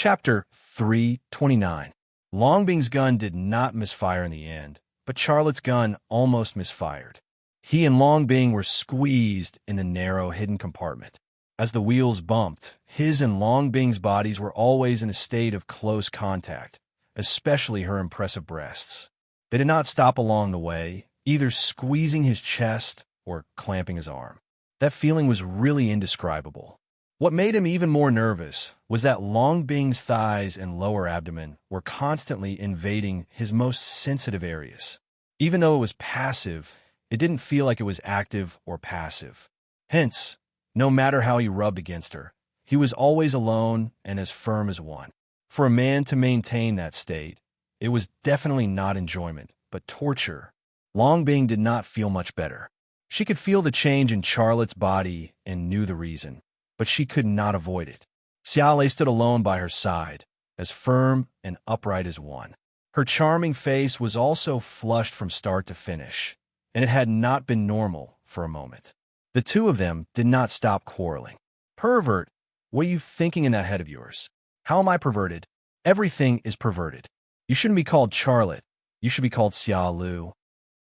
Chapter 329. Longbing's gun did not misfire in the end, but Charlotte's gun almost misfired. He and Longbing were squeezed in the narrow, hidden compartment. As the wheels bumped, his and Longbing's bodies were always in a state of close contact, especially her impressive breasts. They did not stop along the way, either squeezing his chest or clamping his arm. That feeling was really indescribable. What made him even more nervous was that Longbing's thighs and lower abdomen were constantly invading his most sensitive areas. Even though it was passive, it didn't feel like it was active or passive. Hence, no matter how he rubbed against her, he was always alone and as firm as one. For a man to maintain that state, it was definitely not enjoyment, but torture. Longbing did not feel much better. She could feel the change in Charlotte's body and knew the reason, but she could not avoid it. Xiaolei stood alone by her side, as firm and upright as one. Her charming face was also flushed from start to finish, and it had not been normal for a moment. The two of them did not stop quarreling. "Pervert, what are you thinking in that head of yours? How am I perverted? Everything is perverted. You shouldn't be called Charlotte. You should be called Xiao Lu."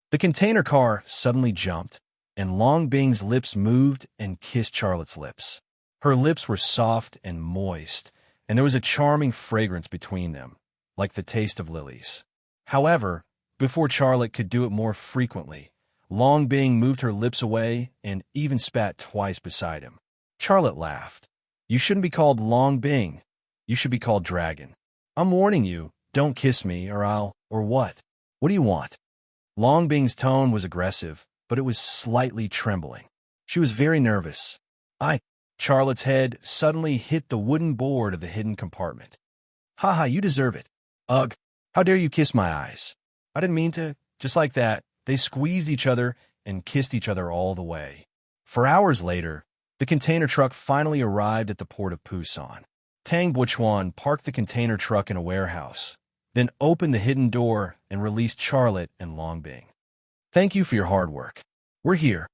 The container car suddenly jumped, and Longbing's lips moved and kissed Charlotte's lips. Her lips were soft and moist, and there was a charming fragrance between them, like the taste of lilies. However, before Charlotte could do it more frequently, Longbing moved her lips away and even spat twice beside him. Charlotte laughed. "You shouldn't be called Longbing. You should be called Dragon. I'm warning you, don't kiss me or what? What do you want?" Longbing's tone was aggressive, but it was slightly trembling. She was very nervous. Charlotte's head suddenly hit the wooden board of the hidden compartment. "Ha, you deserve it. Ugh, how dare you kiss my eyes? I didn't mean to." Just like that, they squeezed each other and kissed each other all the way. For hours later, the container truck finally arrived at the port of Pusan. Tang Buchuan parked the container truck in a warehouse, then opened the hidden door and released Charlotte and Longbing. "Thank you for your hard work. We're here."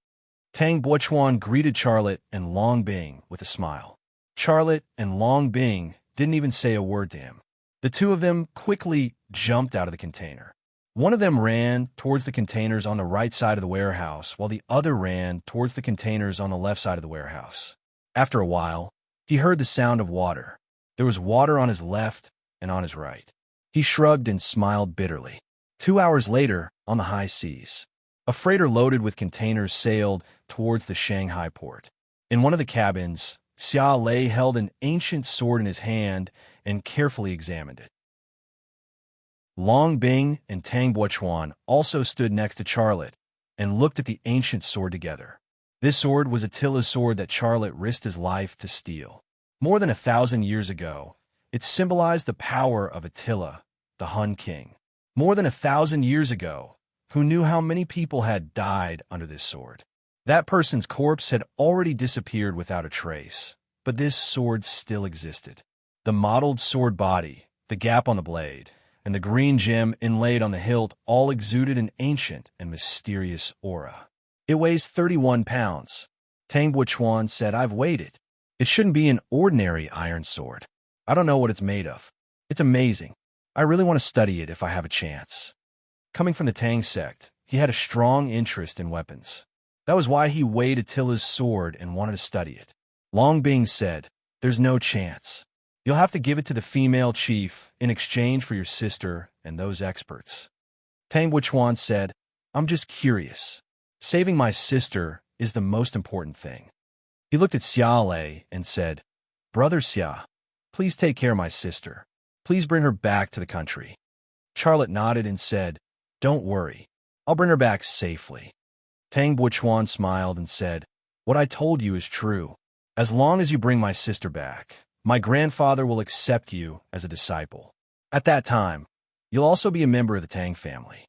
Tang Buchuan greeted Charlotte and Longbing with a smile. Charlotte and Longbing didn't even say a word to him. The two of them quickly jumped out of the container. One of them ran towards the containers on the right side of the warehouse, while the other ran towards the containers on the left side of the warehouse. After a while, he heard the sound of water. There was water on his left and on his right. He shrugged and smiled bitterly. 2 hours later, on the high seas, a freighter loaded with containers sailed towards the Shanghai port. In one of the cabins, Xiaolei held an ancient sword in his hand and carefully examined it. Longbing and Tang Buchuan also stood next to Charlotte and looked at the ancient sword together. This sword was Attila's sword that Charlotte risked his life to steal. More than 1,000 years ago, it symbolized the power of Attila, the Hun king. More than 1,000 years ago, who knew how many people had died under this sword? That person's corpse had already disappeared without a trace, but this sword still existed. The mottled sword body, the gap on the blade, and the green gem inlaid on the hilt all exuded an ancient and mysterious aura. "It weighs 31 pounds. Tang Buchuan said, "I've weighed it. It shouldn't be an ordinary iron sword. I don't know what it's made of. It's amazing. I really want to study it if I have a chance." Coming from the Tang sect, he had a strong interest in weapons. That was why he weighed Attila's sword and wanted to study it. Longbing said, "There's no chance. You'll have to give it to the female chief in exchange for your sister and those experts." Tang Buchuan said, "I'm just curious. Saving my sister is the most important thing." He looked at Xiaolei and said, "Brother Xia, please take care of my sister. Please bring her back to the country." Charlotte nodded and said, "Don't worry. I'll bring her back safely." Tang Buchuan smiled and said, "What I told you is true. As long as you bring my sister back, my grandfather will accept you as a disciple. At that time, you'll also be a member of the Tang family."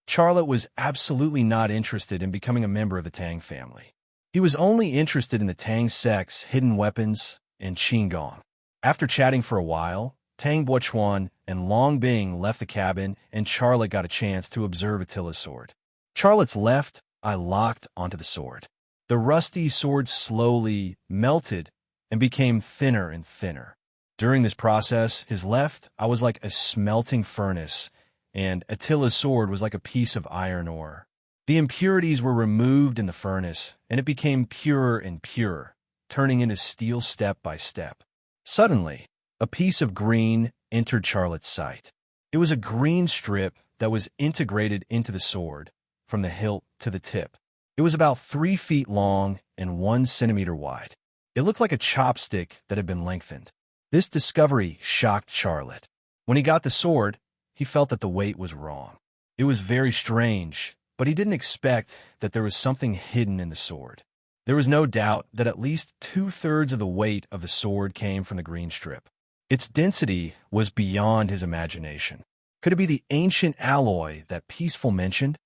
Charlotte was absolutely not interested in becoming a member of the Tang family. He was only interested in the Tang sect's hidden weapons and Qinggong. After chatting for a while, Tang Buchuan and Longbing left the cabin and Charlotte got a chance to observe Attila's sword. Charlotte's left eye locked onto the sword. The rusty sword slowly melted and became thinner and thinner. During this process, his left eye was like a smelting furnace, and Attila's sword was like a piece of iron ore. The impurities were removed in the furnace, and it became purer and purer, turning into steel step by step. Suddenly, a piece of green entered Charlotte's sight. It was a green strip that was integrated into the sword, from the hilt to the tip. It was about 3 feet long and 1 centimeter wide. It looked like a chopstick that had been lengthened. This discovery shocked Charlotte. When he got the sword, he felt that the weight was wrong. It was very strange, but he didn't expect that there was something hidden in the sword. There was no doubt that at least 2/3 of the weight of the sword came from the green strip. Its density was beyond his imagination. Could it be the ancient alloy that Peaceful mentioned?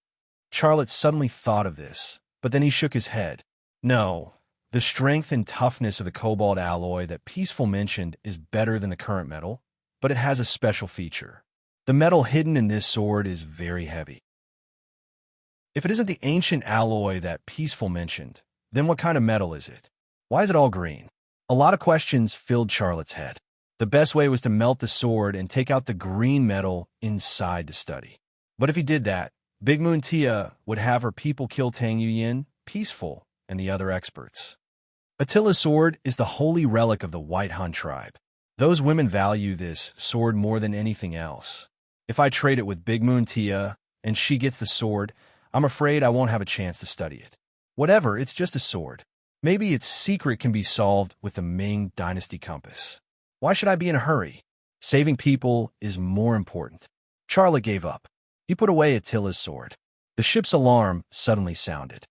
Charlotte suddenly thought of this, but then he shook his head. No, the strength and toughness of the cobalt alloy that Peaceful mentioned is better than the current metal, but it has a special feature. The metal hidden in this sword is very heavy. If it isn't the ancient alloy that Peaceful mentioned, then what kind of metal is it? Why is it all green? A lot of questions filled Charlotte's head. The best way was to melt the sword and take out the green metal inside to study. But if he did that, Big Moon Tia would have her people kill Tang Yuyin, Peaceful, and the other experts. Attila's sword is the holy relic of the White Hun tribe. Those women value this sword more than anything else. If I trade it with Big Moon Tia and she gets the sword, I'm afraid I won't have a chance to study it. Whatever, it's just a sword. Maybe its secret can be solved with the Ming Dynasty compass. Why should I be in a hurry? Saving people is more important. Charlotte gave up. He put away Attila's sword. The ship's alarm suddenly sounded.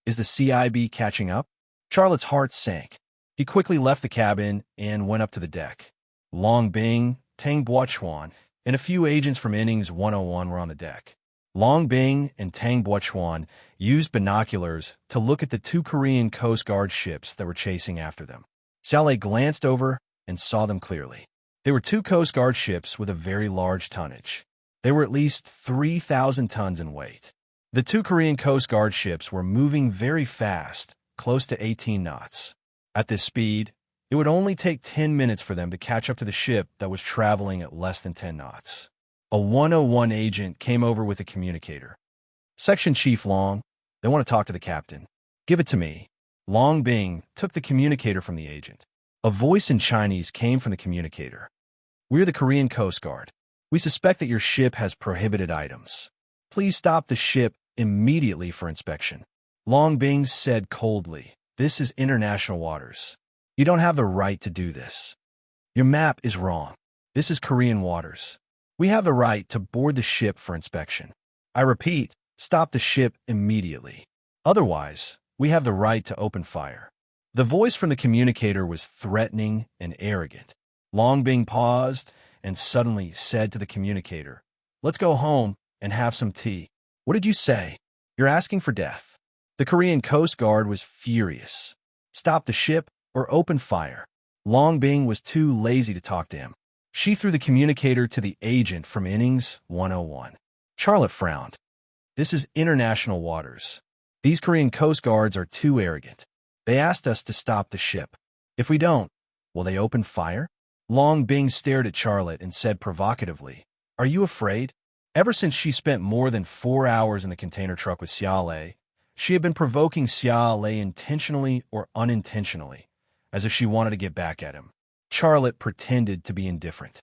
Is the CIB catching up? Charlotte's heart sank. He quickly left the cabin and went up to the deck. Long Bing, Tang Buochuan, and a few agents from Innings 101 were on the deck. Long Bing and Tang Buochuan used binoculars to look at the 2 Korean Coast Guard ships that were chasing after them. Xiaolei glanced over and saw them clearly. They were 2 Coast Guard ships with a very large tonnage. They were at least 3,000 tons in weight. The 2 Korean Coast Guard ships were moving very fast, close to 18 knots. At this speed, it would only take 10 minutes for them to catch up to the ship that was traveling at less than 10 knots. A 101 agent came over with a communicator. Section Chief Long, they want to talk to the captain. Give it to me. Long Bing took the communicator from the agent. A voice in Chinese came from the communicator. We're the Korean Coast Guard. We suspect that your ship has prohibited items. Please stop the ship immediately for inspection. Long Bing said coldly, this is international waters. You don't have the right to do this. Your map is wrong. This is Korean waters. We have the right to board the ship for inspection. I repeat, stop the ship immediately. Otherwise, we have the right to open fire. The voice from the communicator was threatening and arrogant. Long Bing paused and suddenly said to the communicator, let's go home and have some tea. What did you say? You're asking for death. The Korean Coast Guard was furious. Stop the ship or open fire. Long Bing was too lazy to talk to him. She threw the communicator to the agent from Innings 101. Charlotte frowned. This is international waters. These Korean Coast Guards are too arrogant. They asked us to stop the ship. If we don't, will they open fire? Long Bing stared at Charlotte and said provocatively, are you afraid? Ever since she spent more than 4 hours in the container truck with Xiaolei, she had been provoking Xiaolei intentionally or unintentionally, as if she wanted to get back at him. Charlotte pretended to be indifferent.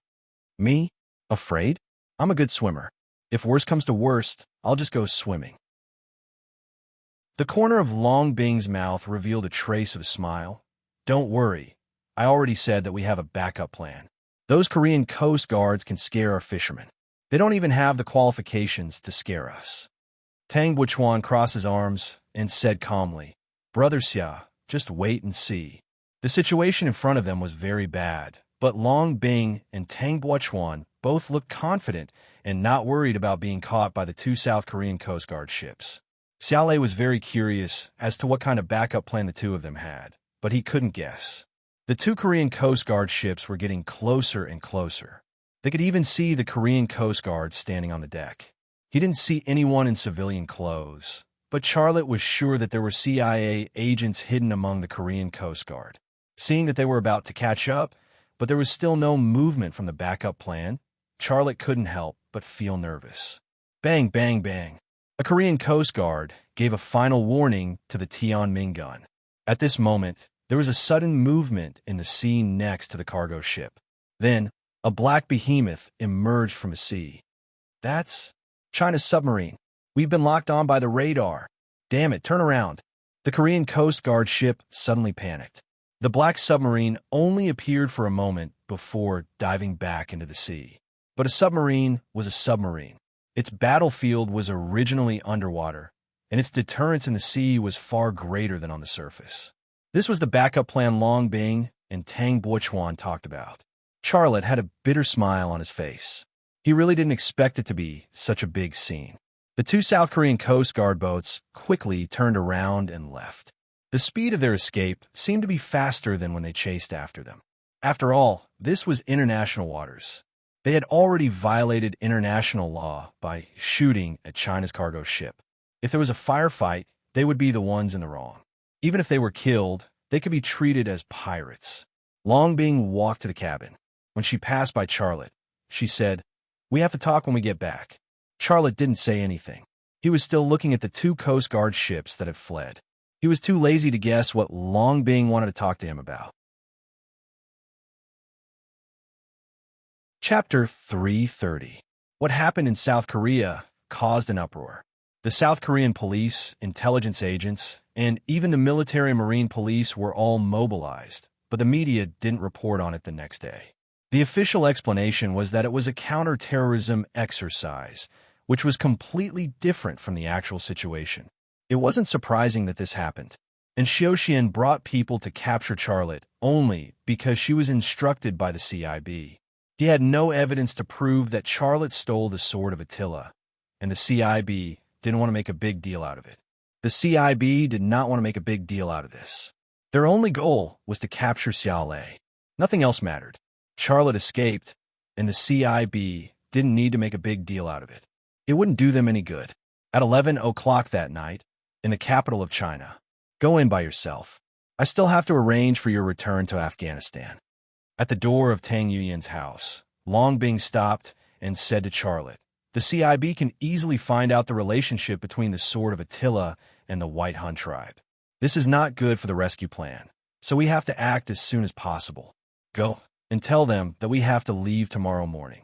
Me? Afraid? I'm a good swimmer. If worst comes to worst, I'll just go swimming. The corner of Long Bing's mouth revealed a trace of a smile. Don't worry. I already said that we have a backup plan. Those Korean Coast Guards can scare our fishermen. They don't even have the qualifications to scare us. Tang Buochuan crossed his arms and said calmly, Brother Xia, just wait and see. The situation in front of them was very bad, but Long Bing and Tang Buochuan both looked confident and not worried about being caught by the 2 South Korean Coast Guard ships. Xiaolei was very curious as to what kind of backup plan the 2 of them had, but he couldn't guess. The 2 Korean Coast Guard ships were getting closer and closer. They could even see the Korean Coast Guard standing on the deck. He didn't see anyone in civilian clothes, but Charlotte was sure that there were CIA agents hidden among the Korean Coast Guard. Seeing that they were about to catch up, but there was still no movement from the backup plan. Charlotte couldn't help but feel nervous. Bang, bang, bang. A Korean Coast Guard gave a final warning to the Tianming gun. At this moment, there was a sudden movement in the sea next to the cargo ship. Then, a black behemoth emerged from the sea. That's China's submarine. We've been locked on by the radar. Damn it, turn around. The Korean Coast Guard ship suddenly panicked. The black submarine only appeared for a moment before diving back into the sea. But a submarine was a submarine. Its battlefield was originally underwater, and its deterrence in the sea was far greater than on the surface. This was the backup plan Long Bing and Tang Bochuan talked about. Charlotte had a bitter smile on his face. He really didn't expect it to be such a big scene. The two South Korean Coast Guard boats quickly turned around and left. The speed of their escape seemed to be faster than when they chased after them. After all, this was international waters. They had already violated international law by shooting at China's cargo ship. If there was a firefight, they would be the ones in the wrong. Even if they were killed, they could be treated as pirates. Long Bing walked to the cabin. When she passed by Charlotte, she said, "We have to talk when we get back." Charlotte didn't say anything. He was still looking at the two Coast Guard ships that had fled. He was too lazy to guess what Long Bing wanted to talk to him about. Chapter 330. What happened in South Korea caused an uproar. The South Korean police, intelligence agents, and even the military and marine police were all mobilized, but the media didn't report on it the next day. The official explanation was that it was a counterterrorism exercise, which was completely different from the actual situation. It wasn't surprising that this happened, and Xiaoxian brought people to capture Charlotte only because she was instructed by the CIB. He had no evidence to prove that Charlotte stole the sword of Attila, and the CIB didn't want to make a big deal out of it. The CIB did not want to make a big deal out of this. Their only goal was to capture Xiaolei. Nothing else mattered. Charlotte escaped, and the CIB didn't need to make a big deal out of it. It wouldn't do them any good. At 11 o'clock that night, in the capital of China, "Go in by yourself. I still have to arrange for your return to Afghanistan." At the door of Tang Yuyan's house, Long Bing stopped and said to Charlotte, "The CIB can easily find out the relationship between the sword of Attila and the White Hun tribe. This is not good for the rescue plan, so we have to act as soon as possible. Go and tell them that we have to leave tomorrow morning."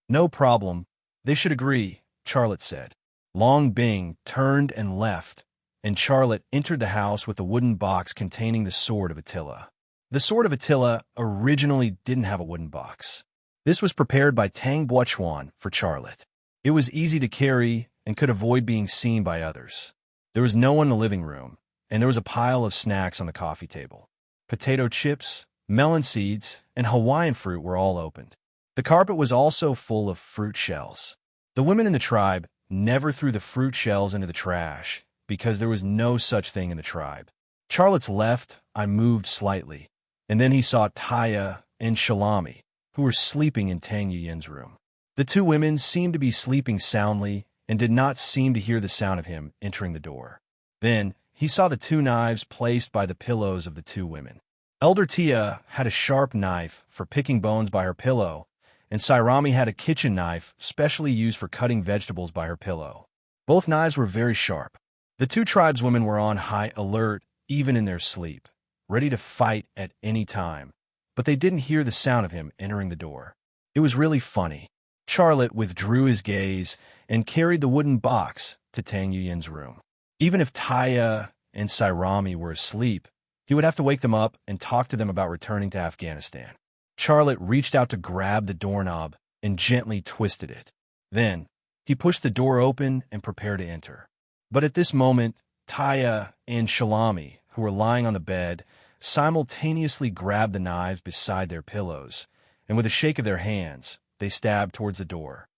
"No problem. They should agree," Charlotte said. Long Bing turned and left, and Charlotte entered the house with a wooden box containing the sword of Attila. The sword of Attila originally didn't have a wooden box. This was prepared by Tang Bochuan for Charlotte. It was easy to carry and could avoid being seen by others. There was no one in the living room, and there was a pile of snacks on the coffee table. Potato chips, melon seeds, and Hawaiian fruit were all opened. The carpet was also full of fruit shells. The women in the tribe never threw the fruit shells into the trash because there was no such thing in the tribe. Charlotte's left eye moved slightly, and then he saw Taya and Shalami, who were sleeping in Tang Yuyan's room. The two women seemed to be sleeping soundly and did not seem to hear the sound of him entering the door. Then he saw the two knives placed by the pillows of the two women. Elder Tia had a sharp knife for picking bones by her pillow, and Sairami had a kitchen knife specially used for cutting vegetables by her pillow. Both knives were very sharp. The two tribeswomen were on high alert even in their sleep, ready to fight at any time, but they didn't hear the sound of him entering the door. It was really funny. Charlotte withdrew his gaze and carried the wooden box to Tang Yuyan's room. Even if Taya and Sairami were asleep, he would have to wake them up and talk to them about returning to Afghanistan. Charlotte reached out to grab the doorknob and gently twisted it. Then, he pushed the door open and prepared to enter. But at this moment, Taya and Shalami, who were lying on the bed, simultaneously grabbed the knives beside their pillows, and with a shake of their hands, they stabbed towards the door.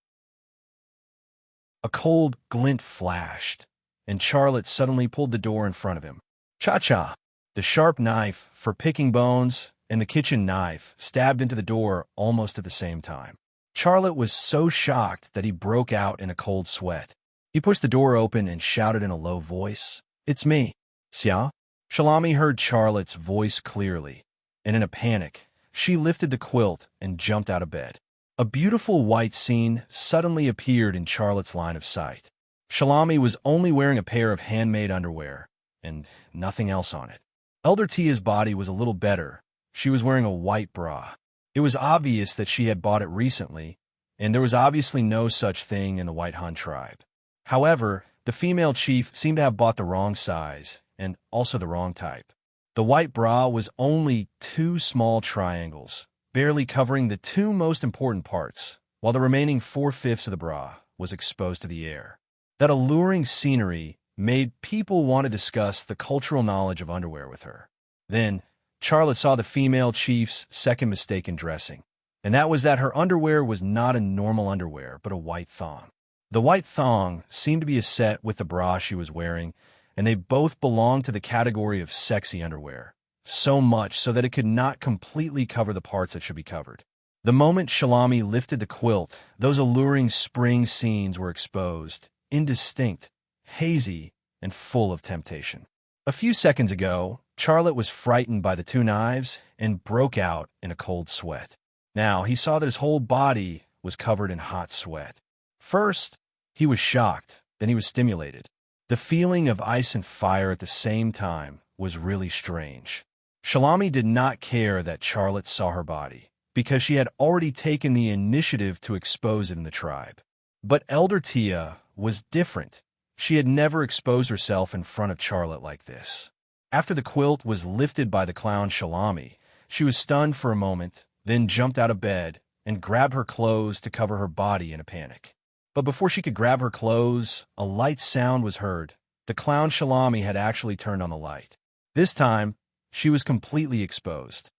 A cold glint flashed, and Charlotte suddenly pulled the door in front of him. Cha-cha! The sharp knife for picking bones and the kitchen knife stabbed into the door almost at the same time. Charlotte was so shocked that he broke out in a cold sweat. He pushed the door open and shouted in a low voice, "It's me, Xia." Shalami heard Charlotte's voice clearly, and in a panic, She lifted the quilt and jumped out of bed. A beautiful white scene suddenly appeared in Charlotte's line of sight. Shalami was only wearing a pair of handmade underwear, and nothing else on it. Elder Tia's body was a little better. She was wearing a white bra. It was obvious that she had bought it recently, and there was obviously no such thing in the White Han tribe. However, the female chief seemed to have bought the wrong size, and also the wrong type. The white bra was only 2 small triangles, barely covering the 2 most important parts, while the remaining 4/5 of the bra was exposed to the air. That alluring scenery made people want to discuss the cultural knowledge of underwear with her. Then, Charlotte saw the female chief's second mistake in dressing, and that was that her underwear was not a normal underwear, but a white thong. The white thong seemed to be a set with the bra she was wearing, and they both belonged to the category of sexy underwear, so much so that it could not completely cover the parts that should be covered. The moment Shalami lifted the quilt, those alluring spring scenes were exposed, indistinct, hazy, and full of temptation. A few seconds ago, Charlotte was frightened by the 2 knives and broke out in a cold sweat. Now he saw that his whole body was covered in hot sweat. First, he was shocked, then he was stimulated. The feeling of ice and fire at the same time was really strange. Shalami did not care that Charlotte saw her body, because she had already taken the initiative to expose it in the tribe. But Elder Tia was different. She had never exposed herself in front of Charlotte like this. After the quilt was lifted by the clown Shalami, she was stunned for a moment, then jumped out of bed and grabbed her clothes to cover her body in a panic. But before she could grab her clothes, a light sound was heard. The clown Shalami had actually turned on the light. This time, she was completely exposed.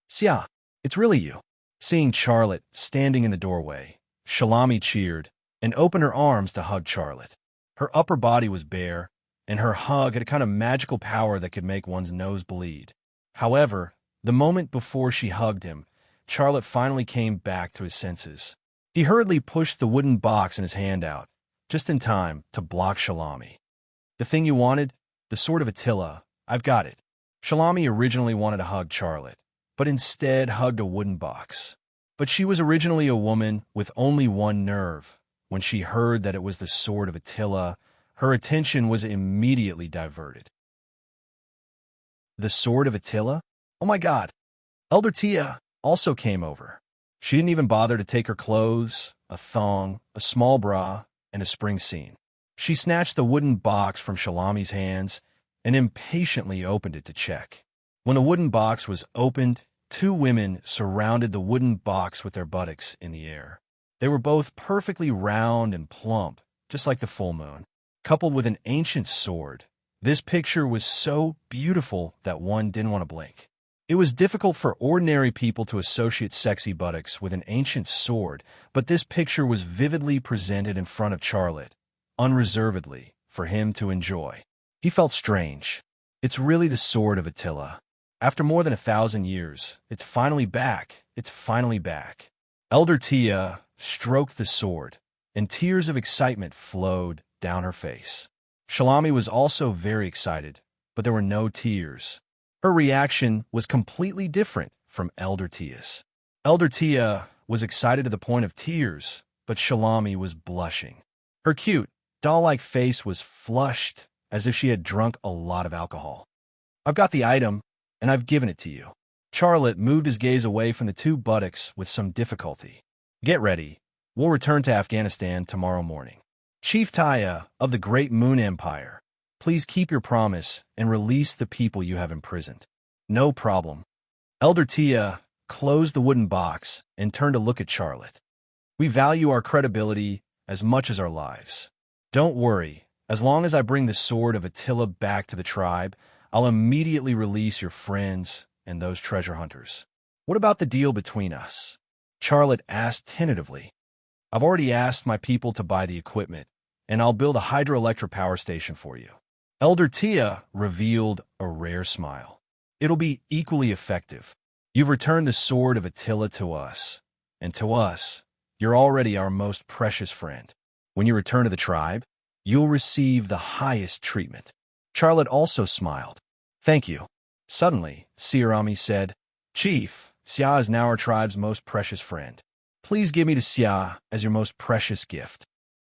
"Sia, it's really you." Seeing Charlotte standing in the doorway, Shalami cheered and opened her arms to hug Charlotte. Her upper body was bare, and her hug had a kind of magical power that could make one's nose bleed. However, the moment before she hugged him, Charlotte finally came back to his senses. He hurriedly pushed the wooden box in his hand out, just in time to block Shalami. "The thing you wanted? The sword of Attila. I've got it." Shalami originally wanted to hug Charlotte, but instead hugged a wooden box. But she was originally a woman with only one nerve. When she heard that it was the sword of Attila, her attention was immediately diverted. The sword of Attila? Oh my God! Elder Tia also came over. She didn't even bother to take her clothes, a thong, a small bra, and a spring scene. She snatched the wooden box from Shalami's hands and impatiently opened it to check. When the wooden box was opened, 2 women surrounded the wooden box with their buttocks in the air. They were both perfectly round and plump, just like the full moon, coupled with an ancient sword. This picture was so beautiful that one didn't want to blink. It was difficult for ordinary people to associate sexy buttocks with an ancient sword, but this picture was vividly presented in front of Charlotte, unreservedly, for him to enjoy. He felt strange. It's really the sword of Attila. After more than 1,000 years, it's finally back. It's finally back. Elder Tia stroked the sword, and tears of excitement flowed down her face. Shalami was also very excited, but there were no tears. Her reaction was completely different from Elder Tia's. Elder Tia was excited to the point of tears, but Shalami was blushing. Her cute, doll-like face was flushed as if she had drunk a lot of alcohol. "I've got the item, and I've given it to you." Charlotte moved his gaze away from the 2 buttocks with some difficulty. "Get ready. We'll return to Afghanistan tomorrow morning. Chief Taya of the Great Moon Empire, please keep your promise and release the people you have imprisoned." "No problem." Elder Tia closed the wooden box and turned to look at Charlotte. "We value our credibility as much as our lives. Don't worry, as long as I bring the sword of Attila back to the tribe, I'll immediately release your friends and those treasure hunters." "What about the deal between us?" Charlotte asked tentatively. "I've already asked my people to buy the equipment, and I'll build a hydroelectric power station for you." Elder Tia revealed a rare smile. "It'll be equally effective. You've returned the sword of Attila to us, and to us, you're already our most precious friend. When you return to the tribe, you'll receive the highest treatment." Charlotte also smiled. "Thank you." Suddenly, Siarami said, "Chief, Xia is now our tribe's most precious friend. Please give me to Xia as your most precious gift."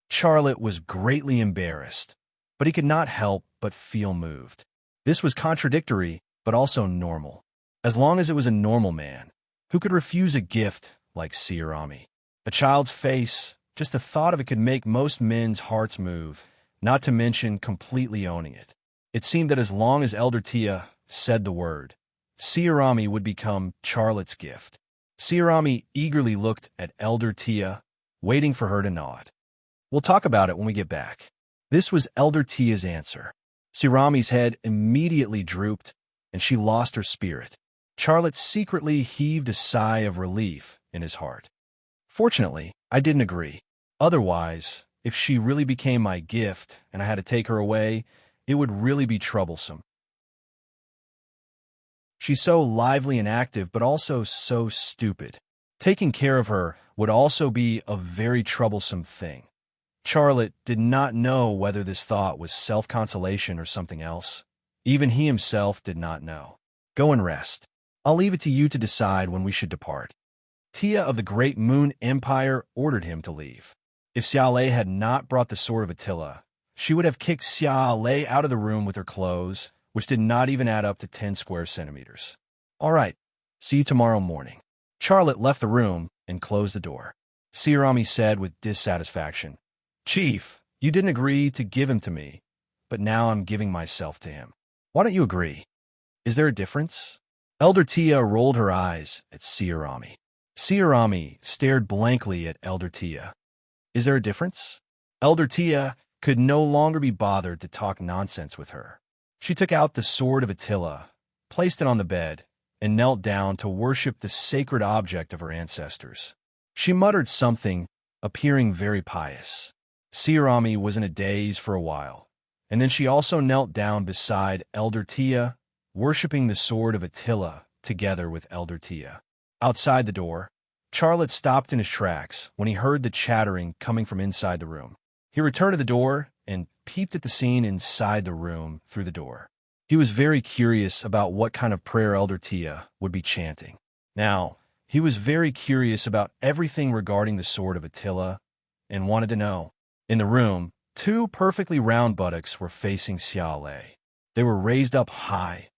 Charlotte was greatly embarrassed, but he could not help but feel moved. This was contradictory, but also normal. As long as it was a normal man, who could refuse a gift like Sirami? A child's face, just the thought of it could make most men's hearts move, not to mention completely owning it. It seemed that as long as Elder Tia said the word, Sirami would become Charlotte's gift. Sirami eagerly looked at Elder Tia, waiting for her to nod. "We'll talk about it when we get back." This was Elder Tia's answer. Sirami's head immediately drooped, and she lost her spirit. Charlotte secretly heaved a sigh of relief in his heart. Fortunately, I didn't agree. Otherwise, if she really became my gift and I had to take her away, it would really be troublesome. She's so lively and active, but also so stupid. Taking care of her would also be a very troublesome thing. Charlotte did not know whether this thought was self-consolation or something else. Even he himself did not know. "Go and rest. I'll leave it to you to decide when we should depart." Tia of the Great Moon Empire ordered him to leave. If Xiaolei had not brought the sword of Attila, she would have kicked Xiaolei out of the room with her clothes, which did not even add up to 10 square centimeters. "All right, see you tomorrow morning." Charlotte left the room and closed the door. Sirami said with dissatisfaction, "Chief, you didn't agree to give him to me, but now I'm giving myself to him. Why don't you agree? Is there a difference?" Elder Tia rolled her eyes at Sirami. Sirami stared blankly at Elder Tia. "Is there a difference?" Elder Tia could no longer be bothered to talk nonsense with her. She took out the sword of Attila, placed it on the bed, and knelt down to worship the sacred object of her ancestors. She muttered something, appearing very pious. Sirami was in a daze for a while, and then she also knelt down beside Elder Tia, worshipping the sword of Attila together with Elder Tia. Outside the door, Charlotte stopped in his tracks when he heard the chattering coming from inside the room. He returned to the door and peeped at the scene inside the room through the door. He was very curious about what kind of prayer Elder Tia would be chanting. Now, he was very curious about everything regarding the sword of Attila and wanted to know. In the room, 2 perfectly round buttocks were facing Xiaolei. They were raised up high,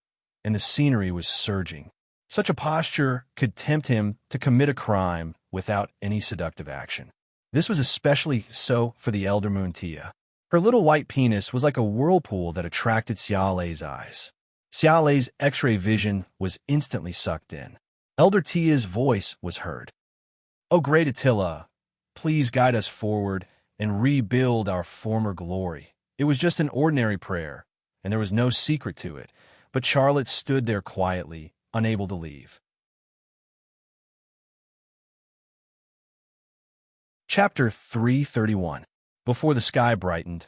and the scenery was surging. Such a posture could tempt him to commit a crime without any seductive action. This was especially so for the Elder Moon Tia. Her little white penis was like a whirlpool that attracted Xiaolei's eyes. Xiaolei's X-ray vision was instantly sucked in. Elder Tia's voice was heard. "O great Attila, please guide us forward and rebuild our former glory." It was just an ordinary prayer, and there was no secret to it, but Charlotte stood there quietly, unable to leave. Chapter 331. Before the sky brightened,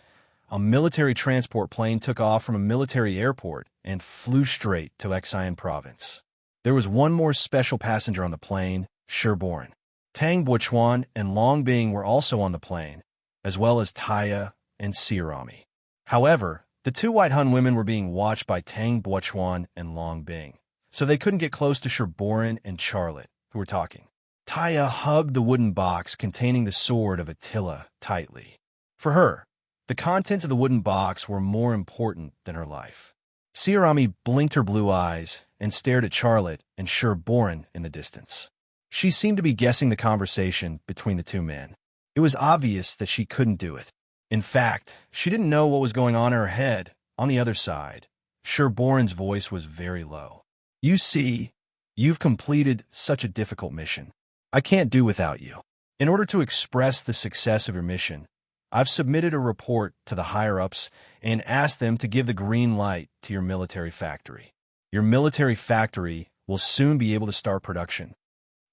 a military transport plane took off from a military airport and flew straight to Xian province. There was one more special passenger on the plane, Sherborne. Tang Buchuan and Long Bing were also on the plane, as well as Taya and Sirami. However, the 2 White Hun women were being watched by Tang Buchuan and Long Bing, so they couldn't get close to Sherborne and Charlotte, who were talking. Taya hugged the wooden box containing the sword of Attila tightly. For her, the contents of the wooden box were more important than her life. Sirami blinked her blue eyes and stared at Charlotte and Sherborne in the distance. She seemed to be guessing the conversation between the 2 men. It was obvious that she couldn't do it. In fact, she didn't know what was going on in her head. On the other side, Sherborne's voice was very low. "You see, you've completed such a difficult mission. I can't do without you. In order to express the success of your mission, I've submitted a report to the higher-ups and asked them to give the green light to your military factory. Your military factory will soon be able to start production."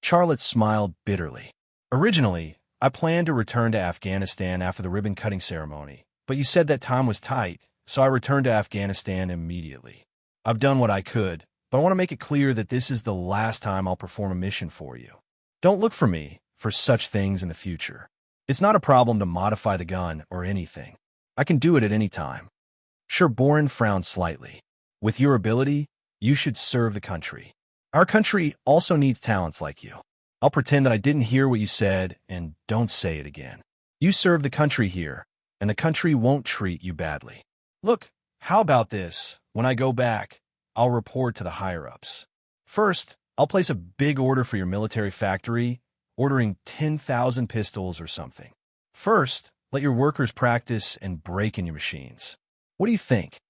Charlotte smiled bitterly. "Originally, I planned to return to Afghanistan after the ribbon-cutting ceremony, but you said that time was tight, so I returned to Afghanistan immediately. I've done what I could, but I want to make it clear that this is the last time I'll perform a mission for you. Don't look for me for such things in the future. It's not a problem to modify the gun or anything. I can do it at any time." Sherborne frowned slightly. "With your ability, you should serve the country. I Our country also needs talents like you. I'll pretend that I didn't hear what you said and don't say it again. You serve the country here, and the country won't treat you badly. Look, how about this? When I go back, I'll report to the higher-ups. First, I'll place a big order for your military factory, ordering 10,000 pistols or something. First, let your workers practice and break in your machines. What do you think?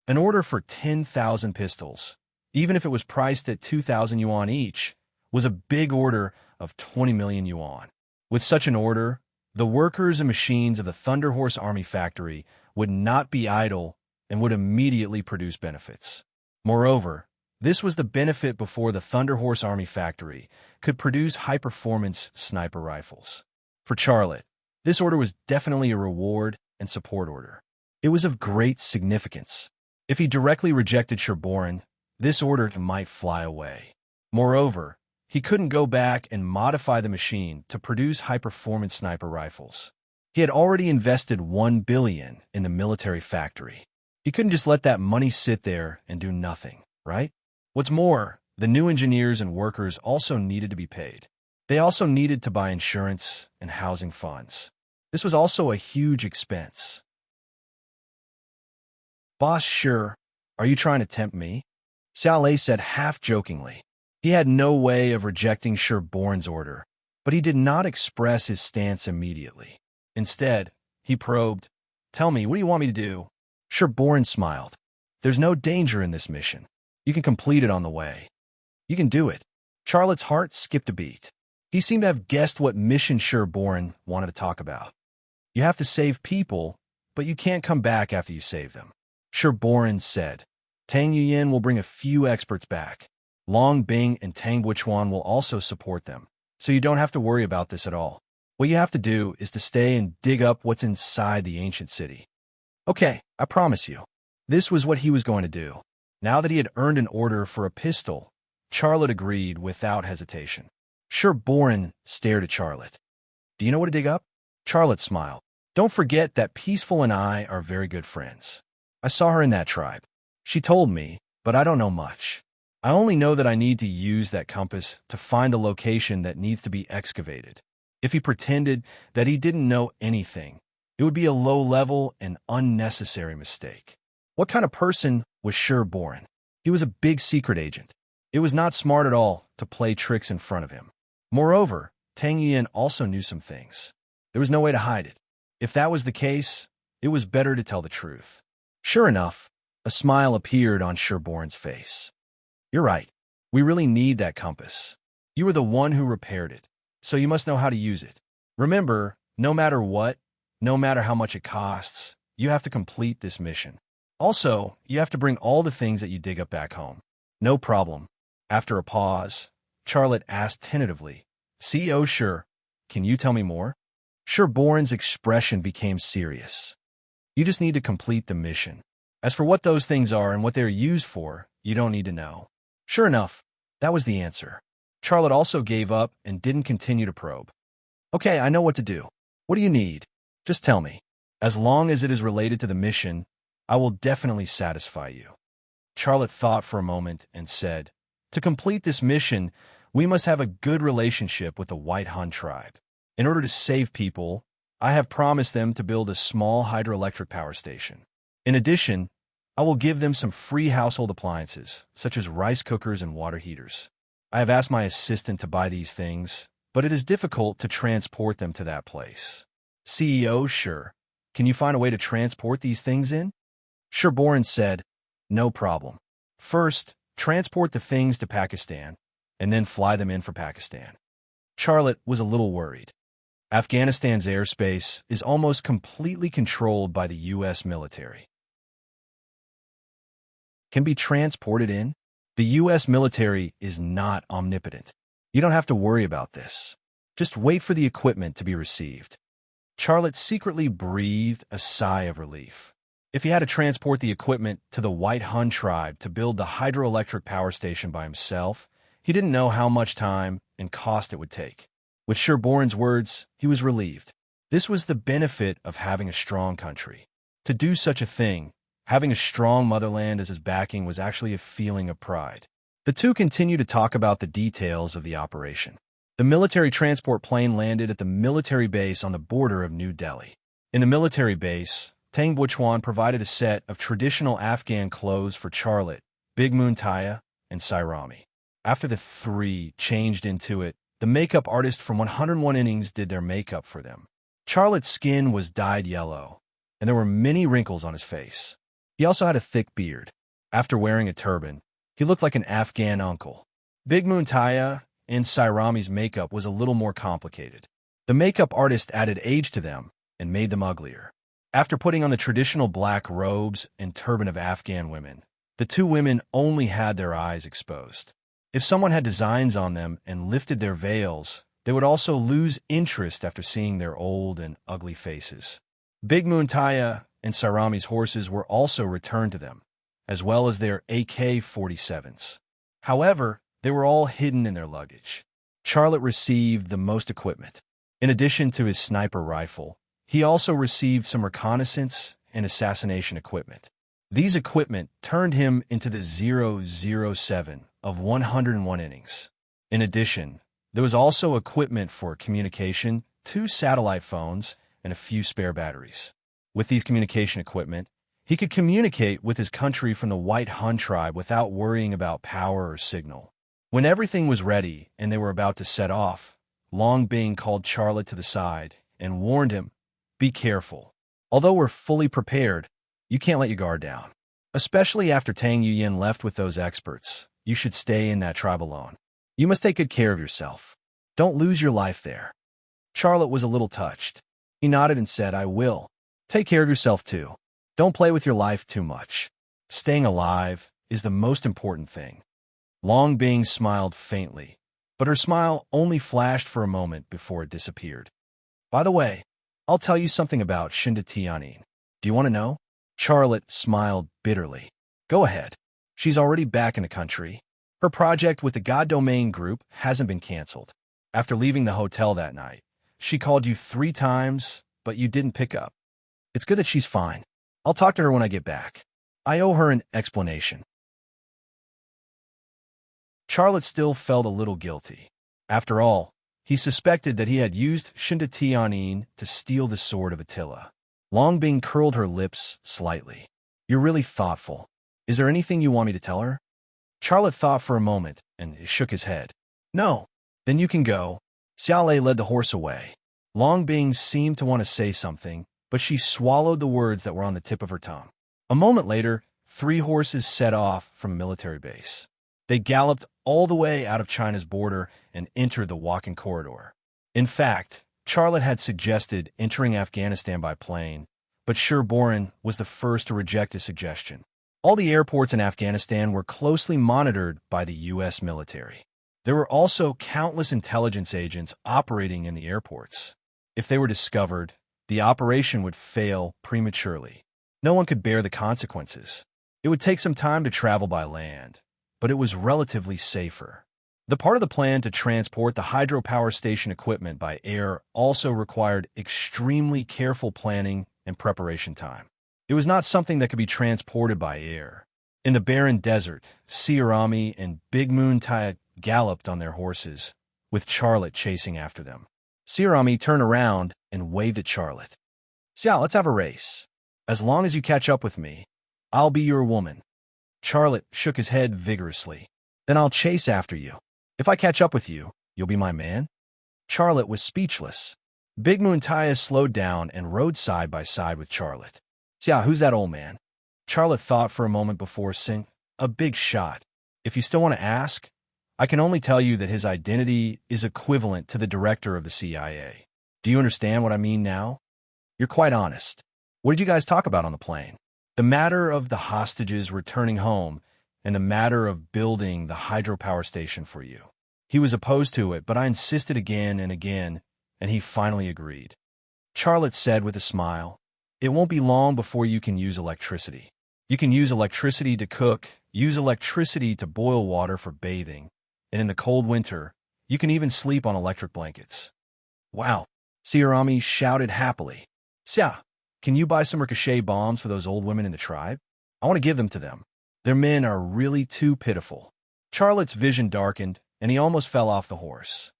An order for 10,000 pistols, even if it was priced at 2,000 yuan each, was a big order of 20 million yuan. With such an order, the workers and machines of the Thunder Horse Army factory would not be idle and would immediately produce benefits. Moreover, this was the benefit before the Thunder Horse Army factory could produce high-performance sniper rifles. For Charlotte, this order was definitely a reward and support order. It was of great significance. If he directly rejected Sherborne, this order might fly away. Moreover, he couldn't go back and modify the machine to produce high-performance sniper rifles. He had already invested 1 billion in the military factory. He couldn't just let that money sit there and do nothing, right? What's more, the new engineers and workers also needed to be paid. They also needed to buy insurance and housing funds. This was also a huge expense. Boss, sure, are you trying to tempt me? Xiao Lei said half-jokingly. He had no way of rejecting Sherborne's order, but he did not express his stance immediately. Instead, he probed, "Tell me, what do you want me to do?" Sherborne smiled. "There's no danger in this mission. You can complete it on the way. You can do it." Charlotte's heart skipped a beat. He seemed to have guessed what mission Sherborne wanted to talk about. You have to save people, but you can't come back after you save them. Sherborne said. Tang Yuyin will bring a few experts back. Long Bing and Tang Buichuan will also support them, so you don't have to worry about this at all. What you have to do is to stay and dig up what's inside the ancient city. Okay, I promise you. This was what he was going to do. Now that he had earned an order for a pistol, Charlotte agreed without hesitation. Sherborne stared at Charlotte. Do you know what to dig up? Charlotte smiled. Don't forget that Peaceful and I are very good friends. I saw her in that tribe. She told me, but I don't know much. I only know that I need to use that compass to find the location that needs to be excavated. If he pretended that he didn't know anything, it would be a low-level and unnecessary mistake. What kind of person was Sherborne? He was a big secret agent. It was not smart at all to play tricks in front of him. Moreover, Tang Yuyin also knew some things. There was no way to hide it. If that was the case, it was better to tell the truth. Sure enough, a smile appeared on Sherborne's face. You're right. We really need that compass. You were the one who repaired it, so you must know how to use it. Remember, no matter what, no matter how much it costs, you have to complete this mission. Also, you have to bring all the things that you dig up back home. No problem. After a pause, Charlotte asked tentatively, CEO, sure. Can you tell me more? Sherborne's expression became serious. You just need to complete the mission. As for what those things are and what they're used for, you don't need to know. Sure enough, that was the answer. Charlotte also gave up and didn't continue to probe. Okay, I know what to do. What do you need? Just tell me. As long as it is related to the mission, I will definitely satisfy you. Charlotte thought for a moment and said, to complete this mission, we must have a good relationship with the White Han tribe. In order to save people, I have promised them to build a small hydroelectric power station. In addition, I will give them some free household appliances, such as rice cookers and water heaters. I have asked my assistant to buy these things, but it is difficult to transport them to that place. CEO, sure. Can you find a way to transport these things in? Sherborne said, no problem. First, transport the things to Pakistan, and then fly them in for Pakistan. Charlotte was a little worried. Afghanistan's airspace is almost completely controlled by the U.S. military. Can be transported in? The U.S. military is not omnipotent. You don't have to worry about this. Just wait for the equipment to be received. Charlotte secretly breathed a sigh of relief. If he had to transport the equipment to the White Hun tribe to build the hydroelectric power station by himself, he didn't know how much time and cost it would take. With Sherborne's words, he was relieved. This was the benefit of having a strong country. To do such a thing, having a strong motherland as his backing was actually a feeling of pride. The two continued to talk about the details of the operation. The military transport plane landed at the military base on the border of New Delhi. In the military base, Tang Buchuan provided a set of traditional Afghan clothes for Charlotte, Big Moon Taya, and Sairami. After the three changed into it, the makeup artist from 101 Innings did their makeup for them. Charlotte's skin was dyed yellow, and there were many wrinkles on his face. He also had a thick beard. After wearing a turban, he looked like an Afghan uncle. Big Moon Taya and Sairami's makeup was a little more complicated. The makeup artist added age to them and made them uglier. After putting on the traditional black robes and turban of Afghan women, the two women only had their eyes exposed. If someone had designs on them and lifted their veils, they would also lose interest after seeing their old and ugly faces. Big Moon Taya and Sairami's horses were also returned to them, as well as their AK-47s. However, they were all hidden in their luggage. Charlotte received the most equipment. In addition to his sniper rifle, he also received some reconnaissance and assassination equipment. These equipment turned him into the 007 of 101 Innings. In addition, there was also equipment for communication, 2 satellite phones, and a few spare batteries. With these communication equipment, he could communicate with his country from the White Hun tribe without worrying about power or signal. When everything was ready and they were about to set off, Long Bing called Charlotte to the side and warned him, "Be careful. Although we're fully prepared, you can't let your guard down. Especially after Tang Yuyin left with those experts, you should stay in that tribe alone. You must take good care of yourself. Don't lose your life there." Charlotte was a little touched. He nodded and said, "I will. Take care of yourself too. Don't play with your life too much. Staying alive is the most important thing." Long Bing smiled faintly, but her smile only flashed for a moment before it disappeared. "By the way, I'll tell you something about Shinda Tianyin. Do you want to know?" Charlotte smiled bitterly. "Go ahead. She's already back in the country. Her project with the God Domain group hasn't been canceled. After leaving the hotel that night, she called you 3 times, but you didn't pick up. It's good that she's fine. I'll talk to her when I get back. I owe her an explanation." Charlotte still felt a little guilty. After all, he suspected that he had used Shinda Tianyin to steal the sword of Attila. Long Bing curled her lips slightly. "You're really thoughtful. Is there anything you want me to tell her?" Charlotte thought for a moment and shook his head. "No. Then you can go." Xiaolei led the horse away. Long Bing seemed to want to say something, but she swallowed the words that were on the tip of her tongue. A moment later, 3 horses set off from a military base. They galloped all the way out of China's border and entered the walking corridor. In fact, Charlotte had suggested entering Afghanistan by plane, but Sherborne was the first to reject his suggestion. All the airports in Afghanistan were closely monitored by the U.S. military. There were also countless intelligence agents operating in the airports. If they were discovered, the operation would fail prematurely. No one could bear the consequences. It would take some time to travel by land, but it was relatively safer. The part of the plan to transport the hydropower station equipment by air also required extremely careful planning and preparation time. It was not something that could be transported by air. In the barren desert, Siarami and Big Moon Taya galloped on their horses, with Charlotte chasing after them. Siarami turned around and waved at Charlotte. "Xiao, let's have a race. As long as you catch up with me, I'll be your woman." Charlotte shook his head vigorously. "Then I'll chase after you. If I catch up with you, you'll be my man?" Charlotte was speechless. Big Moon Taya slowed down and rode side by side with Charlotte. "Xia, who's that old man?" Charlotte thought for a moment before saying, "A big shot. If you still want to ask, I can only tell you that his identity is equivalent to the director of the CIA. Do you understand what I mean now? You're quite honest. What did you guys talk about on the plane?" "The matter of the hostages returning home and the matter of building the hydropower station for you. He was opposed to it, but I insisted again and again, and he finally agreed." Charlotte said with a smile, "It won't be long before you can use electricity. You can use electricity to cook, use electricity to boil water for bathing, and in the cold winter, you can even sleep on electric blankets." "Wow," Siarami shouted happily. "Xia, can you buy some ricochet bombs for those old women in the tribe? I want to give them to them. Their men are really too pitiful." Charlotte's vision darkened, and he almost fell off the horse.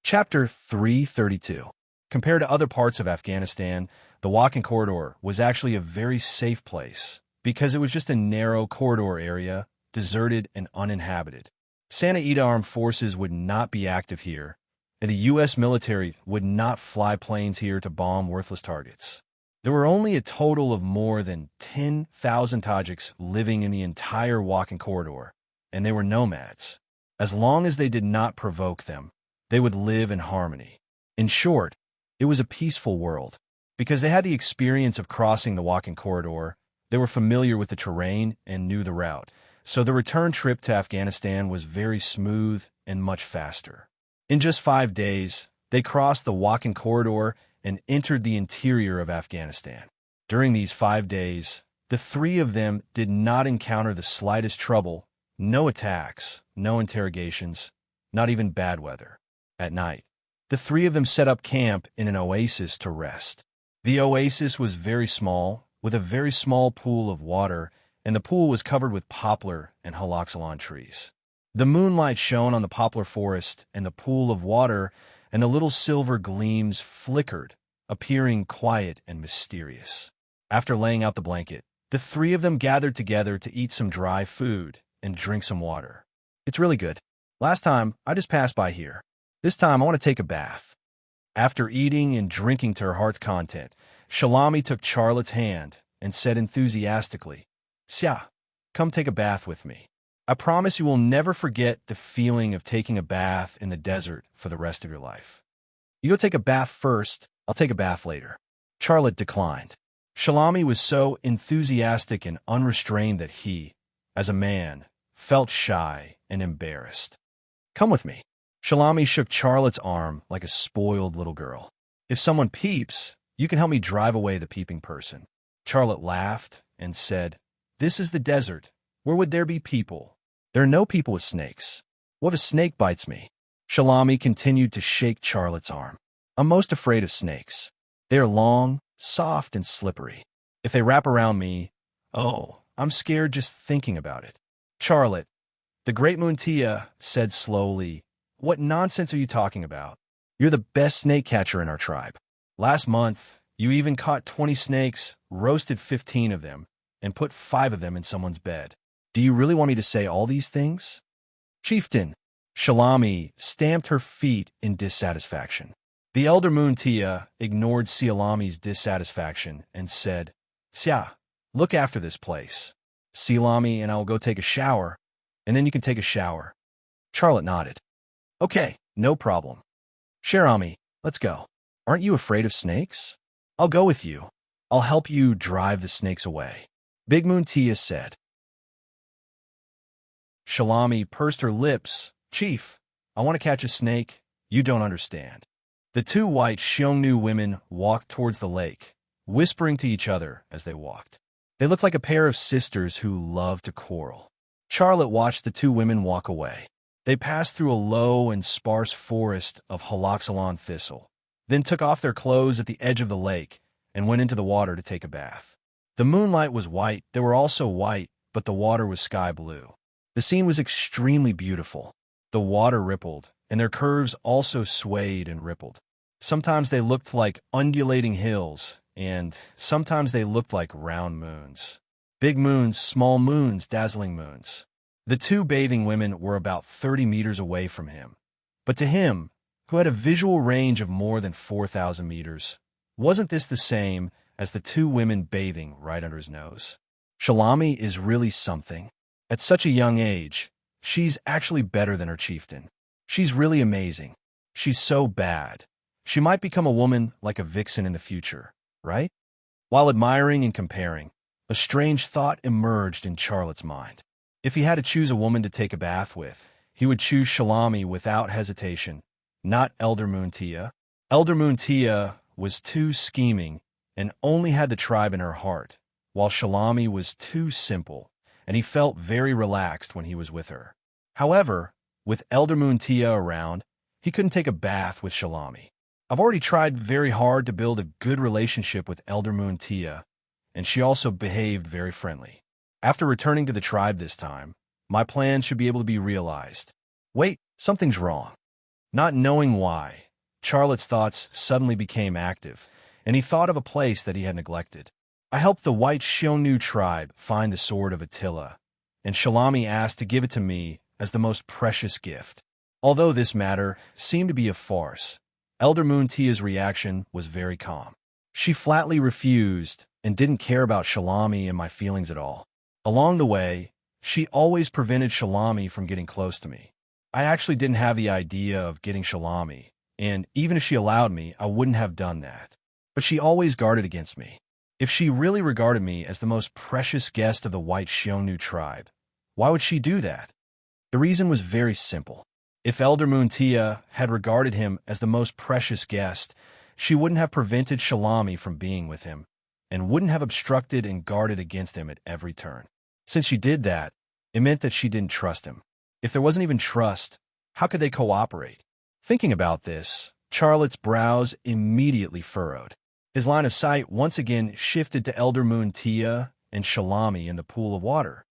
Chapter 332. Compared to other parts of Afghanistan, the walking corridor was actually a very safe place because it was just a narrow corridor area, deserted and uninhabited. Santa Ida armed forces would not be active here, and the U.S. military would not fly planes here to bomb worthless targets. There were only a total of more than 10,000 Tajiks living in the entire walking corridor, and they were nomads. As long as they did not provoke them, they would live in harmony. In short, it was a peaceful world. Because they had the experience of crossing the walking corridor, they were familiar with the terrain and knew the route, so the return trip to Afghanistan was very smooth and much faster. In just 5 days, they crossed the walking corridor and entered the interior of Afghanistan. During these 5 days, the three of them did not encounter the slightest trouble, no attacks, no interrogations, not even bad weather. At night, the three of them set up camp in an oasis to rest. The oasis was very small, with a very small pool of water, and the pool was covered with poplar and haloxylon trees. The moonlight shone on the poplar forest and the pool of water, and the little silver gleams flickered, appearing quiet and mysterious. After laying out the blanket, the three of them gathered together to eat some dry food and drink some water. It's really good. Last time, I just passed by here. This time, I want to take a bath. After eating and drinking to her heart's content, Shalami took Charlotte's hand and said enthusiastically, "Sia, come take a bath with me. I promise you will never forget the feeling of taking a bath in the desert for the rest of your life. You go take a bath first, I'll take a bath later." Charlotte declined. Shalami was so enthusiastic and unrestrained that he, as a man, felt shy and embarrassed. "Come with me." Shalami shook Charlotte's arm like a spoiled little girl. "If someone peeps, you can help me drive away the peeping person." Charlotte laughed and said, "This is the desert. Where would there be people? There are no people with snakes. What if a snake bites me?" Shalami continued to shake Charlotte's arm. "I'm most afraid of snakes. They are long, soft, and slippery. If they wrap around me, oh, I'm scared just thinking about it." "Charlotte," the great Muntia said slowly, "what nonsense are you talking about? You're the best snake catcher in our tribe. Last month, you even caught 20 snakes, roasted 15 of them, and put 5 of them in someone's bed. Do you really want me to say all these things?" "Chieftain," Shalami stamped her feet in dissatisfaction. The elder Muntia ignored Sialami's dissatisfaction and said, "Sia, look after this place. Sialami and I will go take a shower, and then you can take a shower." Charlotte nodded. "Okay, no problem. Sharami, let's go. Aren't you afraid of snakes? I'll go with you. I'll help you drive the snakes away," Big Muntia said. Shalami pursed her lips. "Chief, I want to catch a snake. You don't understand." The two white Xiongnu women walked towards the lake, whispering to each other as they walked. They looked like a pair of sisters who loved to quarrel. Charlotte watched the two women walk away. They passed through a low and sparse forest of haloxylon thistle, then took off their clothes at the edge of the lake and went into the water to take a bath. The moonlight was white. They were also white, but the water was sky blue. The scene was extremely beautiful. The water rippled, and their curves also swayed and rippled. Sometimes they looked like undulating hills, and sometimes they looked like round moons. Big moons, small moons, dazzling moons. The two bathing women were about 30 meters away from him. But to him, who had a visual range of more than 4,000 meters, wasn't this the same as the two women bathing right under his nose? Shalami is really something. At such a young age, she's actually better than her chieftain. She's really amazing. She's so bad. She might become a woman like a vixen in the future, right? While admiring and comparing, a strange thought emerged in Charlotte's mind. If he had to choose a woman to take a bath with, he would choose Shalami without hesitation, not Elder Muntia. Elder Muntia was too scheming and only had the tribe in her heart, while Shalami was too simple, and he felt very relaxed when he was with her. However, with Elder Muntia around, he couldn't take a bath with Shalami. I've already tried very hard to build a good relationship with Elder Muntia, and she also behaved very friendly. After returning to the tribe this time, my plan should be able to be realized. Wait, something's wrong. Not knowing why, Charlotte's thoughts suddenly became active, and he thought of a place that he had neglected. I helped the white Xiongnu tribe find the sword of Attila, and Shalami asked to give it to me as the most precious gift. Although this matter seemed to be a farce, Elder Moon Tia's reaction was very calm. She flatly refused and didn't care about Shalami and my feelings at all. Along the way, she always prevented Shalami from getting close to me. I actually didn't have the idea of getting Shalami, and even if she allowed me, I wouldn't have done that. But she always guarded against me. If she really regarded me as the most precious guest of the white Xiongnu tribe, why would she do that? The reason was very simple. If Elder Moon Tia had regarded him as the most precious guest, she wouldn't have prevented Shalami from being with him, and wouldn't have obstructed and guarded against him at every turn. Since she did that, it meant that she didn't trust him. If there wasn't even trust, how could they cooperate? Thinking about this, Charlotte's brows immediately furrowed. His line of sight once again shifted to Elder Moon Tia and Shalami in the pool of water.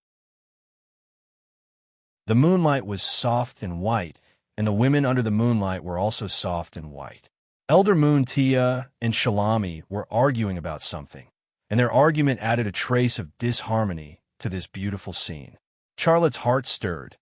The moonlight was soft and white, and the women under the moonlight were also soft and white. Elder Moon Tia and Shalami were arguing about something, and their argument added a trace of disharmony to this beautiful scene. Charlotte's heart stirred,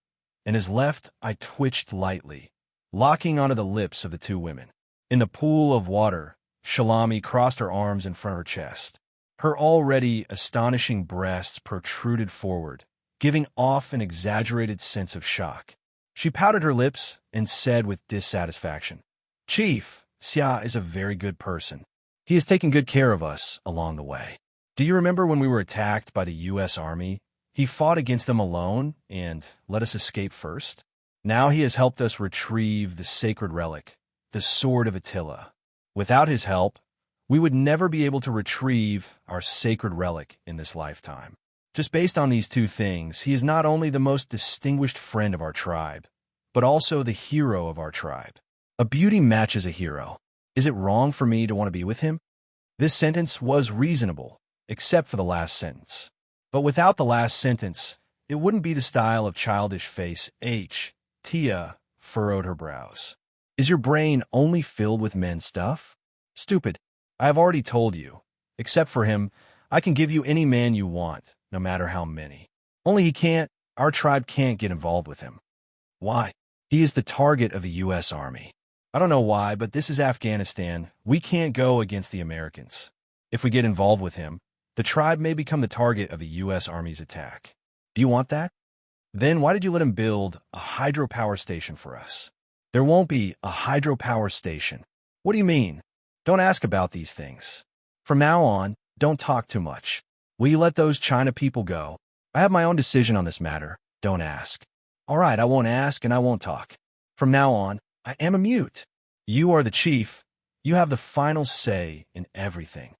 and his left eye twitched lightly, locking onto the lips of the two women. In the pool of water, Shalami crossed her arms in front of her chest. Her already astonishing breasts protruded forward, giving off an exaggerated sense of shock. She pouted her lips and said with dissatisfaction, "Chief, Xia is a very good person. He has taken good care of us along the way. Do you remember when we were attacked by the U.S. Army? He fought against them alone and let us escape first. Now he has helped us retrieve the sacred relic, the sword of Attila. Without his help, we would never be able to retrieve our sacred relic in this lifetime. Just based on these two things, he is not only the most distinguished friend of our tribe, but also the hero of our tribe. A beauty matches a hero. Is it wrong for me to want to be with him?" This sentence was reasonable, except for the last sentence. But without the last sentence, it wouldn't be the style of childish face. Tia furrowed her brows. "Is your brain only filled with men's stuff? Stupid. I have already told you. Except for him, I can give you any man you want, no matter how many. Only our tribe can't get involved with him." "Why?" "He is the target of the U.S. Army. I don't know why, but this is Afghanistan. We can't go against the Americans. If we get involved with him, the tribe may become the target of the U.S. Army's attack. Do you want that? Then why did you let him build a hydropower station for us?" "There won't be a hydropower station." "What do you mean? Don't ask about these things. From now on, don't talk too much. Will you let those China people go? I have my own decision on this matter. Don't ask." "All right, I won't ask and I won't talk. From now on, I am a mute. You are the chief. You have the final say in everything."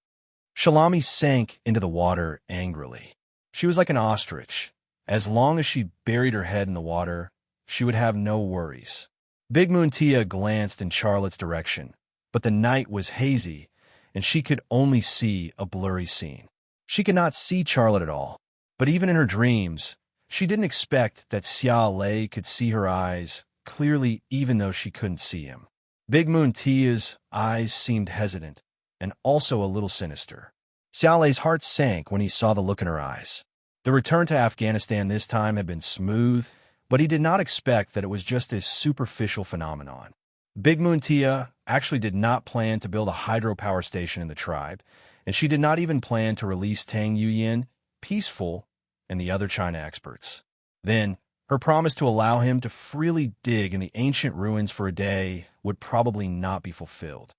Shalami sank into the water angrily. She was like an ostrich. As long as she buried her head in the water, she would have no worries. Big Moon Tia glanced in Charlotte's direction, but the night was hazy, and she could only see a blurry scene. She could not see Charlotte at all, but even in her dreams, she didn't expect that Xia Lei could see her eyes clearly even though she couldn't see him. Big Moon Tia's eyes seemed hesitant, and also a little sinister. Xia Lei's heart sank when he saw the look in her eyes. The return to Afghanistan this time had been smooth, but he did not expect that it was just a superficial phenomenon. Big Moon Tia actually did not plan to build a hydropower station in the tribe, and she did not even plan to release Tang Yuyin, Peaceful, and the other China experts. Then, her promise to allow him to freely dig in the ancient ruins for a day would probably not be fulfilled.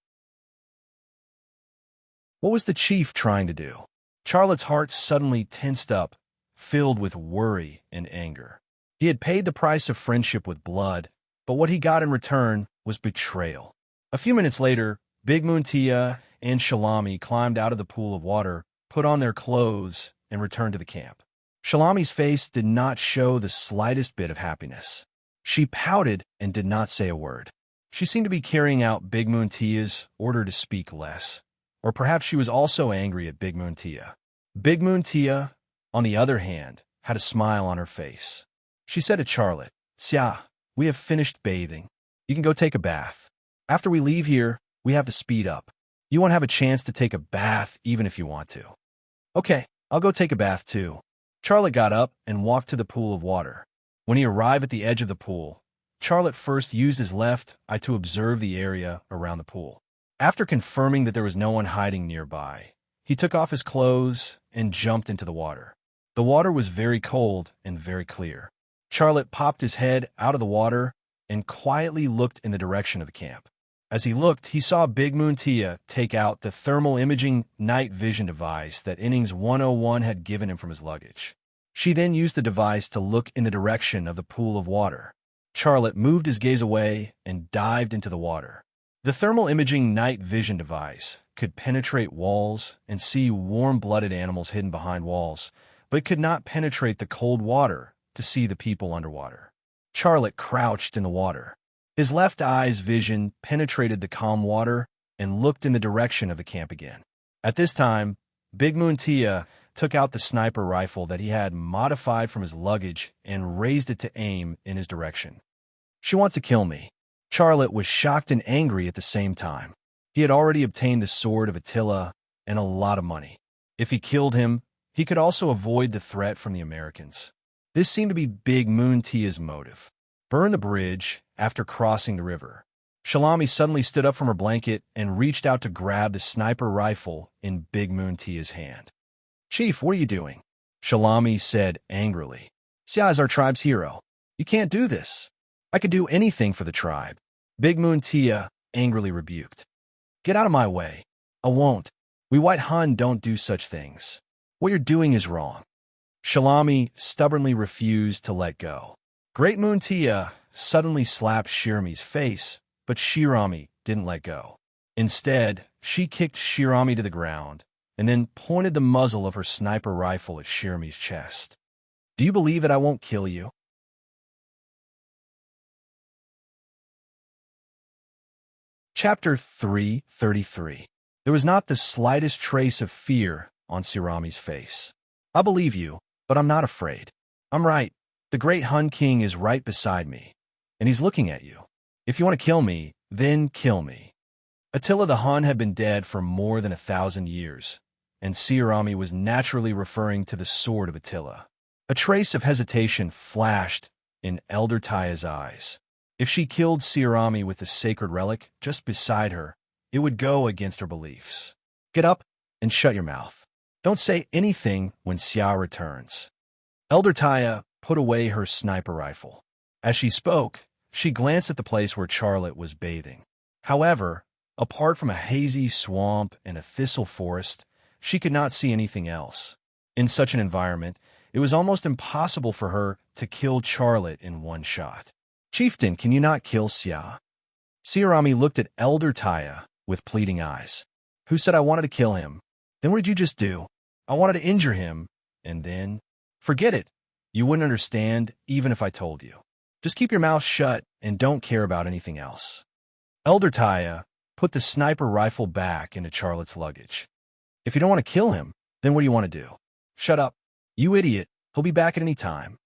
What was the chief trying to do? Charlotte's heart suddenly tensed up, filled with worry and anger. He had paid the price of friendship with blood, but what he got in return was betrayal. A few minutes later, Big Moon Tia and Shalami climbed out of the pool of water, put on their clothes, and returned to the camp. Shalami's face did not show the slightest bit of happiness. She pouted and did not say a word. She seemed to be carrying out Big Moon Tia's order to speak less. Or perhaps she was also angry at Big Moon Tia. Big Moon Tia, on the other hand, had a smile on her face. She said to Charlotte, "Xia, we have finished bathing. You can go take a bath. After we leave here, we have to speed up. You won't have a chance to take a bath even if you want to." "Okay, I'll go take a bath too." Charlotte got up and walked to the pool of water. When he arrived at the edge of the pool, Charlotte first used his left eye to observe the area around the pool. After confirming that there was no one hiding nearby, he took off his clothes and jumped into the water. The water was very cold and very clear. Charlotte popped his head out of the water and quietly looked in the direction of the camp. As he looked, he saw Big Moon Tia take out the thermal imaging night vision device that Innings 101 had given him from his luggage. She then used the device to look in the direction of the pool of water. Charlotte moved his gaze away and dived into the water. The thermal imaging night vision device could penetrate walls and see warm-blooded animals hidden behind walls, but it could not penetrate the cold water to see the people underwater. Charlotte crouched in the water. His left eye's vision penetrated the calm water and looked in the direction of the camp again. At this time, Big Moon Tia took out the sniper rifle that he had modified from his luggage and raised it to aim in his direction. "She wants to kill me." Charlotte was shocked and angry at the same time. He had already obtained the sword of Attila and a lot of money. If he killed him, he could also avoid the threat from the Americans. This seemed to be Big Moon Tia's motive. Burn the bridge after crossing the river. Shalami suddenly stood up from her blanket and reached out to grab the sniper rifle in Big Moon Tia's hand. "Chief, what are you doing?" Shalami said angrily. "Xia is our tribe's hero. You can't do this." "I could do anything for the tribe," Big Moon Tia angrily rebuked. "Get out of my way." "I won't. We White Hun don't do such things. What you're doing is wrong." Shalami stubbornly refused to let go. Great Moon Tia suddenly slapped Shirami's face, but Shirami didn't let go. Instead, she kicked Shirami to the ground and then pointed the muzzle of her sniper rifle at Shirami's chest. "Do you believe that I won't kill you?" Chapter 333. There was not the slightest trace of fear on Shirami's face. "I believe you, but I'm not afraid. I'm right. The great Hun King is right beside me, and he's looking at you. If you want to kill me, then kill me." Attila the Hun had been dead for more than 1,000 years, and Shirami was naturally referring to the sword of Attila. A trace of hesitation flashed in Elder Taya's eyes. If she killed Shirami with the sacred relic just beside her, it would go against her beliefs. "Get up and shut your mouth. Don't say anything when Xia returns." Elder Taya put away her sniper rifle. As she spoke, she glanced at the place where Charlotte was bathing. However, apart from a hazy swamp and a thistle forest, she could not see anything else. In such an environment, it was almost impossible for her to kill Charlotte in one shot. "Chieftain, can you not kill Xia?" Shirami looked at Elder Taya with pleading eyes. "Who said I wanted to kill him? Then what did you just do?" "I wanted to injure him, and then—" "Forget it. You wouldn't understand even if I told you. Just keep your mouth shut and don't care about anything else." Elder Taya put the sniper rifle back into Charlotte's luggage. "If you don't want to kill him, then what do you want to do?" "Shut up. You idiot. He'll be back at any time."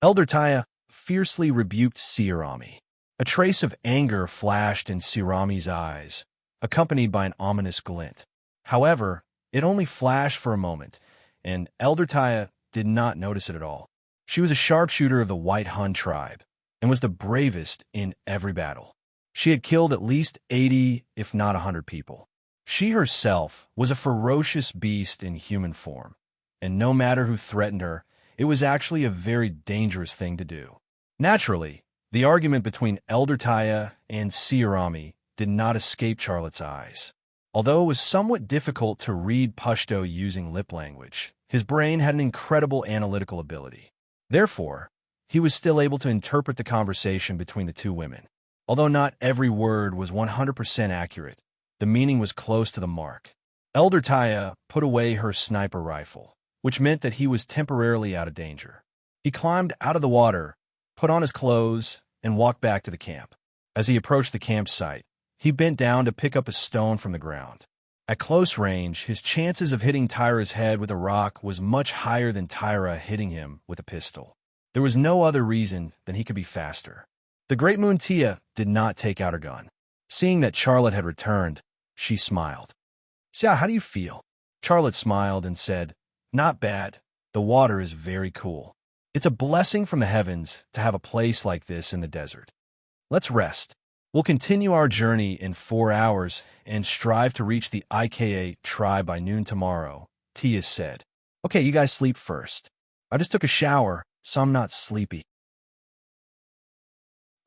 Elder Taya fiercely rebuked Shirami. A trace of anger flashed in Shirami's eyes, accompanied by an ominous glint. However, it only flashed for a moment, and Elder Taya did not notice it at all. She was a sharpshooter of the White Hun tribe, and was the bravest in every battle. She had killed at least 80, if not 100 people. She herself was a ferocious beast in human form, and no matter who threatened her, it was actually a very dangerous thing to do. Naturally, the argument between Elder Taya and Shirami did not escape Charlotte's eyes. Although it was somewhat difficult to read Pashto using lip language, his brain had an incredible analytical ability. Therefore, he was still able to interpret the conversation between the two women. Although not every word was 100% accurate, the meaning was close to the mark. Elder Taya put away her sniper rifle, which meant that he was temporarily out of danger. He climbed out of the water, put on his clothes, and walked back to the camp. As he approached the campsite, he bent down to pick up a stone from the ground. At close range, his chances of hitting Tyra's head with a rock was much higher than Tyra hitting him with a pistol. There was no other reason than he could be faster. The Great Moon Tia did not take out her gun. Seeing that Charlotte had returned, she smiled. "Xia, how do you feel?" Charlotte smiled and said, "Not bad. The water is very cool. It's a blessing from the heavens to have a place like this in the desert. Let's rest. We'll continue our journey in 4 hours and strive to reach the IKA tribe by noon tomorrow," Tia said. "Okay, you guys sleep first. I just took a shower, so I'm not sleepy.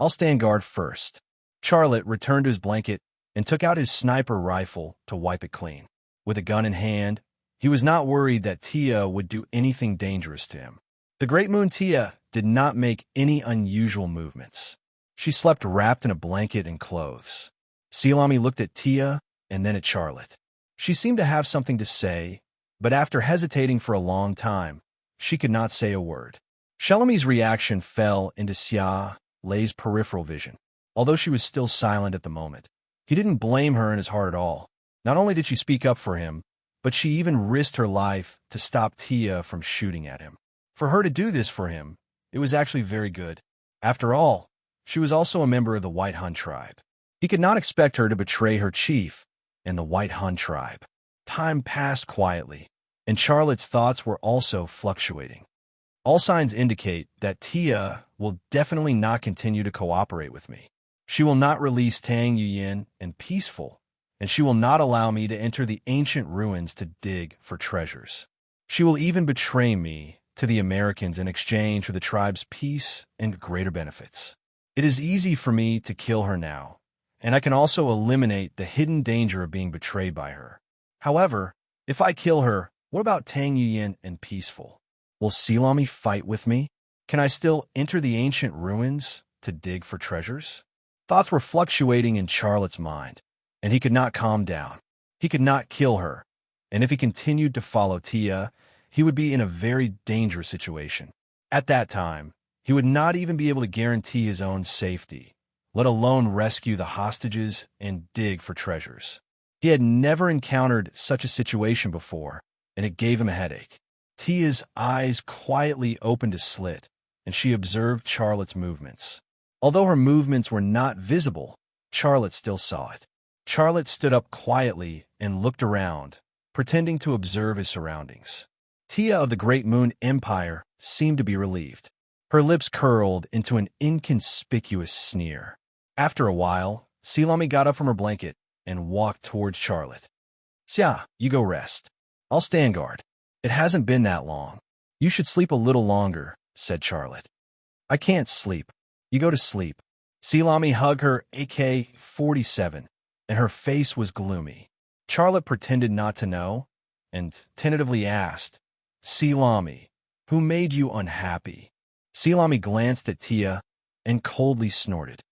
I'll stand guard first." Charlotte returned to his blanket and took out his sniper rifle to wipe it clean. With a gun in hand, he was not worried that Tia would do anything dangerous to him. The Great Moon Tia did not make any unusual movements. She slept wrapped in a blanket and clothes. Silami looked at Tia and then at Charlotte. She seemed to have something to say, but after hesitating for a long time, she could not say a word. Shelami's reaction fell into Xia Lei's peripheral vision, although she was still silent at the moment. He didn't blame her in his heart at all. Not only did she speak up for him, but she even risked her life to stop Tia from shooting at him. For her to do this for him, it was actually very good. After all, she was also a member of the White Hun tribe. He could not expect her to betray her chief and the White Hun tribe. Time passed quietly, and Charlotte's thoughts were also fluctuating. All signs indicate that Tia will definitely not continue to cooperate with me. She will not release Tang Yuyin and Peaceful, and she will not allow me to enter the ancient ruins to dig for treasures. She will even betray me to the Americans in exchange for the tribe's peace and greater benefits. It is easy for me to kill her now, and I can also eliminate the hidden danger of being betrayed by her. However, if I kill her, what about Tang Yuyin and Peaceful? Will Silami fight with me? Can I still enter the ancient ruins to dig for treasures? Thoughts were fluctuating in Charlotte's mind, and he could not calm down. He could not kill her, and if he continued to follow Tia, he would be in a very dangerous situation. At that time, he would not even be able to guarantee his own safety, let alone rescue the hostages and dig for treasures. He had never encountered such a situation before, and it gave him a headache. Tia's eyes quietly opened a slit, and she observed Charlotte's movements. Although her movements were not visible, Charlotte still saw it. Charlotte stood up quietly and looked around, pretending to observe his surroundings. Tia of the Great Moon Empire seemed to be relieved. Her lips curled into an inconspicuous sneer. After a while, Silami got up from her blanket and walked towards Charlotte. "Xia, you go rest. I'll stand guard. It hasn't been that long. You should sleep a little longer," said Charlotte. "I can't sleep. You go to sleep." Silami hugged her AK-47, and her face was gloomy. Charlotte pretended not to know and tentatively asked, "Silami, who made you unhappy?" Silami glanced at Tia and coldly snorted.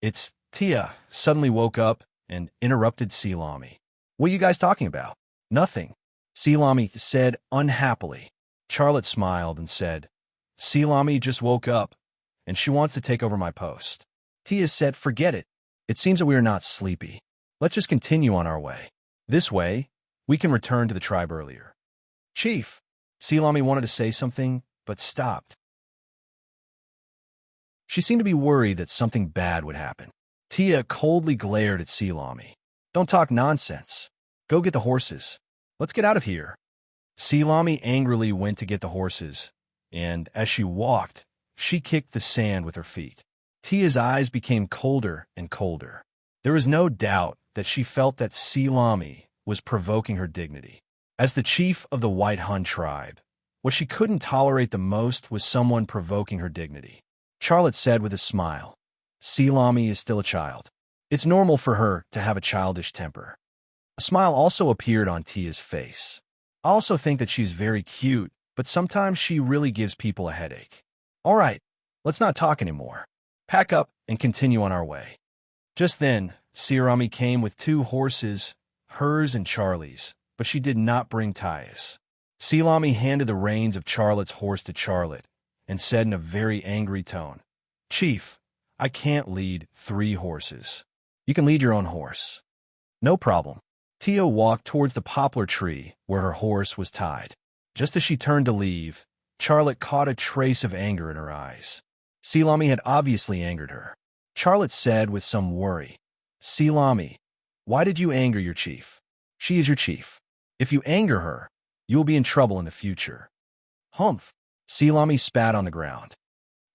"It's Tia," suddenly woke up and interrupted Silami. "What are you guys talking about?" "Nothing," Silami said unhappily. Charlotte smiled and said, "Silami just woke up, and she wants to take over my post." Tia said, "Forget it. It seems that we are not sleepy. Let's just continue on our way. This way, we can return to the tribe earlier." "Chief," Silami wanted to say something, but stopped. She seemed to be worried that something bad would happen. Tia coldly glared at Silami. "Don't talk nonsense. Go get the horses. Let's get out of here." Silami angrily went to get the horses, and as she walked, she kicked the sand with her feet. Tia's eyes became colder and colder. There was no doubt that she felt that Silami was provoking her dignity. As the chief of the White Hun tribe, what she couldn't tolerate the most was someone provoking her dignity. Charlotte said with a smile, "Silami is still a child. It's normal for her to have a childish temper." A smile also appeared on Tia's face. "I also think that she's very cute, but sometimes she really gives people a headache. All right, let's not talk anymore. Pack up and continue on our way." Just then, Silami came with 2 horses, hers and Charlie's, but she did not bring Tia's. Silami handed the reins of Charlotte's horse to Charlotte and said in a very angry tone, "Chief, I can't lead 3 horses. You can lead your own horse." "No problem. Tia walked towards the poplar tree where her horse was tied. Just as she turned to leave, Charlotte caught a trace of anger in her eyes. Selami had obviously angered her. Charlotte said with some worry, "Selami, why did you anger your chief? She is your chief. If you anger her, you will be in trouble in the future." "Humph." Selami spat on the ground.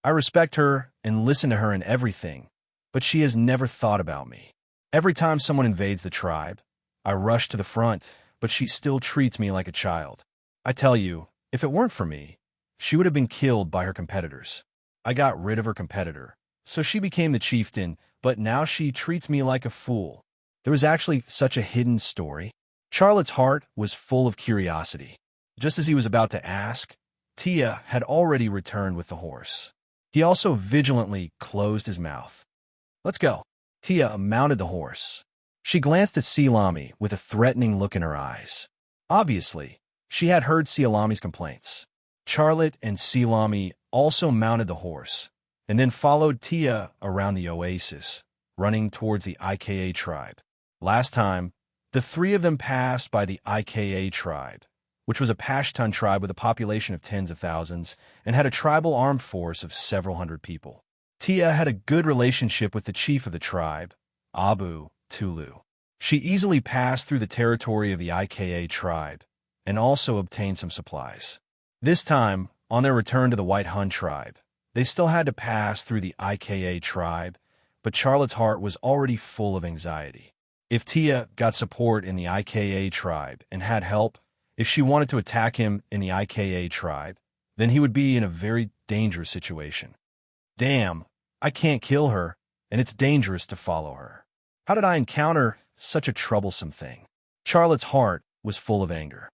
"I respect her and listen to her in everything, but she has never thought about me. Every time someone invades the tribe, I rush to the front, but she still treats me like a child. I tell you, if it weren't for me, she would have been killed by her competitors. I got rid of her competitor, so she became the chieftain, but now she treats me like a fool." There was actually such a hidden story. Charlotte's heart was full of curiosity. Just as he was about to ask, Tia had already returned with the horse. He also vigilantly closed his mouth. "Let's go." Tia mounted the horse. She glanced at Selami with a threatening look in her eyes. Obviously, she had heard Selami's complaints. Charlotte and Selami also mounted the horse, and then followed Tia around the oasis, running towards the Ika tribe. Last time, the three of them passed by the Ika tribe, which was a Pashtun tribe with a population of tens of thousands and had a tribal armed force of several hundred people. Tia had a good relationship with the chief of the tribe, Abu Tulu. She easily passed through the territory of the Ika tribe and also obtained some supplies. This time, on their return to the White Hun tribe, they still had to pass through the Ika tribe, but Charlotte's heart was already full of anxiety. If Tia got support in the Ika tribe and had help, if she wanted to attack him in the Ika tribe, then he would be in a very dangerous situation. Damn, I can't kill her, and it's dangerous to follow her. How did I encounter such a troublesome thing? Charlotte's heart was full of anger.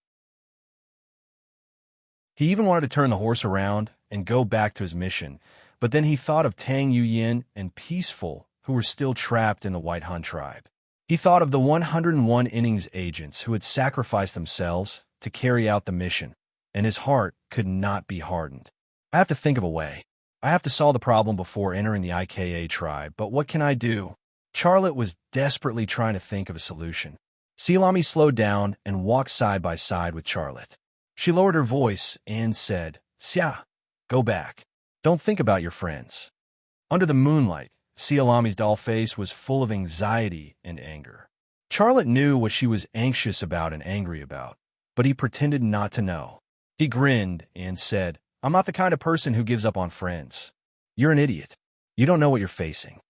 He even wanted to turn the horse around and go back to his mission, but then he thought of Tang Yuyin and Peaceful, who were still trapped in the White Han tribe. He thought of the 101 innings agents who had sacrificed themselves to carry out the mission, and his heart could not be hardened. I have to think of a way. I have to solve the problem before entering the Ika tribe, but what can I do? Charlotte was desperately trying to think of a solution. Selami slowed down and walked side by side with Charlotte. She lowered her voice and said, "Xia, go back. Don't think about your friends." Under the moonlight, Selami's doll face was full of anxiety and anger. Charlotte knew what she was anxious about and angry about, but he pretended not to know. He grinned and said, "I'm not the kind of person who gives up on friends. You're an idiot. You don't know what you're facing."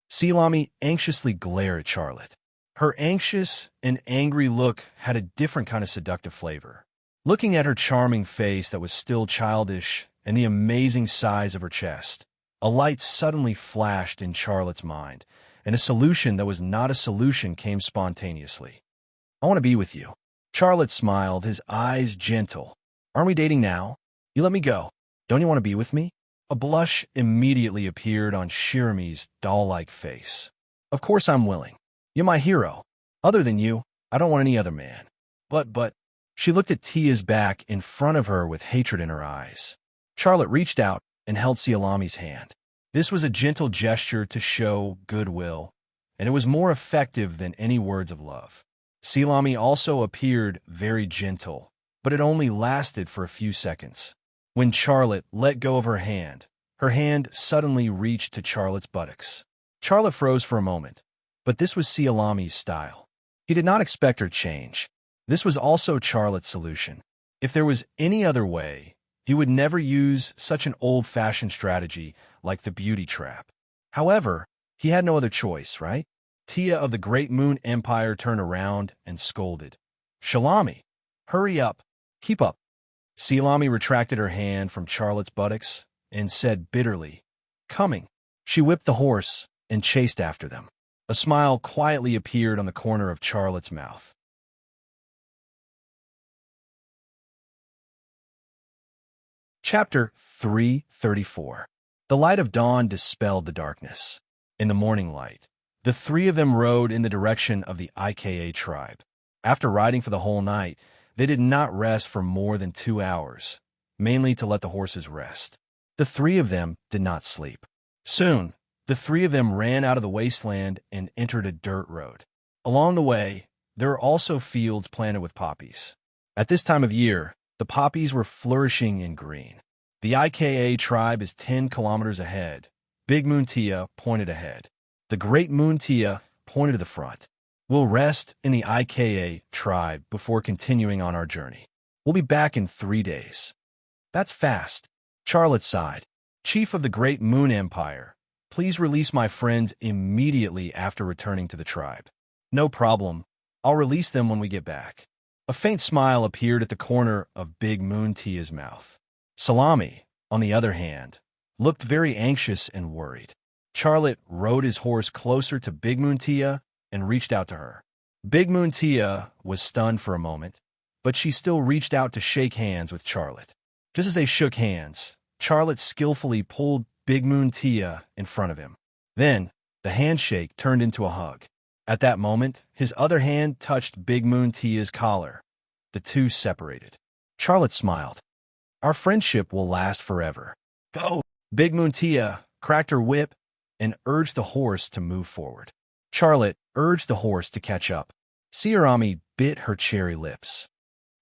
Selami anxiously glared at Charlotte. Her anxious and angry look had a different kind of seductive flavor. Looking at her charming face that was still childish and the amazing size of her chest, a light suddenly flashed in Charlotte's mind, and a solution that was not a solution came spontaneously. "I want to be with you." Charlotte smiled, his eyes gentle. "Aren't we dating now? You let me go. Don't you want to be with me?" A blush immediately appeared on Shirami's doll-like face. "Of course I'm willing. You're my hero. Other than you, I don't want any other man." But, she looked at Tia's back in front of her with hatred in her eyes. Charlotte reached out and held Selami's hand. This was a gentle gesture to show goodwill, and it was more effective than any words of love. Selami also appeared very gentle, but it only lasted for a few seconds. When Charlotte let go of her hand suddenly reached to Charlotte's buttocks. Charlotte froze for a moment, but this was Selami's style. He did not expect her to change. This was also Charlotte's solution. If there was any other way, he would never use such an old-fashioned strategy like the beauty trap. However, he had no other choice, right? Tia of the Great Moon Empire turned around and scolded. "Shalami, hurry up. Keep up." Selami retracted her hand from Charlotte's buttocks and said bitterly, "Coming." She whipped the horse and chased after them. A smile quietly appeared on the corner of Charlotte's mouth. Chapter 334. The light of dawn dispelled the darkness. In the morning light, the three of them rode in the direction of the Ika tribe. After riding for the whole night, they did not rest for more than 2 hours, mainly to let the horses rest. The three of them did not sleep. Soon, the three of them ran out of the wasteland and entered a dirt road. Along the way, There are also fields planted with poppies. At this time of year, the poppies were flourishing in green. The Ika tribe is 10 kilometers ahead. Big Moon Tia pointed ahead. The Great Moon Tia pointed to the front. We'll rest in the Ika tribe before continuing on our journey. We'll be back in 3 days. That's fast. Charlotte sighed. Chief of the Great Moon Empire, please release my friends immediately after returning to the tribe. No problem. I'll release them when we get back. A faint smile appeared at the corner of Big Moon Tia's mouth. Salami, on the other hand, looked very anxious and worried. Charlotte rode his horse closer to Big Moon Tia and reached out to her. Big Moon Tia was stunned for a moment, but she still reached out to shake hands with Charlotte. Just as they shook hands, Charlotte skillfully pulled Big Moon Tia in front of him. Then, the handshake turned into a hug. At that moment, his other hand touched Big Moon Tia's collar. The two separated. Charlotte smiled. Our friendship will last forever. Go! Big Moon Tia cracked her whip and urged the horse to move forward. Charlotte urged the horse to catch up. Siarami bit her cherry lips.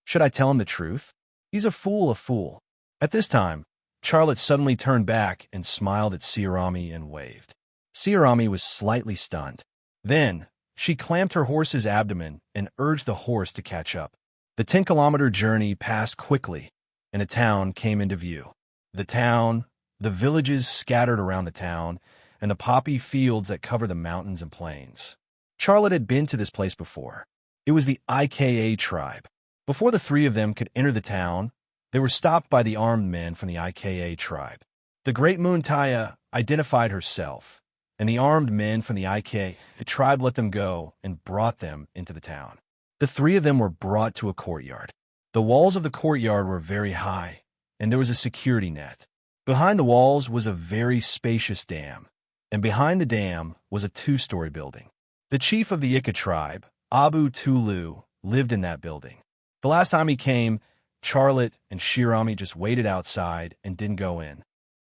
Should I tell him the truth? He's a fool, a fool. At this time, Charlotte suddenly turned back and smiled at Siarami and waved. Siarami was slightly stunned. Then, she clamped her horse's abdomen and urged the horse to catch up. The 10-kilometer journey passed quickly, and a town came into view. The town, the villages scattered around the town, and the poppy fields that cover the mountains and plains. Charlotte had been to this place before. It was the Ika tribe. Before the three of them could enter the town, they were stopped by the armed men from the Ika tribe. The Great Moon Tia identified herself, and the armed men from the Ika tribe let them go and brought them into the town. The three of them were brought to a courtyard. The walls of the courtyard were very high, and there was a security net. Behind the walls was a very spacious dam, and behind the dam was a 2-story building. The chief of the Ika tribe, Abu Tulu, lived in that building. The last time he came, Charlotte and Shirami just waited outside and didn't go in.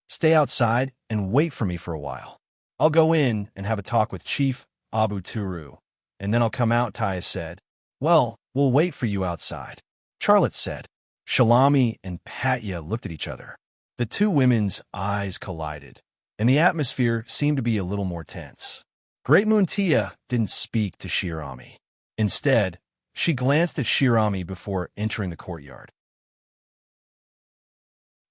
Stay outside and wait for me for a while. I'll go in and have a talk with Chief Abu Turu, and then I'll come out, Tia said. Well, we'll wait for you outside, Charlotte said. Shalami and Patya looked at each other. The two women's eyes collided, and the atmosphere seemed to be a little more tense. Great Moon Tia didn't speak to Shirami. Instead, she glanced at Shirami before entering the courtyard.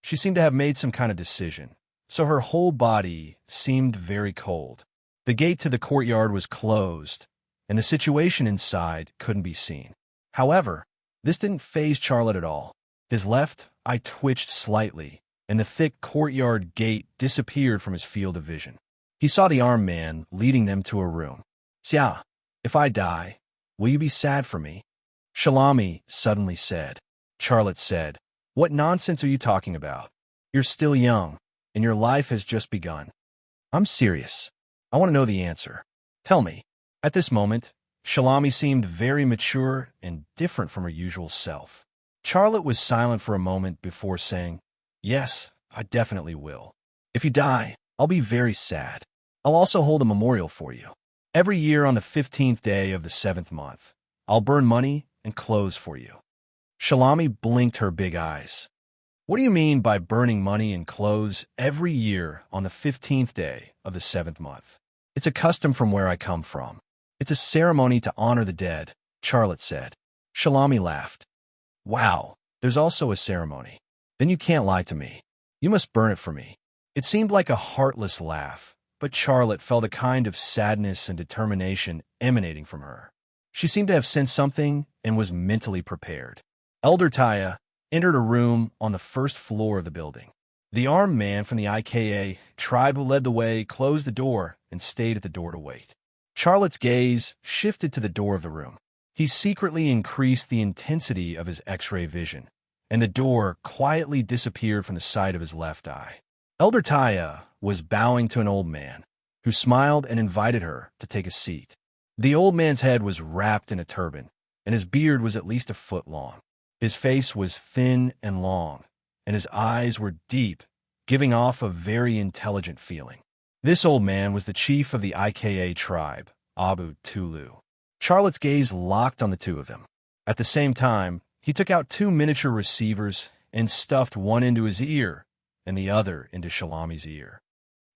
She seemed to have made some kind of decision, so her whole body seemed very cold. The gate to the courtyard was closed, and the situation inside couldn't be seen. However, this didn't faze Charlotte at all. His left eye twitched slightly, and the thick courtyard gate disappeared from his field of vision. He saw the armed man leading them to a room. Xia, if I die, will you be sad for me? Shalami suddenly said. Charlotte said, What nonsense are you talking about? You're still young, and your life has just begun. I'm serious. I want to know the answer. Tell me. At this moment, Shalami seemed very mature and different from her usual self. Charlotte was silent for a moment before saying, Yes, I definitely will. If you die, I'll be very sad. I'll also hold a memorial for you. Every year on the 15th day of the 7th month, I'll burn money and clothes for you. Shalami blinked her big eyes. What do you mean by burning money and clothes every year on the 15th day of the 7th month? It's a custom from where I come from. It's a ceremony to honor the dead, Charlotte said. Shalami laughed. Wow, there's also a ceremony. Then you can't lie to me. You must burn it for me. It seemed like a heartless laugh, but Charlotte felt a kind of sadness and determination emanating from her. She seemed to have sensed something and was mentally prepared. Elder Tia entered a room on the first floor of the building. The armed man from the Ika tribe who led the way closed the door and stayed at the door to wait. Charlotte's gaze shifted to the door of the room. He secretly increased the intensity of his X-ray vision, and the door quietly disappeared from the side of his left eye. Elder Tia was bowing to an old man, who smiled and invited her to take a seat. The old man's head was wrapped in a turban, and his beard was at least a foot long. His face was thin and long, and his eyes were deep, giving off a very intelligent feeling. This old man was the chief of the Ika tribe, Abu Tulu. Charlotte's gaze locked on the two of them. At the same time, he took out two miniature receivers and stuffed one into his ear and the other into Shalami's ear.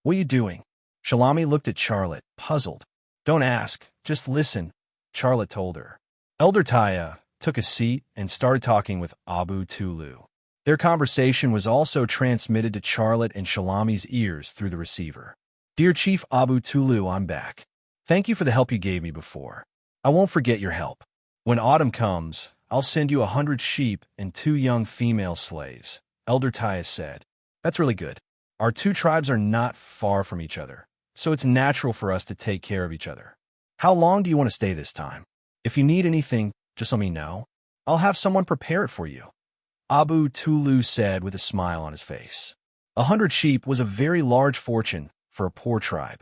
"What are you doing?" Shalami looked at Charlotte, puzzled. "Don't ask, just listen," Charlotte told her. Elder Taya took a seat and started talking with Abu Tulu. Their conversation was also transmitted to Charlotte and Shalami's ears through the receiver. "Dear Chief Abu Tulu, I'm back. Thank you for the help you gave me before. I won't forget your help. When autumn comes, I'll send you 100 sheep and 2 young female slaves," Elder Taya said. "That's really good. Our 2 tribes are not far from each other, so it's natural for us to take care of each other. How long do you want to stay this time? If you need anything, just let me know. I'll have someone prepare it for you," Abu Tulu said with a smile on his face. 100 sheep was a very large fortune for a poor tribe.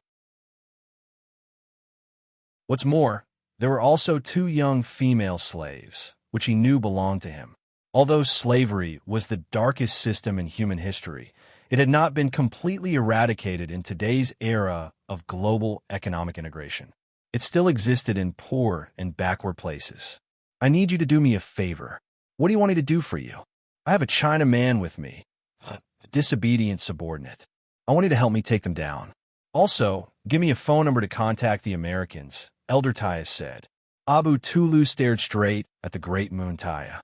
What's more, there were also 2 young female slaves, which he knew belonged to him. Although slavery was the darkest system in human history, it had not been completely eradicated in today's era of global economic integration. It still existed in poor and backward places. "I need you to do me a favor." "What do you want me to do for you?" "I have a China man with me, a disobedient subordinate. I want you to help me take them down. Also, give me a phone number to contact the Americans," Elder Taya said. Abu Tulu stared straight at the great Moon Taya.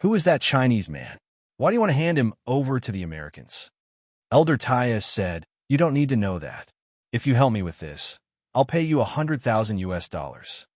"Who is that Chinese man? Why do you want to hand him over to the Americans?" Elder Taya said, "You don't need to know that. If you help me with this, I'll pay you $100,000.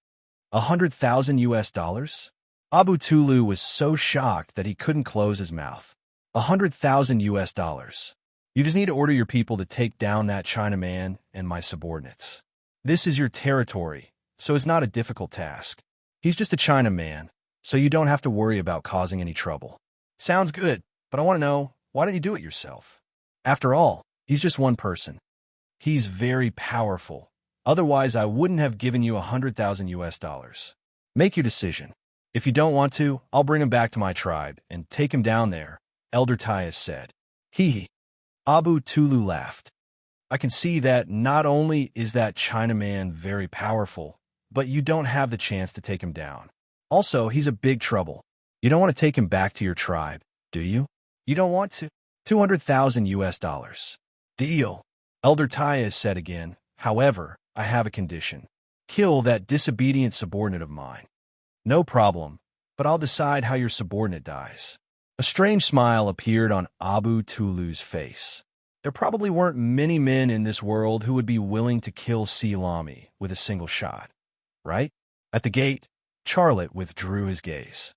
$100,000? Abu Tulu was so shocked that he couldn't close his mouth. $100,000. You just need to order your people to take down that Chinaman and my subordinates. This is your territory, so it's not a difficult task. He's just a Chinaman, so you don't have to worry about causing any trouble." "Sounds good, but I want to know, why don't you do it yourself? After all, he's just one person. He's very powerful. Otherwise, I wouldn't have given you $100,000. Make your decision. If you don't want to, I'll bring him back to my tribe and take him down there," Elder Taya said. Hee. Abu Tulu laughed. "I can see that not only is that Chinaman very powerful, but you don't have the chance to take him down. Also, he's a big trouble. You don't want to take him back to your tribe, do you? You don't want to? $200,000. Deal," Elder Taya said again. "However, I have a condition. Kill that disobedient subordinate of mine." "No problem, but I'll decide how your subordinate dies." A strange smile appeared on Abu Tulu's face. There probably weren't many men in this world who would be willing to kill Silami with a single shot, right? At the gate, Charlotte withdrew his gaze.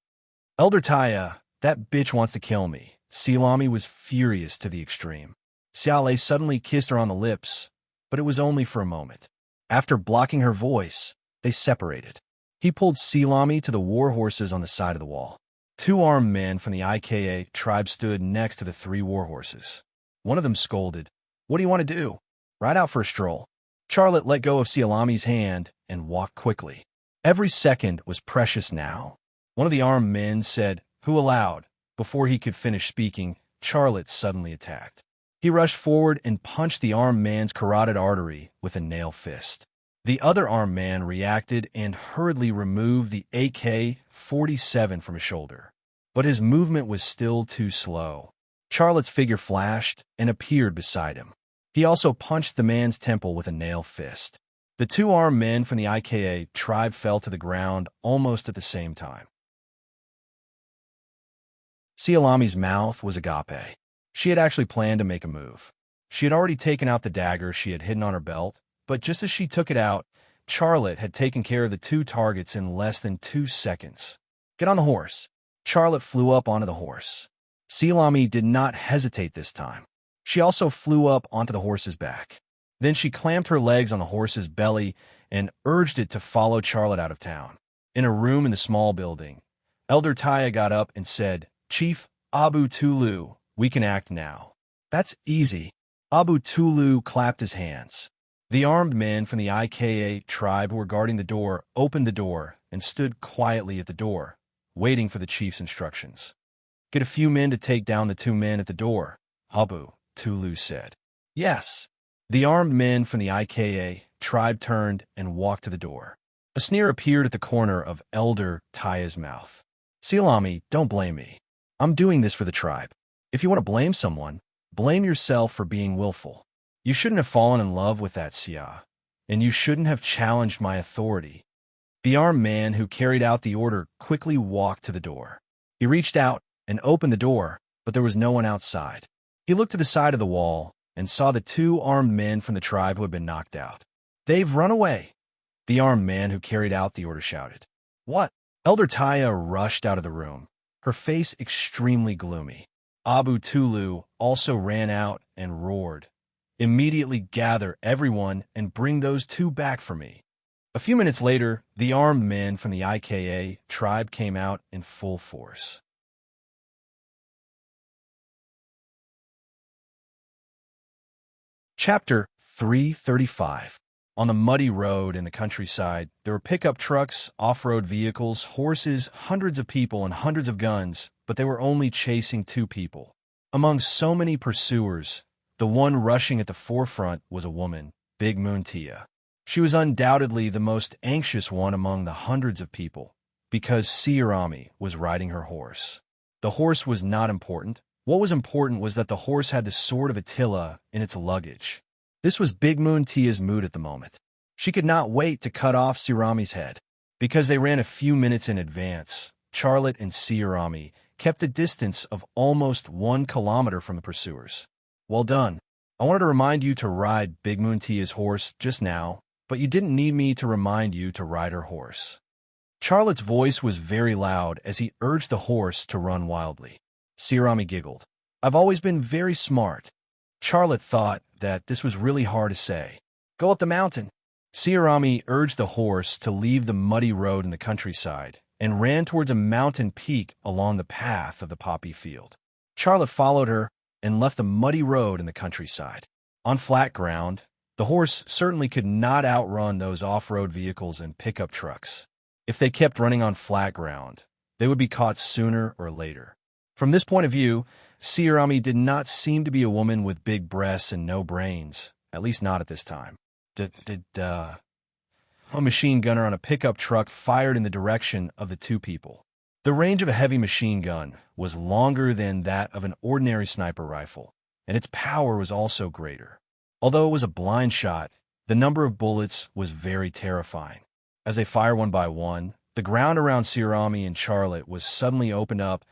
"Elder Taya, that bitch wants to kill me." Silami was furious to the extreme. Xiale suddenly kissed her on the lips, but it was only for a moment. After blocking her voice, they separated. He pulled Silami to the war horses on the side of the wall. 2 armed men from the IKA tribe stood next to the 3 war horses. One of them scolded, "What do you want to do? Ride out for a stroll." Charlotte let go of Silami's hand and walked quickly. Every second was precious now. One of the armed men said, "Who allowed?" Before he could finish speaking, Charlotte suddenly attacked. He rushed forward and punched the armed man's carotid artery with a nail fist. The other armed man reacted and hurriedly removed the AK-47 from his shoulder. But his movement was still too slow. Charlotte's figure flashed and appeared beside him. He also punched the man's temple with a nail fist. The 2 armed men from the IKA tribe fell to the ground almost at the same time. Silami's mouth was agape. She had actually planned to make a move. She had already taken out the dagger she had hidden on her belt, but just as she took it out, Charlotte had taken care of the 2 targets in less than 2 seconds. "Get on the horse." Charlotte flew up onto the horse. Silami did not hesitate this time. She also flew up onto the horse's back. Then she clamped her legs on the horse's belly and urged it to follow Charlotte out of town. In a room in the small building, Elder Taya got up and said, "Chief Abu Tulu, we can act now." "That's easy." Abu Tulu clapped his hands. The armed men from the IKA tribe who were guarding the door opened the door and stood quietly at the door, waiting for the chief's instructions. "Get a few men to take down the 2 men at the door," Abu Tulu said. "Yes." The armed men from the IKA tribe turned and walked to the door. A sneer appeared at the corner of Elder Taya's mouth. Silami, don't blame me. I'm doing this for the tribe. If you want to blame someone, blame yourself for being willful. You shouldn't have fallen in love with that Sia, and you shouldn't have challenged my authority. The armed man who carried out the order quickly walked to the door. He reached out and opened the door, but there was no one outside. He looked to the side of the wall and saw the two armed men from the tribe who had been knocked out. They've run away, the armed man who carried out the order shouted. What? Elder Taya rushed out of the room, her face extremely gloomy. Abu Tulu also ran out and roared, Immediately gather everyone and bring those two back for me. A few minutes later, the armed men from the IKA tribe came out in full force. Chapter 335. On the muddy road in the countryside, there were pickup trucks, off-road vehicles, horses, hundreds of people, and hundreds of guns, but they were only chasing two people. Among so many pursuers, the one rushing at the forefront was a woman, Big Moon Tia. She was undoubtedly the most anxious one among the hundreds of people, because Siarami was riding her horse. The horse was not important. What was important was that the horse had the sword of Attila in its luggage. This was Big Moon Tia's mood at the moment. She could not wait to cut off Siarami's head. Because they ran a few minutes in advance, Charlotte and Siarami kept a distance of almost 1 kilometer from the pursuers. Well done. I wanted to remind you to ride Big Moon Tia's horse just now, but you didn't need me to remind you to ride her horse. Charlotte's voice was very loud as he urged the horse to run wildly. Siarami giggled. I've always been very smart. Charlotte thought that this was really hard to say. Go up the mountain. Siarami urged the horse to leave the muddy road in the countryside and ran towards a mountain peak along the path of the poppy field. Charlotte followed her and left the muddy road in the countryside. On flat ground, the horse certainly could not outrun those off-road vehicles and pickup trucks. If they kept running on flat ground, they would be caught sooner or later. From this point of view, Siarami did not seem to be a woman with big breasts and no brains, at least not at this time. A machine gunner on a pickup truck fired in the direction of the two people. The range of a heavy machine gun was longer than that of an ordinary sniper rifle, and its power was also greater. Although it was a blind shot, the number of bullets was very terrifying. As they fired one by one, the ground around Siarami and Charlotte was suddenly opened up,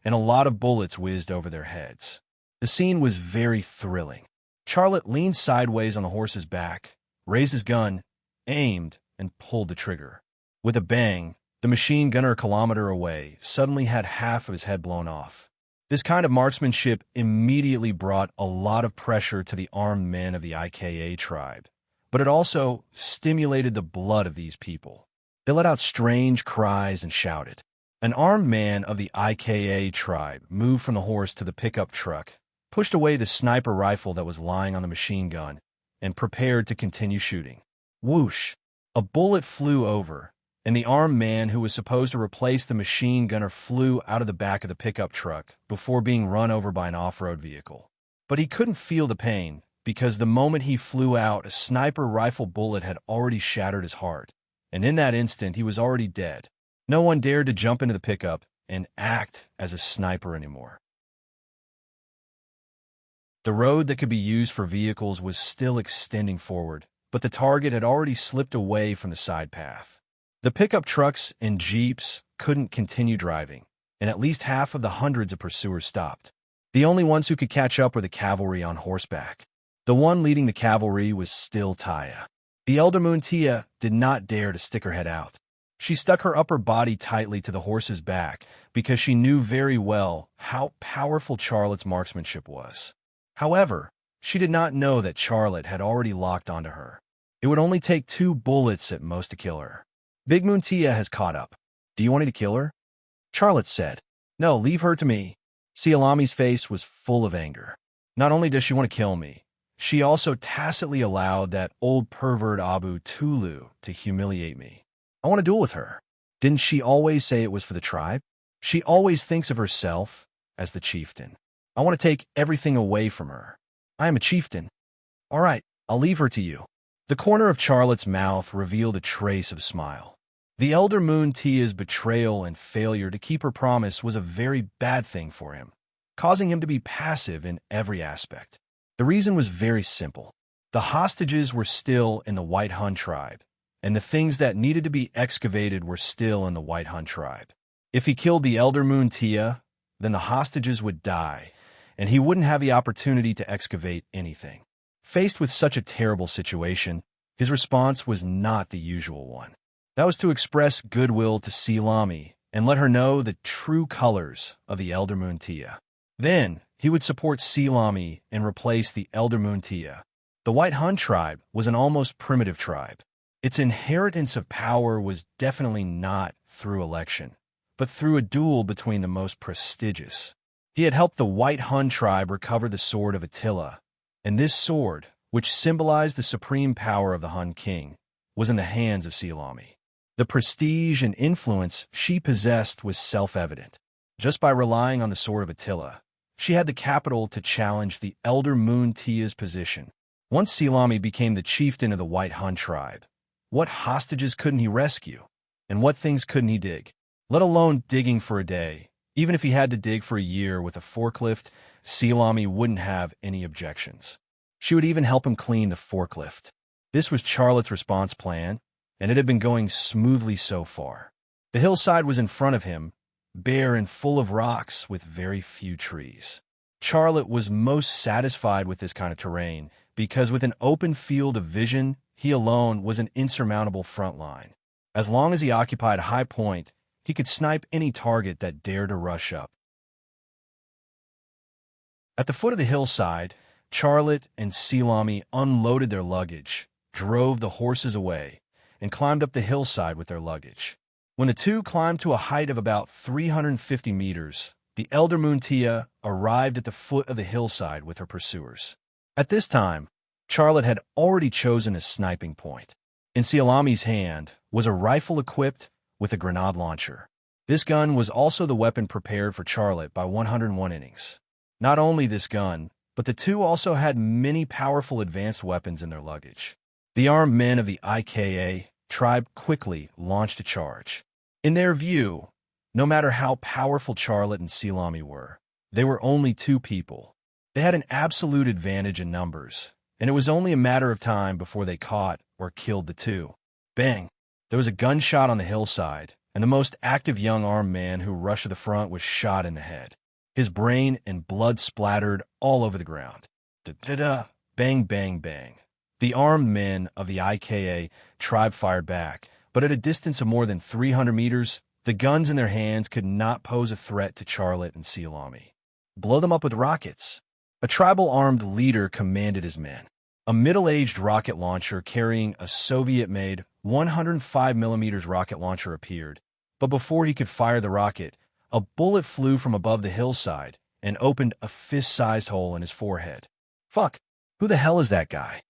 and a lot of bullets whizzed over their heads. The scene was very thrilling. Charlotte leaned sideways on the horse's back, raised his gun, aimed, and pulled the trigger. With a bang, the machine gunner a kilometer away suddenly had half of his head blown off. This kind of marksmanship immediately brought a lot of pressure to the armed men of the IKA tribe, but it also stimulated the blood of these people. They let out strange cries and shouted. An armed man of the IKA tribe moved from the horse to the pickup truck, pushed away the sniper rifle that was lying on the machine gun, and prepared to continue shooting. Whoosh! A bullet flew over, and the armed man who was supposed to replace the machine gunner flew out of the back of the pickup truck before being run over by an off-road vehicle. But he couldn't feel the pain, because the moment he flew out, a sniper rifle bullet had already shattered his heart, and in that instant he was already dead. No one dared to jump into the pickup and act as a sniper anymore. The road that could be used for vehicles was still extending forward, but the target had already slipped away from the side path. The pickup trucks and jeeps couldn't continue driving, and at least half of the hundreds of pursuers stopped. The only ones who could catch up were the cavalry on horseback. The one leading the cavalry was still Taya. The elder Moon Tia did not dare to stick her head out. She stuck her upper body tightly to the horse's back because she knew very well how powerful Charlotte's marksmanship was. However, she did not know that Charlotte had already locked onto her. It would only take 2 bullets at most to kill her. Big Moon Tia has caught up. Do you want me to kill her? Charlotte said. No, leave her to me. Sialami's face was full of anger. Not only does she want to kill me, she also tacitly allowed that old pervert Abu Tulu to humiliate me. I want to duel with her. Didn't she always say it was for the tribe? She always thinks of herself as the chieftain. I want to take everything away from her. I am a chieftain. All right, I'll leave her to you. The corner of Charlotte's mouth revealed a trace of a smile. The elder moon Tia's betrayal and failure to keep her promise was a very bad thing for him, causing him to be passive in every aspect. The reason was very simple. The hostages were still in the White Hun tribe, and the things that needed to be excavated were still in the White Hun tribe. If he killed the elder moon Tia, then the hostages would die, and he wouldn't have the opportunity to excavate anything. Faced with such a terrible situation, his response was not the usual one. That was to express goodwill to Silami and let her know the true colors of the elder moon Tia. Then, he would support Silami and replace the elder moon Tia. The White Hun tribe was an almost primitive tribe. Its inheritance of power was definitely not through election, but through a duel between the most prestigious. He had helped the White Hun tribe recover the sword of Attila, and this sword, which symbolized the supreme power of the Hun king, was in the hands of Silami. The prestige and influence she possessed was self-evident. Just by relying on the sword of Attila, she had the capital to challenge the elder moon Tia's position. Once Silami became the chieftain of the White Hun tribe, what hostages couldn't he rescue? And what things couldn't he dig? Let alone digging for a day. Even if he had to dig for a year with a forklift, Silami wouldn't have any objections. She would even help him clean the forklift. This was Charlotte's response plan, and it had been going smoothly so far. The hillside was in front of him, bare and full of rocks with very few trees. Charlotte was most satisfied with this kind of terrain because with an open field of vision, he alone was an insurmountable front line. As long as he occupied a high point, he could snipe any target that dared to rush up. At the foot of the hillside, Charlotte and Silami unloaded their luggage, drove the horses away, and climbed up the hillside with their luggage. When the two climbed to a height of about 350 meters, the elder moon Tia arrived at the foot of the hillside with her pursuers. At this time, Charlotte had already chosen a sniping point. In Silami's hand was a rifle equipped with a grenade launcher. This gun was also the weapon prepared for Charlotte by 101 innings. Not only this gun, but the two also had many powerful advanced weapons in their luggage. The armed men of the IKA tribe quickly launched a charge. In their view, no matter how powerful Charlotte and Silami were, they were only two people. They had an absolute advantage in numbers, and it was only a matter of time before they caught or killed the two. Bang! There was a gunshot on the hillside, and the most active young armed man who rushed to the front was shot in the head. His brain and blood splattered all over the ground. Da-da-da! Bang, bang, bang. The armed men of the IKA tribe fired back, but at a distance of more than 300 meters, the guns in their hands could not pose a threat to Charlotte and Silami. Blow them up with rockets. A tribal armed leader commanded his men. A middle-aged rocket launcher carrying a Soviet-made 105mm rocket launcher appeared, but before he could fire the rocket, a bullet flew from above the hillside and opened a fist-sized hole in his forehead. Fuck, who the hell is that guy?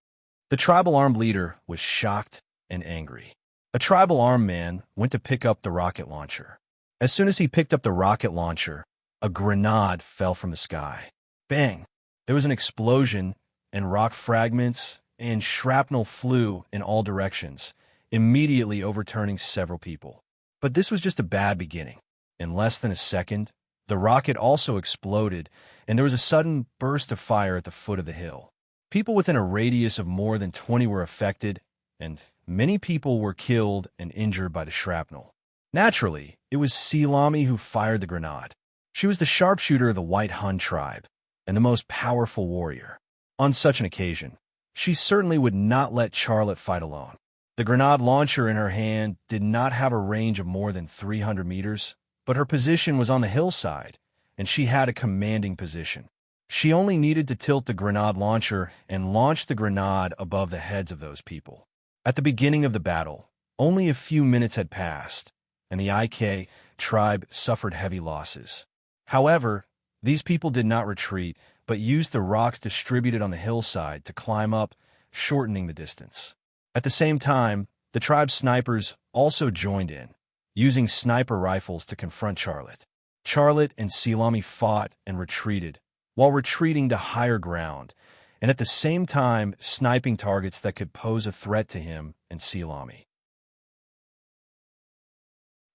The tribal armed leader was shocked and angry. A tribal armed man went to pick up the rocket launcher. As soon as he picked up the rocket launcher, a grenade fell from the sky. Bang! There was an explosion, and rock fragments and shrapnel flew in all directions, immediately overturning several people. But this was just a bad beginning. In less than a second, the rocket also exploded, and there was a sudden burst of fire at the foot of the hill. People within a radius of more than 20 were affected, and many people were killed and injured by the shrapnel. Naturally, it was Silami who fired the grenade. She was the sharpshooter of the White Hun tribe, and the most powerful warrior. On such an occasion, she certainly would not let Charlotte fight alone. The grenade launcher in her hand did not have a range of more than 300 meters, but her position was on the hillside, and she had a commanding position. She only needed to tilt the grenade launcher and launch the grenade above the heads of those people. At the beginning of the battle, only a few minutes had passed, and the IK tribe suffered heavy losses. However, these people did not retreat, but used the rocks distributed on the hillside to climb up, shortening the distance. At the same time, the tribe's snipers also joined in, using sniper rifles to confront Charlotte. Charlotte and Silami fought and retreated, while retreating to higher ground, and at the same time sniping targets that could pose a threat to him and Silami.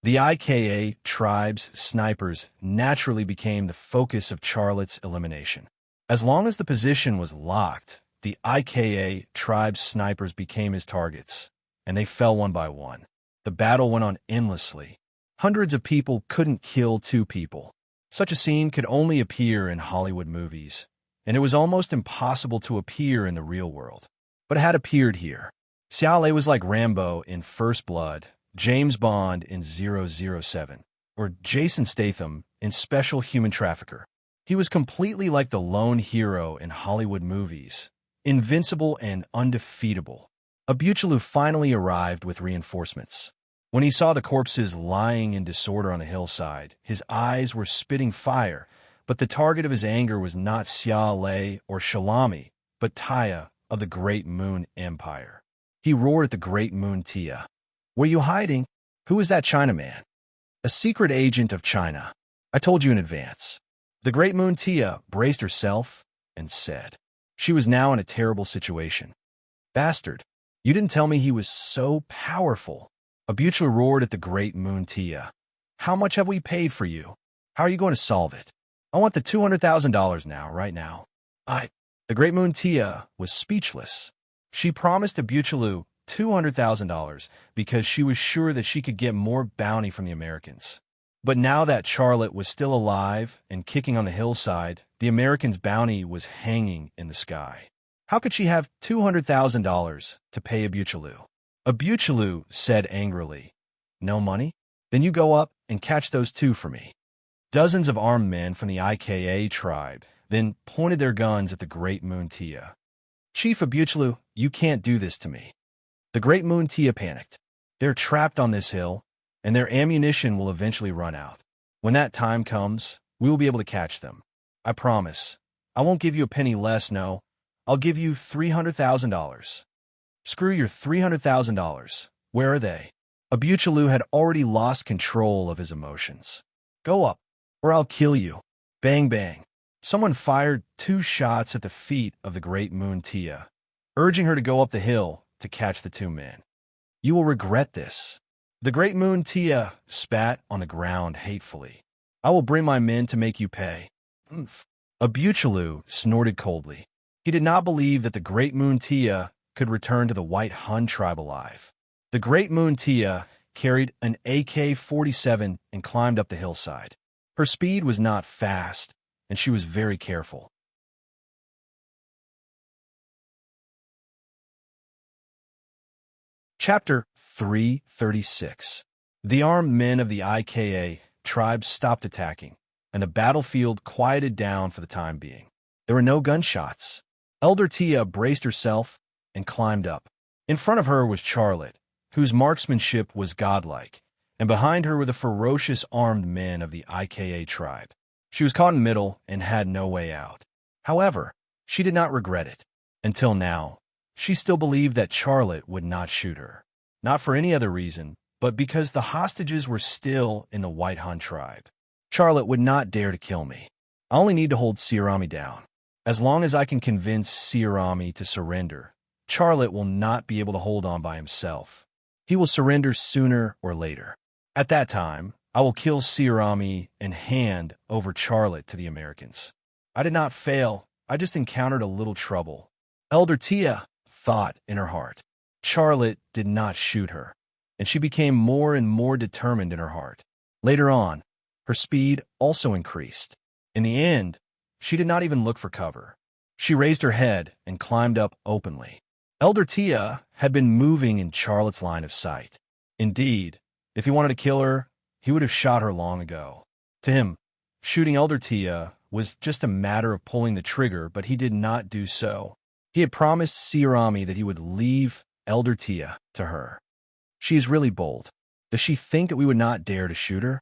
The IKA tribe's snipers naturally became the focus of Charlotte's elimination. As long as the position was locked, the IKA tribe's snipers became his targets, and they fell one by one. The battle went on endlessly. Hundreds of people couldn't kill two people. Such a scene could only appear in Hollywood movies, and it was almost impossible to appear in the real world. But it had appeared here. Xiaolei was like Rambo in First Blood, James Bond in 007, or Jason Statham in Special Human Trafficker. He was completely like the lone hero in Hollywood movies, invincible and undefeatable. Abuchelu finally arrived with reinforcements. When he saw the corpses lying in disorder on the hillside, his eyes were spitting fire, but the target of his anger was not Xiaolei or Shalami, but Taya of the Great Moon Empire. He roared at the Great Moon Tia. "Were you hiding? Who is that Chinaman?" "A secret agent of China. I told you in advance." The Great Moon Tia braced herself and said. She was now in a terrible situation. "Bastard, you didn't tell me he was so powerful." Abuchelu roared at the Great Moon Tia. "How much have we paid for you? How are you going to solve it? I want the $200,000 now, right now." The Great Moon Tia was speechless. She promised Abuchelu $200,000 because she was sure that she could get more bounty from the Americans. But now that Charlotte was still alive and kicking on the hillside, the Americans' bounty was hanging in the sky. How could she have $200,000 to pay Abuchelu? Abuchelu said angrily, "No money? Then you go up and catch those two for me." Dozens of armed men from the IKA tribe then pointed their guns at the Great Moon Tia. "Chief Abuchelu, you can't do this to me." The Great Moon Tia panicked. "They're trapped on this hill, and their ammunition will eventually run out. When that time comes, we will be able to catch them. I promise. I won't give you a penny less, no. I'll give you $300,000. "Screw your $300,000. Where are they?" Abuchelu had already lost control of his emotions. "Go up, or I'll kill you." Bang, bang. Someone fired 2 shots at the feet of the Great Moon Tia, urging her to go up the hill to catch the 2 men. "You will regret this." The Great Moon Tia spat on the ground hatefully. "I will bring my men to make you pay." "Oomph." Abuchelu snorted coldly. He did not believe that the Great Moon Tia could return to the White Hun tribe alive. The Great Moon Tia carried an AK-47 and climbed up the hillside. Her speed was not fast, and she was very careful. Chapter 336. The armed men of the IKA tribe stopped attacking, and the battlefield quieted down for the time being. There were no gunshots. Elder Tia braced herself and climbed up. In front of her was Charlotte, whose marksmanship was godlike, and behind her were the ferocious armed men of the IKA tribe. She was caught in the middle and had no way out. However, she did not regret it. Until now, she still believed that Charlotte would not shoot her. Not for any other reason, but because the hostages were still in the White Hun tribe. Charlotte would not dare to kill me. I only need to hold Sirami down. As long as I can convince Sirami to surrender, Charlotte will not be able to hold on by himself. He will surrender sooner or later. At that time, I will kill Sirami and hand over Charlotte to the Americans. I did not fail. I just encountered a little trouble. Elder Tia thought in her heart. Charlotte did not shoot her, and she became more and more determined in her heart. Later on, her speed also increased. In the end, she did not even look for cover. She raised her head and climbed up openly. Elder Tia had been moving in Charlotte's line of sight. Indeed, if he wanted to kill her, he would have shot her long ago. To him, shooting Elder Tia was just a matter of pulling the trigger, but he did not do so. He had promised Sirami that he would leave Elder Tia to her. She is really bold. Does she think that we would not dare to shoot her?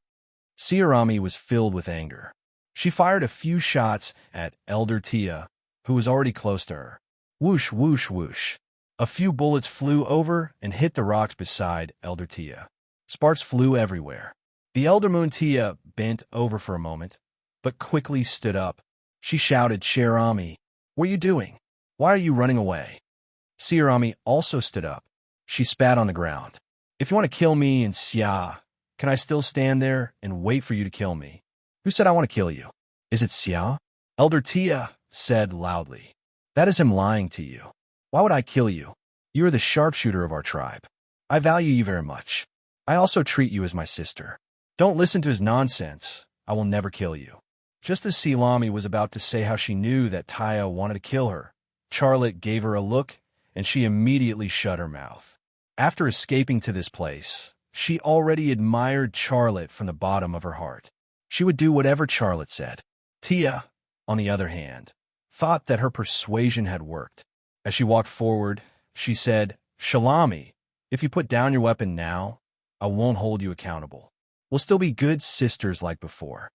Sirami was filled with anger. She fired a few shots at Elder Tia, who was already close to her. Whoosh, whoosh, whoosh. A few bullets flew over and hit the rocks beside Elder Tia. Sparks flew everywhere. The Elder Moon Tia bent over for a moment, but quickly stood up. She shouted, "Sirami, what are you doing? Why are you running away?" Sirami also stood up. She spat on the ground. "If you want to kill me and Xia, Can I still stand there and wait for you to kill me? Who said I want to kill you? Is it Xia? Elder Tia said loudly. That is him lying to you. Why would I kill you? You are the sharpshooter of our tribe. I value you very much. I also treat you as my sister. Don't listen to his nonsense. I will never kill you. Just as Silami was about to say how she knew that Taya wanted to kill her, Charlotte gave her a look, and she immediately shut her mouth. After escaping to this place, she already admired Charlotte from the bottom of her heart. She would do whatever Charlotte said. Tia, on the other hand, thought that her persuasion had worked. As she walked forward, she said, Shalami, if you put down your weapon now, I won't hold you accountable. We'll still be good sisters like before.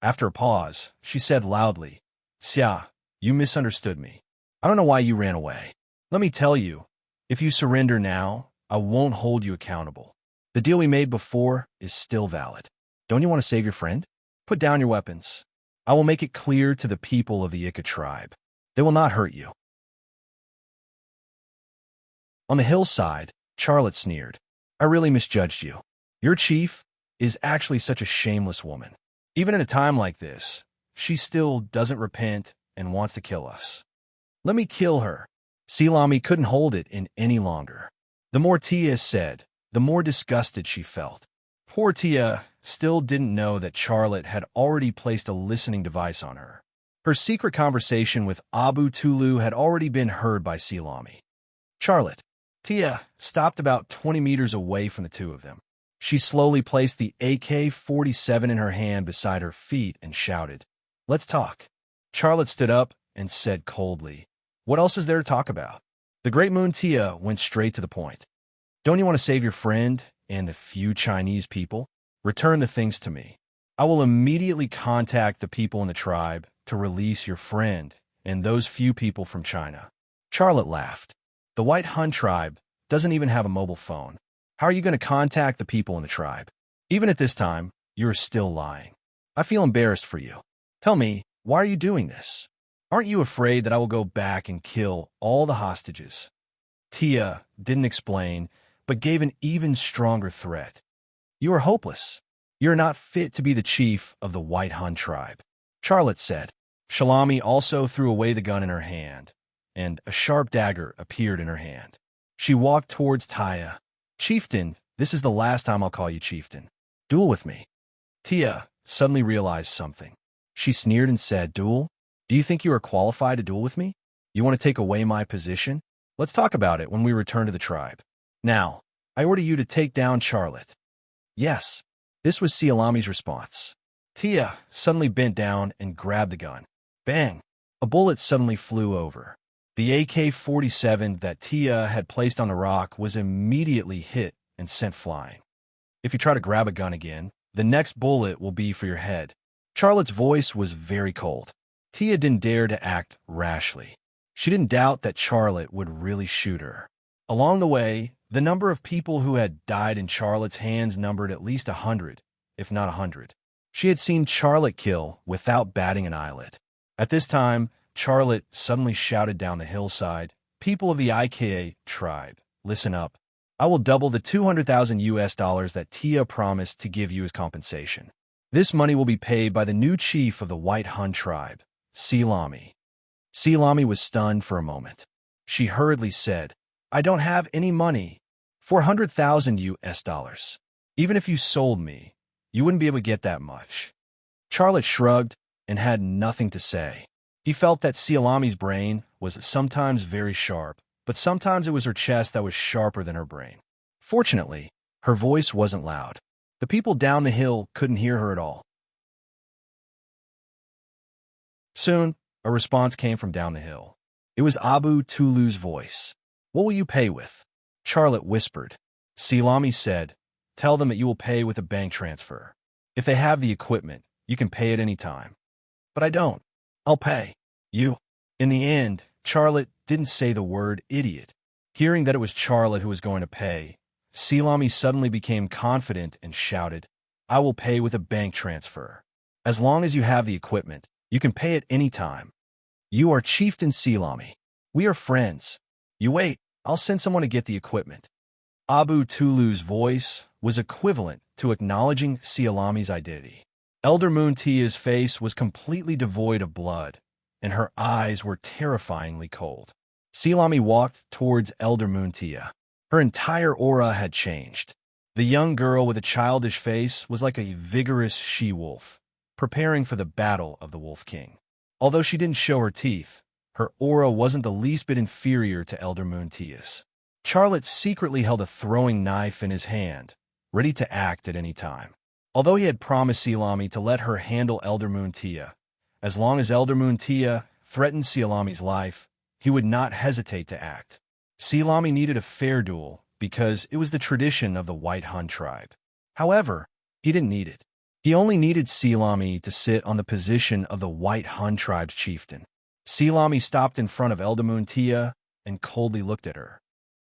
After a pause, she said loudly, Xia, you misunderstood me. I don't know why you ran away. Let me tell you, if you surrender now, I won't hold you accountable. The deal we made before is still valid. Don't you want to save your friend? Put down your weapons. I will make it clear to the people of the Ika tribe. They will not hurt you. On the hillside, Charlotte sneered. I really misjudged you. Your chief is actually such a shameless woman. Even in a time like this, she still doesn't repent and wants to kill us. Let me kill her. Silami couldn't hold it in any longer. The more Tia said, the more disgusted she felt. Poor Tia still didn't know that Charlotte had already placed a listening device on her. Her secret conversation with Abu Tulu had already been heard by Silami. Charlotte. Tia stopped about 20 meters away from the two of them. She slowly placed the AK-47 in her hand beside her feet and shouted, Let's talk. Charlotte stood up and said coldly, What else is there to talk about? The Great Moon Tia went straight to the point. Don't you want to save your friend and the few Chinese people? Return the things to me. I will immediately contact the people in the tribe to release your friend and those few people from China. Charlotte laughed. The White Hun tribe doesn't even have a mobile phone. How are you going to contact the people in the tribe? Even at this time, you are still lying. I feel embarrassed for you. Tell me, why are you doing this? Aren't you afraid that I will go back and kill all the hostages? Tia didn't explain, but gave an even stronger threat. You are hopeless. You are not fit to be the chief of the White Hun tribe. Charlotte said. Shalami also threw away the gun in her hand, and a sharp dagger appeared in her hand. She walked towards Tia. Chieftain, this is the last time I'll call you chieftain. Duel with me. Tia suddenly realized something. She sneered and said, Duel? Do you think you are qualified to duel with me? You want to take away my position? Let's talk about it when we return to the tribe. Now, I order you to take down Charlotte. Yes. This was Sialami's response. Tia suddenly bent down and grabbed the gun. Bang! A bullet suddenly flew over. The AK-47 that Tia had placed on the rock was immediately hit and sent flying. If you try to grab a gun again, the next bullet will be for your head. Charlotte's voice was very cold. Tia didn't dare to act rashly. She didn't doubt that Charlotte would really shoot her. Along the way, the number of people who had died in Charlotte's hands numbered at least 100, if not 100. She had seen Charlotte kill without batting an eyelid. At this time, Charlotte suddenly shouted down the hillside, People of the IKA tribe, listen up. I will double the $200,000 that Tia promised to give you as compensation. This money will be paid by the new chief of the White Hun tribe, Silami. Silami was stunned for a moment. She hurriedly said, I don't have any money. $400,000. Even if you sold me, you wouldn't be able to get that much. Charlotte shrugged and had nothing to say. He felt that Silami's brain was sometimes very sharp, but sometimes it was her chest that was sharper than her brain. Fortunately, her voice wasn't loud. The people down the hill couldn't hear her at all. Soon, a response came from down the hill. It was Abu Tulu's voice. What will you pay with? Charlotte whispered. Silami said, Tell them that you will pay with a bank transfer. If they have the equipment, you can pay at any time. But I don't. I'll pay. You. In the end, Charlotte didn't say the word idiot. Hearing that it was Charlotte who was going to pay, Silami suddenly became confident and shouted, I will pay with a bank transfer. As long as you have the equipment, you can pay at any time. You are Chieftain Silami. We are friends. You wait, I'll send someone to get the equipment. Abu Tulu's voice was equivalent to acknowledging Sialami's identity. Elder Muntia's face was completely devoid of blood, and her eyes were terrifyingly cold. Sialami walked towards Elder Muntia. Her entire aura had changed. The young girl with a childish face was like a vigorous she-wolf, preparing for the battle of the Wolf King. Although she didn't show her teeth, her aura wasn't the least bit inferior to Elder Muntia's. Charlotte secretly held a throwing knife in his hand, ready to act at any time. Although he had promised Sialami to let her handle Elder Muntia, as long as Elder Muntia threatened Sialami's life, he would not hesitate to act. Sialami needed a fair duel because it was the tradition of the White Hun tribe. However, he didn't need it. He only needed Sialami to sit on the position of the White Hun tribe's chieftain. Sialami stopped in front of Elder Muntia and coldly looked at her.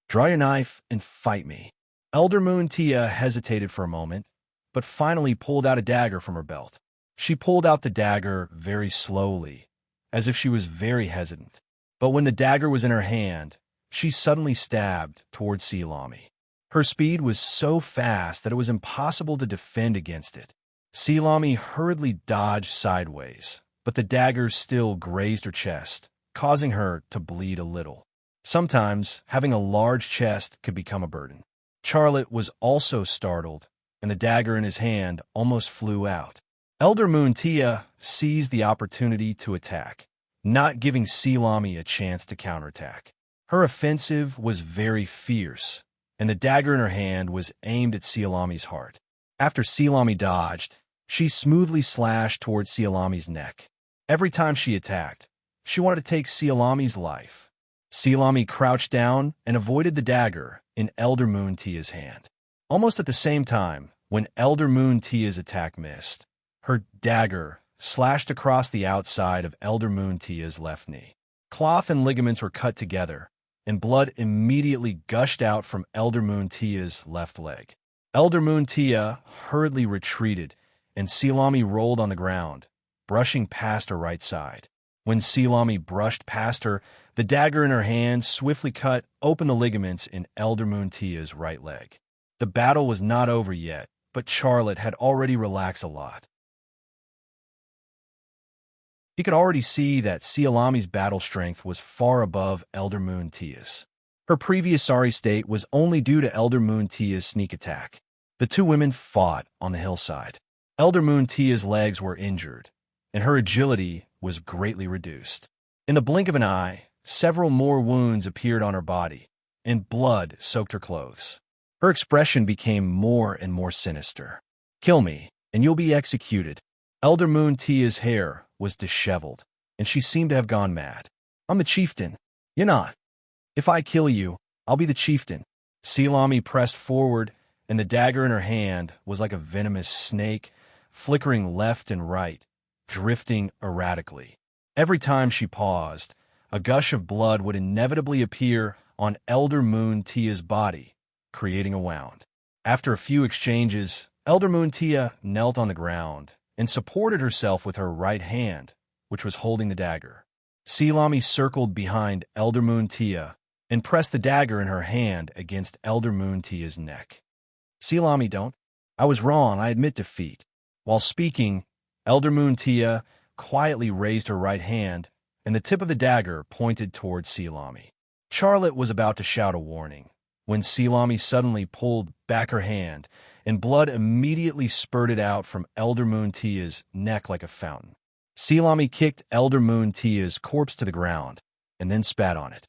"Draw your knife and fight me." Elder Muntia hesitated for a moment, but finally pulled out a dagger from her belt. She pulled out the dagger very slowly, as if she was very hesitant. But when the dagger was in her hand, she suddenly stabbed towards Sialami. Her speed was so fast that it was impossible to defend against it. Sialami hurriedly dodged sideways, but the dagger still grazed her chest, causing her to bleed a little. Sometimes, having a large chest could become a burden. Charlotte was also startled, and the dagger in his hand almost flew out. Elder Muntia seized the opportunity to attack, not giving Sialami a chance to counterattack. Her offensive was very fierce, and the dagger in her hand was aimed at Sialami's heart. After Sialami dodged, she smoothly slashed towards Sialami's neck. Every time she attacked, she wanted to take Sialami's life. Sialami crouched down and avoided the dagger in Elder Muntia's hand. Almost at the same time, when Elder Muntia's attack missed, her dagger slashed across the outside of Elder Muntia's left knee. Cloth and ligaments were cut together, and blood immediately gushed out from Elder Muntia's left leg. Elder Muntia hurriedly retreated, and Sialami rolled on the ground, brushing past her right side. When Sialami brushed past her, the dagger in her hand swiftly cut open the ligaments in Elder Muntia's right leg. The battle was not over yet, but Charlotte had already relaxed a lot. He could already see that Sialami's battle strength was far above Elder Muntia's. Her previous sorry state was only due to Elder Muntia's sneak attack. The two women fought on the hillside. Elder Muntia's legs were injured, and her agility was greatly reduced. In the blink of an eye, several more wounds appeared on her body, and blood soaked her clothes. Her expression became more and more sinister. "Kill me, and you'll be executed." Elder Muntia's hair was disheveled, and she seemed to have gone mad. "I'm the chieftain. You're not. If I kill you, I'll be the chieftain." Sialami pressed forward, and the dagger in her hand was like a venomous snake, flickering left and right, drifting erratically. Every time she paused, a gush of blood would inevitably appear on Elder Muntia's body, creating a wound. After a few exchanges, Elder Muntia knelt on the ground and supported herself with her right hand, which was holding the dagger. Sialami circled behind Elder Muntia and pressed the dagger in her hand against Elder Muntia's neck. "Sialami, don't. I was wrong. I admit defeat." While speaking, Elder Muntia quietly raised her right hand, and the tip of the dagger pointed towards Sialami. Charlotte was about to shout a warning, when Sialami suddenly pulled back her hand, and blood immediately spurted out from Elder Muntia's neck like a fountain. Sialami kicked Elder Muntia's corpse to the ground, and then spat on it.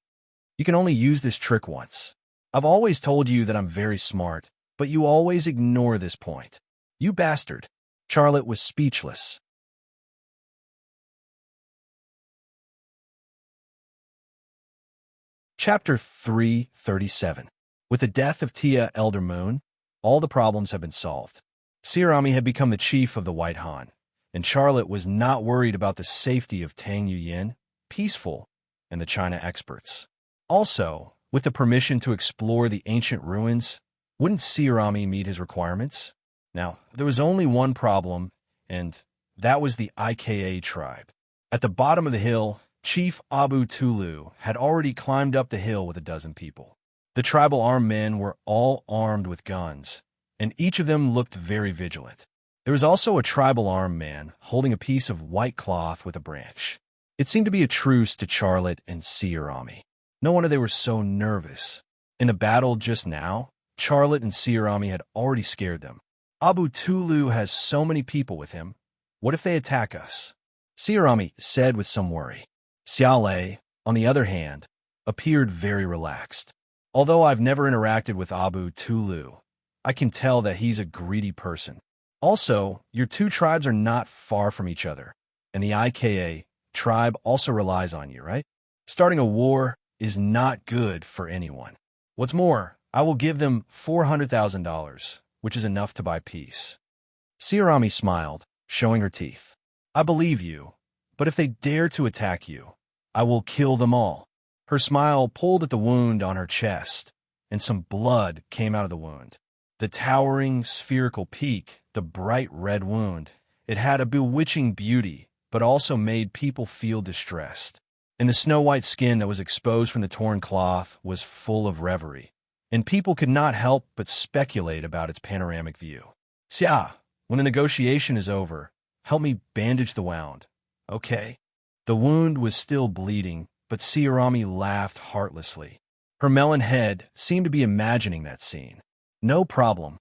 "You can only use this trick once. I've always told you that I'm very smart, but you always ignore this point. You bastard." Charlotte was speechless. Chapter 337. With the death of Tia Elder Moon, all the problems have been solved. Sialami had become the chief of the White Han, and Charlotte was not worried about the safety of Tang Yuyin, Peaceful, and the China experts. Also, with the permission to explore the ancient ruins, wouldn't Sialami meet his requirements? Now, there was only one problem, and that was the IKA tribe. At the bottom of the hill, Chief Abu Tulu had already climbed up the hill with a dozen people. The tribal armed men were all armed with guns, and each of them looked very vigilant. There was also a tribal armed man holding a piece of white cloth with a branch. It seemed to be a truce to Charlotte and Siarami. No wonder they were so nervous. In the battle just now, Charlotte and Siarami had already scared them. Abu Tulu has so many people with him. What if they attack us? Siarami said with some worry. Xiaolei, on the other hand, appeared very relaxed. Although I've never interacted with Abu Tulu, I can tell that he's a greedy person. Also, your two tribes are not far from each other, and the IKA tribe also relies on you, right? Starting a war is not good for anyone. What's more, I will give them $400,000, which is enough to buy peace. Siarami smiled, showing her teeth. I believe you, but if they dare to attack you, I will kill them all. Her smile pulled at the wound on her chest, and some blood came out of the wound. The towering spherical peak, the bright red wound, it had a bewitching beauty, but also made people feel distressed. And the snow-white skin that was exposed from the torn cloth was full of reverie, and people could not help but speculate about its panoramic view. Xia, when the negotiation is over, help me bandage the wound. Okay. The wound was still bleeding, but Siarami laughed heartlessly. Her melon head seemed to be imagining that scene. No problem,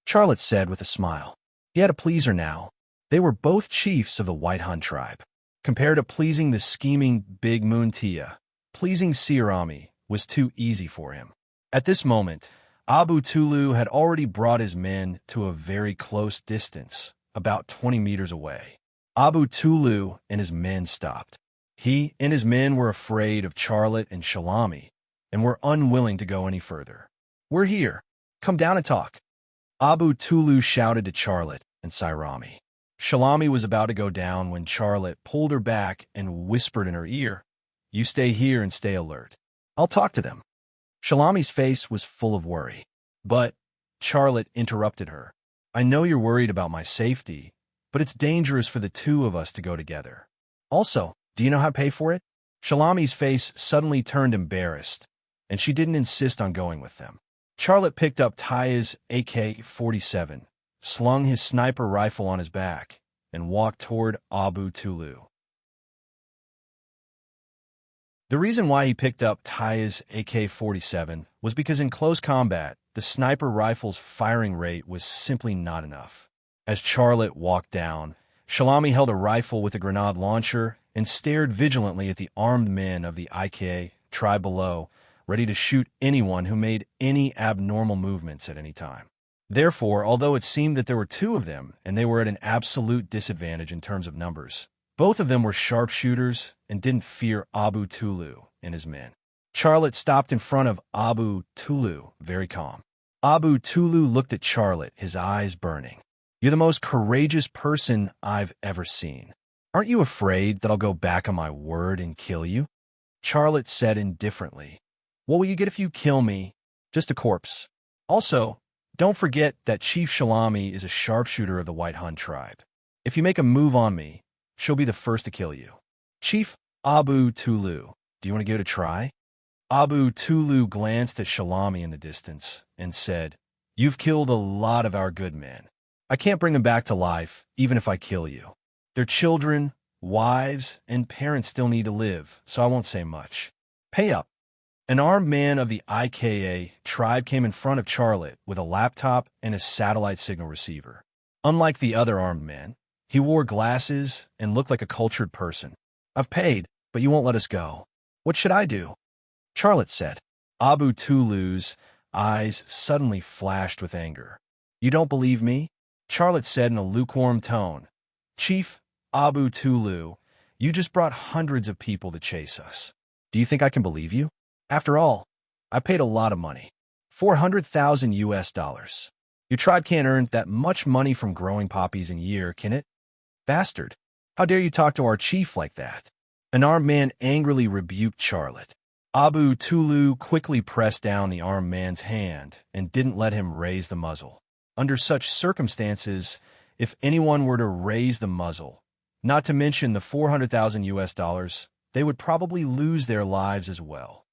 Charlotte said with a smile. He had to please her now. They were both chiefs of the White Hun tribe. Compared to pleasing the scheming Big Moon Tia, pleasing Siarami was too easy for him. At this moment, Abu Tulu had already brought his men to a very close distance, about 20 meters away. Abu Tulu and his men stopped. He and his men were afraid of Charlotte and Shalami, and were unwilling to go any further. We're here. Come down and talk. Abu Tulu shouted to Charlotte and Siarami. Shalami was about to go down when Charlotte pulled her back and whispered in her ear, You stay here and stay alert. I'll talk to them. Shalami's face was full of worry. But Charlotte interrupted her. I know you're worried about my safety, but it's dangerous for the two of us to go together. Also, do you know how to pay for it? Shalami's face suddenly turned embarrassed, and she didn't insist on going with them. Charlotte picked up Taya's AK-47, slung his sniper rifle on his back, and walked toward Abu Tulu. The reason why he picked up Taya's AK-47 was because in close combat, the sniper rifle's firing rate was simply not enough. As Charlotte walked down, Shalami held a rifle with a grenade launcher and stared vigilantly at the armed men of the IKA tribe below, ready to shoot anyone who made any abnormal movements at any time. Therefore, although it seemed that there were two of them, and they were at an absolute disadvantage in terms of numbers, both of them were sharpshooters and didn't fear Abu Tulu and his men. Charlotte stopped in front of Abu Tulu, very calm. Abu Tulu looked at Charlotte, his eyes burning. You're the most courageous person I've ever seen. Aren't you afraid that I'll go back on my word and kill you? Charlotte said indifferently. What will you get if you kill me? Just a corpse. Also, don't forget that Chief Shalami is a sharpshooter of the White Hun tribe. If you make a move on me, she'll be the first to kill you. Chief Abu Tulu, do you want to give it a try? Abu Tulu glanced at Shalami in the distance and said, You've killed a lot of our good men. I can't bring them back to life, even if I kill you. Their children, wives, and parents still need to live, so I won't say much. Pay up. An armed man of the IKA tribe came in front of Charlotte with a laptop and a satellite signal receiver. Unlike the other armed men, he wore glasses and looked like a cultured person. I've paid, but you won't let us go. What should I do? Charlotte said. Abu Tulu's eyes suddenly flashed with anger. You don't believe me? Charlotte said in a lukewarm tone. Chief Abu Tulu, you just brought hundreds of people to chase us. Do you think I can believe you? After all, I paid a lot of money. 400,000 US dollars. Your tribe can't earn that much money from growing poppies in a year, can it? Bastard, how dare you talk to our chief like that? An armed man angrily rebuked Charlotte. Abu Tulu quickly pressed down the armed man's hand and didn't let him raise the muzzle. Under such circumstances, if anyone were to raise the muzzle, not to mention the 400,000 US dollars, they would probably lose their lives as well.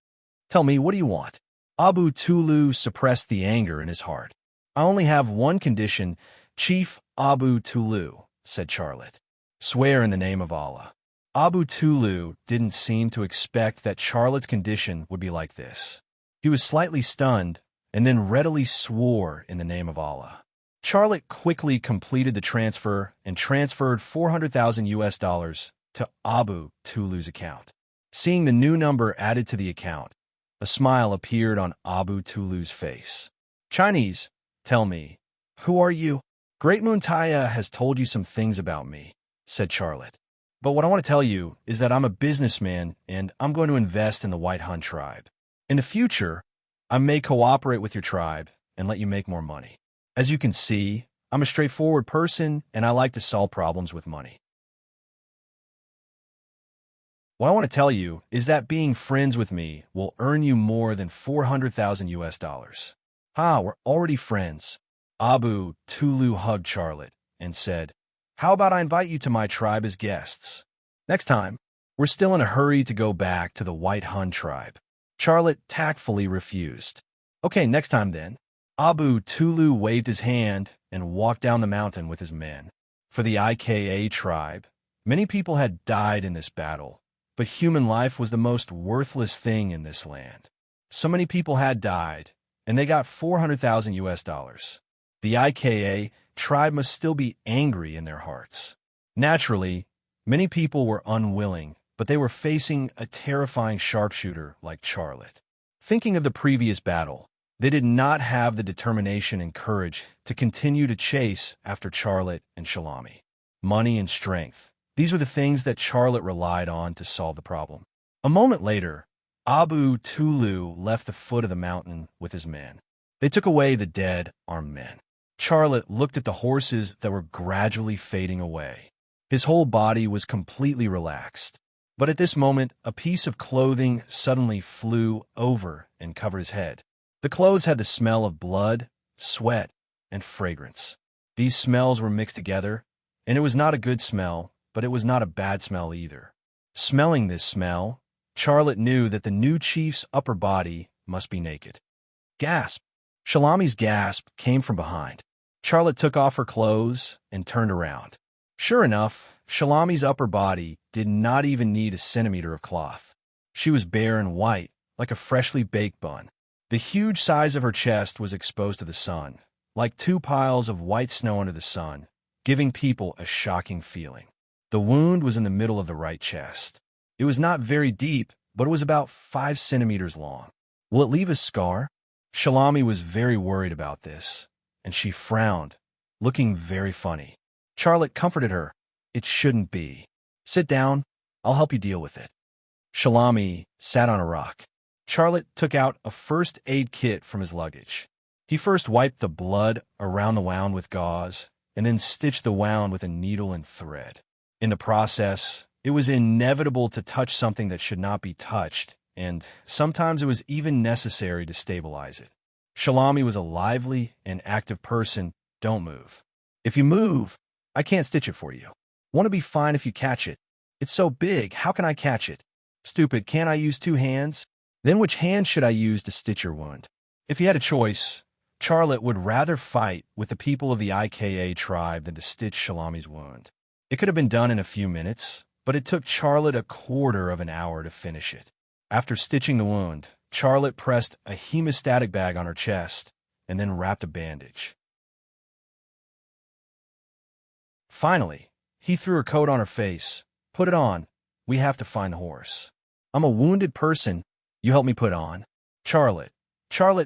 Tell me, what do you want? Abu Tulu suppressed the anger in his heart. "I only have one condition, Chief Abu Tulu," said Charlotte. "Swear in the name of Allah." Abu Tulu didn't seem to expect that Charlotte's condition would be like this. He was slightly stunned and then readily swore in the name of Allah. Charlotte quickly completed the transfer and transferred 400,000 US dollars to Abu Tulu's account. Seeing the new number added to the account, a smile appeared on Abu Tulu's face. "Chinese, tell me, who are you?" "Great Moon Taya has told you some things about me," said Charlotte. "But what I want to tell you is that I'm a businessman and I'm going to invest in the White Hun tribe. In the future, I may cooperate with your tribe and let you make more money. As you can see, I'm a straightforward person and I like to solve problems with money. What I want to tell you is that being friends with me will earn you more than 400,000 US dollars. "Ha, we're already friends." Abu Tulu hugged Charlotte and said, "How about I invite you to my tribe as guests? Next time." "We're still in a hurry to go back to the White Hun tribe." Charlotte tactfully refused. "Okay, next time then." Abu Tulu waved his hand and walked down the mountain with his men. For the IKA tribe, many people had died in this battle, but human life was the most worthless thing in this land. So many people had died, and they got 400,000 US dollars. The IKA tribe must still be angry in their hearts. Naturally, many people were unwilling, but they were facing a terrifying sharpshooter like Charlotte. Thinking of the previous battle, they did not have the determination and courage to continue to chase after Charlotte and Shalami. Money and strength. These were the things that Charlotte relied on to solve the problem. A moment later, Abu Tulu left the foot of the mountain with his men. They took away the dead armed men. Charlotte looked at the horses that were gradually fading away. His whole body was completely relaxed. But at this moment, a piece of clothing suddenly flew over and covered his head. The clothes had the smell of blood, sweat, and fragrance. These smells were mixed together, and it was not a good smell, but it was not a bad smell either. Smelling this smell, Charlotte knew that the new chief's upper body must be naked. Gasp! Shalami's gasp came from behind. Charlotte took off her clothes and turned around. Sure enough, Shalami's upper body did not even need a centimeter of cloth. She was bare and white, like a freshly baked bun. The huge size of her chest was exposed to the sun, like two piles of white snow under the sun, giving people a shocking feeling. The wound was in the middle of the right chest. It was not very deep, but it was about 5 centimeters long. Will it leave a scar? Shalami was very worried about this, and she frowned, looking very funny. Charlotte comforted her. "It shouldn't be. Sit down. I'll help you deal with it." Shalami sat on a rock. Charlotte took out a first aid kit from his luggage. He first wiped the blood around the wound with gauze, and then stitched the wound with a needle and thread. In the process, it was inevitable to touch something that should not be touched, and sometimes it was even necessary to stabilize it. Shalami was a lively and active person. "Don't move. If you move, I can't stitch it for you. Won't it be fine if you catch it? It's so big, how can I catch it? Stupid, can't I use 2 hands? Then which hand should I use to stitch your wound?" If he had a choice, Charlotte would rather fight with the people of the IKA tribe than to stitch Shalami's wound. It could have been done in a few minutes, but it took Charlotte a quarter of an hour to finish it. After stitching the wound, Charlotte pressed a hemostatic bag on her chest and then wrapped a bandage. Finally, he threw her coat on her face. "Put it on. We have to find the horse. I'm a wounded person. You help me put on." Charlotte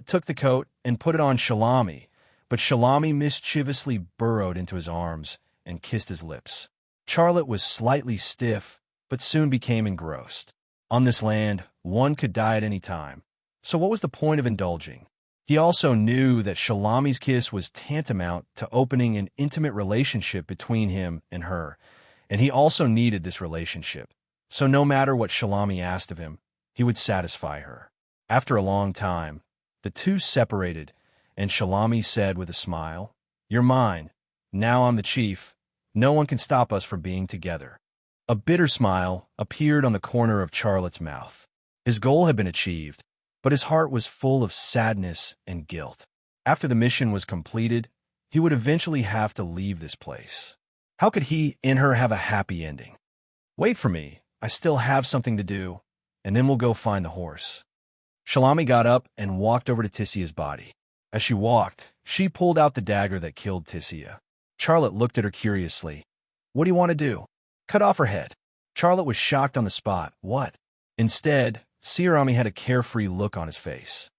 took the coat and put it on Shalami, but Shalami mischievously burrowed into his arms and kissed his lips. Charlotte was slightly stiff, but soon became engrossed. On this land, one could die at any time. So what was the point of indulging? He also knew that Shalami's kiss was tantamount to opening an intimate relationship between him and her, and he also needed this relationship. So no matter what Shalami asked of him, he would satisfy her. After a long time, the two separated, and Shalami said with a smile, "You're mine. Now I'm the chief. No one can stop us from being together." A bitter smile appeared on the corner of Charlotte's mouth. His goal had been achieved, but his heart was full of sadness and guilt. After the mission was completed, he would eventually have to leave this place. How could he and her have a happy ending? Wait for me, I still have something to do, and then we'll go find the horse. Shalami got up and walked over to Tissia's body. As she walked, she pulled out the dagger that killed Tissia. Charlotte looked at her curiously. What do you want to do? Cut off her head. Charlotte was shocked on the spot. What? Instead, Sirami had a carefree look on his face.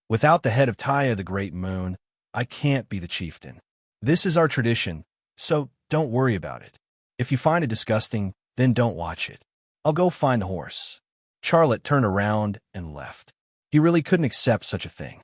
Without the head of Taya, the great moon, I can't be the chieftain. This is our tradition, so don't worry about it. If you find it disgusting, then don't watch it. I'll go find the horse. Charlotte turned around and left. He really couldn't accept such a thing.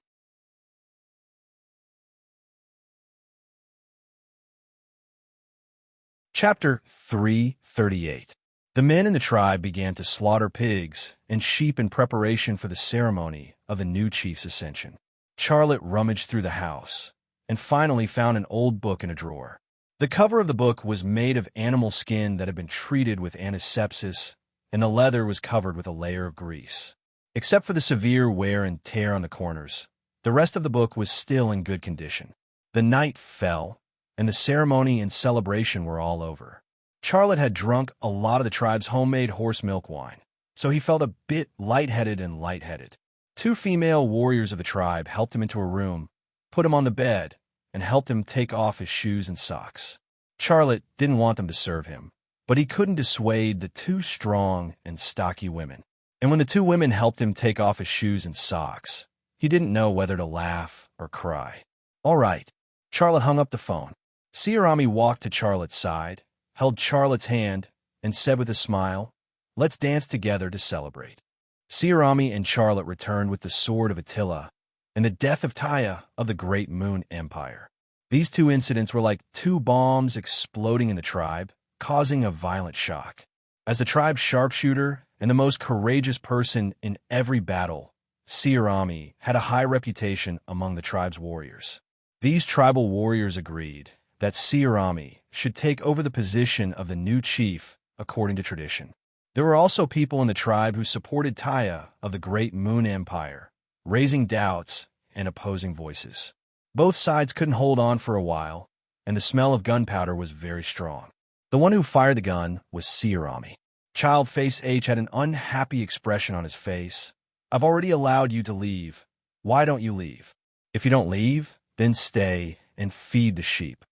Chapter 338. The men in the tribe began to slaughter pigs and sheep in preparation for the ceremony of the new chief's ascension. Charlotte rummaged through the house and finally found an old book in a drawer. The cover of the book was made of animal skin that had been treated with antisepsis, and the leather was covered with a layer of grease. Except for the severe wear and tear on the corners, the rest of the book was still in good condition. The night fell, and the ceremony and celebration were all over. Charlotte had drunk a lot of the tribe's homemade horse milk wine, so he felt a bit lightheaded and lightheaded. Two female warriors of the tribe helped him into a room, put him on the bed, and helped him take off his shoes and socks. Charlotte didn't want them to serve him, but he couldn't dissuade the two strong and stocky women. And when the two women helped him take off his shoes and socks, he didn't know whether to laugh or cry. All right. Charlotte hung up the phone. Sirami walked to Charlotte's side, held Charlotte's hand, and said with a smile, "Let's dance together to celebrate." Sirami and Charlotte returned with the sword of Attila and the death of Taya of the Great Moon Empire. These two incidents were like two bombs exploding in the tribe, causing a violent shock. As the tribe's sharpshooter and the most courageous person in every battle, Sirami had a high reputation among the tribe's warriors. These tribal warriors agreed that Sirami should take over the position of the new chief according to tradition. There were also people in the tribe who supported Taya of the Great Moon Empire, raising doubts and opposing voices. Both sides couldn't hold on for a while, and the smell of gunpowder was very strong. The one who fired the gun was Sirami. Child Face H had an unhappy expression on his face. "I've already allowed you to leave. Why don't you leave? If you don't leave, then stay and feed the sheep."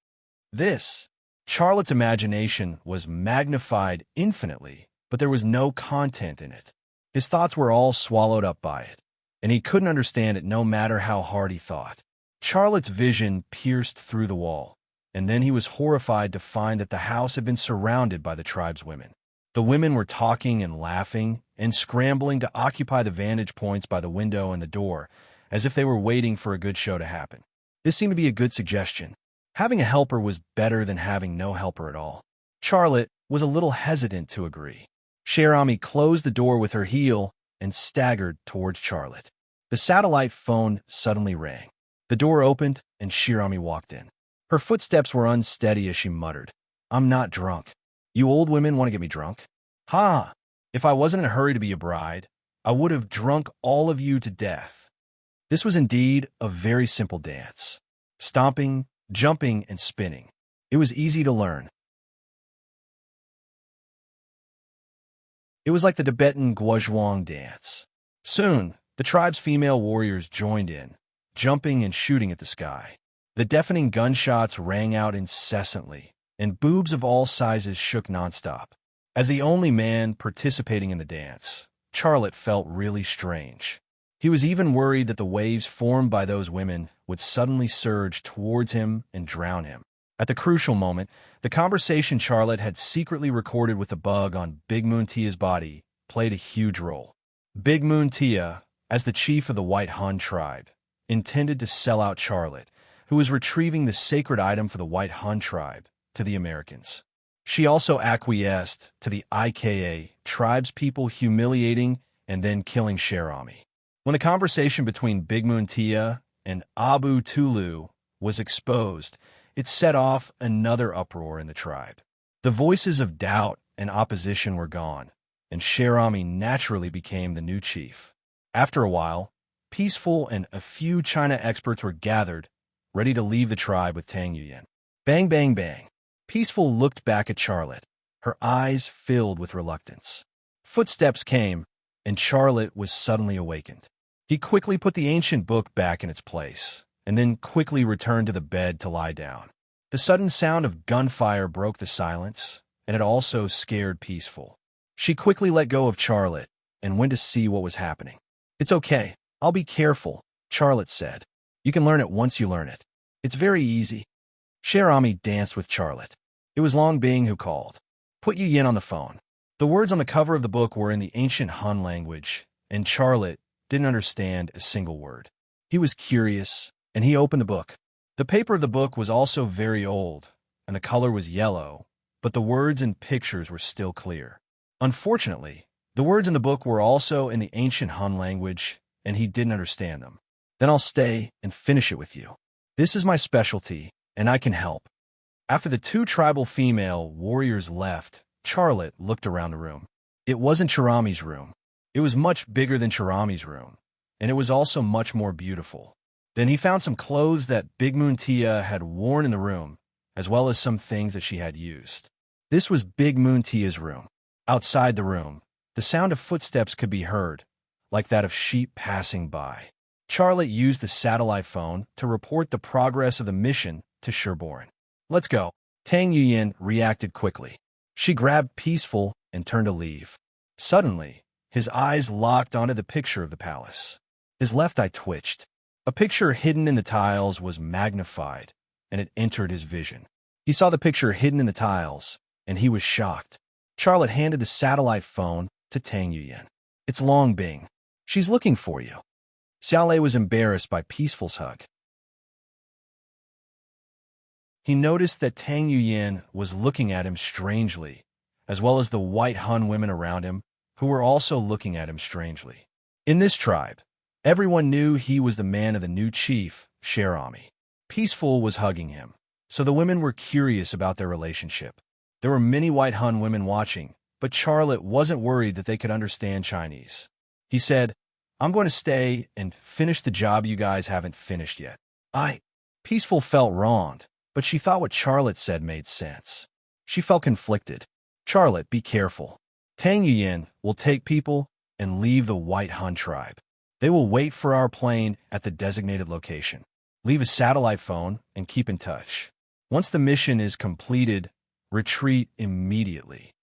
Charlotte's imagination was magnified infinitely, but there was no content in it. His thoughts were all swallowed up by it, and he couldn't understand it no matter how hard he thought. Charlotte's vision pierced through the wall, and then he was horrified to find that the house had been surrounded by the tribe's women. The women were talking and laughing and scrambling to occupy the vantage points by the window and the door, as if they were waiting for a good show to happen. This seemed to be a good suggestion. Having a helper was better than having no helper at all. Charlotte was a little hesitant to agree. Sharami closed the door with her heel and staggered towards Charlotte. The satellite phone suddenly rang. The door opened, and Shirami walked in. Her footsteps were unsteady as she muttered, "I'm not drunk. You old women want to get me drunk? Ha! If I wasn't in a hurry to be a bride, I would have drunk all of you to death." This was indeed a very simple dance. Stomping, jumping, and spinning. It was easy to learn. It was like the Tibetan Guozhuang dance. Soon, the tribe's female warriors joined in, jumping and shooting at the sky. The deafening gunshots rang out incessantly, and boobs of all sizes shook nonstop. As the only man participating in the dance, Charlotte felt really strange. He was even worried that the waves formed by those women would suddenly surge towards him and drown him. At the crucial moment, the conversation Charlotte had secretly recorded with the bug on Big Moon Tia's body played a huge role. Big Moon Tia, as the chief of the White Han tribe, intended to sell out Charlotte, who was retrieving the sacred item for the White Han tribe, to the Americans. She also acquiesced to the IKA tribespeople humiliating and then killing Sharami. When the conversation between Big Moon Tia and Abu Tulu was exposed, it set off another uproar in the tribe. The voices of doubt and opposition were gone, and Sharami naturally became the new chief. After a while, Peaceful and a few China experts were gathered, ready to leave the tribe with Tang Yuyan. Bang, bang, bang. Peaceful looked back at Charlotte, her eyes filled with reluctance. Footsteps came, and Charlotte was suddenly awakened. He quickly put the ancient book back in its place, and then quickly returned to the bed to lie down. The sudden sound of gunfire broke the silence, and it also scared Peaceful. She quickly let go of Charlotte and went to see what was happening. "It's okay. I'll be careful," Charlotte said. "You can learn it once you learn it. It's very easy." Cherami danced with Charlotte. It was Long Bing who called. "Put Yu Yin on the phone." The words on the cover of the book were in the ancient Han language, and Charlotte didn't understand a single word. He was curious, and he opened the book. The paper of the book was also very old, and the color was yellow, but the words and pictures were still clear. Unfortunately, the words in the book were also in the ancient Han language, and he didn't understand them. "Then I'll stay and finish it with you. This is my specialty, and I can help." After the two tribal female warriors left, Charlotte looked around the room. It wasn't Cherami's room. It was much bigger than Cherami's room, and it was also much more beautiful. Then he found some clothes that Big Moon Tia had worn in the room, as well as some things that she had used. This was Big Moon Tia's room. Outside the room, the sound of footsteps could be heard, like that of sheep passing by. Charlotte used the satellite phone to report the progress of the mission to Sherborne. "Let's go." Tang Yuyin reacted quickly. She grabbed Peaceful and turned to leave. Suddenly, his eyes locked onto the picture of the palace. His left eye twitched. A picture hidden in the tiles was magnified, and it entered his vision. He saw the picture hidden in the tiles, and he was shocked. Charlotte handed the satellite phone to Tang Yuyin. "It's Long Bing. She's looking for you." Xiaolei was embarrassed by Peaceful's hug. He noticed that Tang Yuyin was looking at him strangely, as well as the white Han women around him, who were also looking at him strangely. In this tribe, everyone knew he was the man of the new chief, Cherami. Peaceful was hugging him, so the women were curious about their relationship. There were many white Han women watching, but Charlotte wasn't worried that they could understand Chinese. He said, "I'm going to stay and finish the job you guys haven't finished yet." Peaceful felt wronged, but she thought what Charlotte said made sense. She felt conflicted. "Charlotte, be careful. Tang Yuyin will take people and leave the White Han tribe. They will wait for our plane at the designated location. Leave a satellite phone and keep in touch. Once the mission is completed, retreat immediately."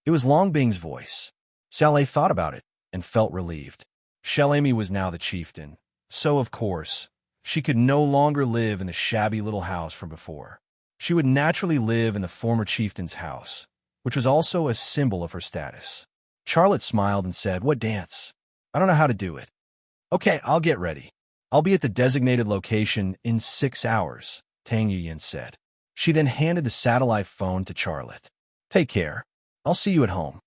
It was Long Bing's voice. Xiaolei thought about it and felt relieved. Shelami was now the chieftain, so of course, she could no longer live in the shabby little house from before. She would naturally live in the former chieftain's house, which was also a symbol of her status. Charlotte smiled and said, "What dance? I don't know how to do it." "Okay, I'll get ready. I'll be at the designated location in 6 hours, Tang Yuyin said. She then handed the satellite phone to Charlotte. "Take care. I'll see you at home."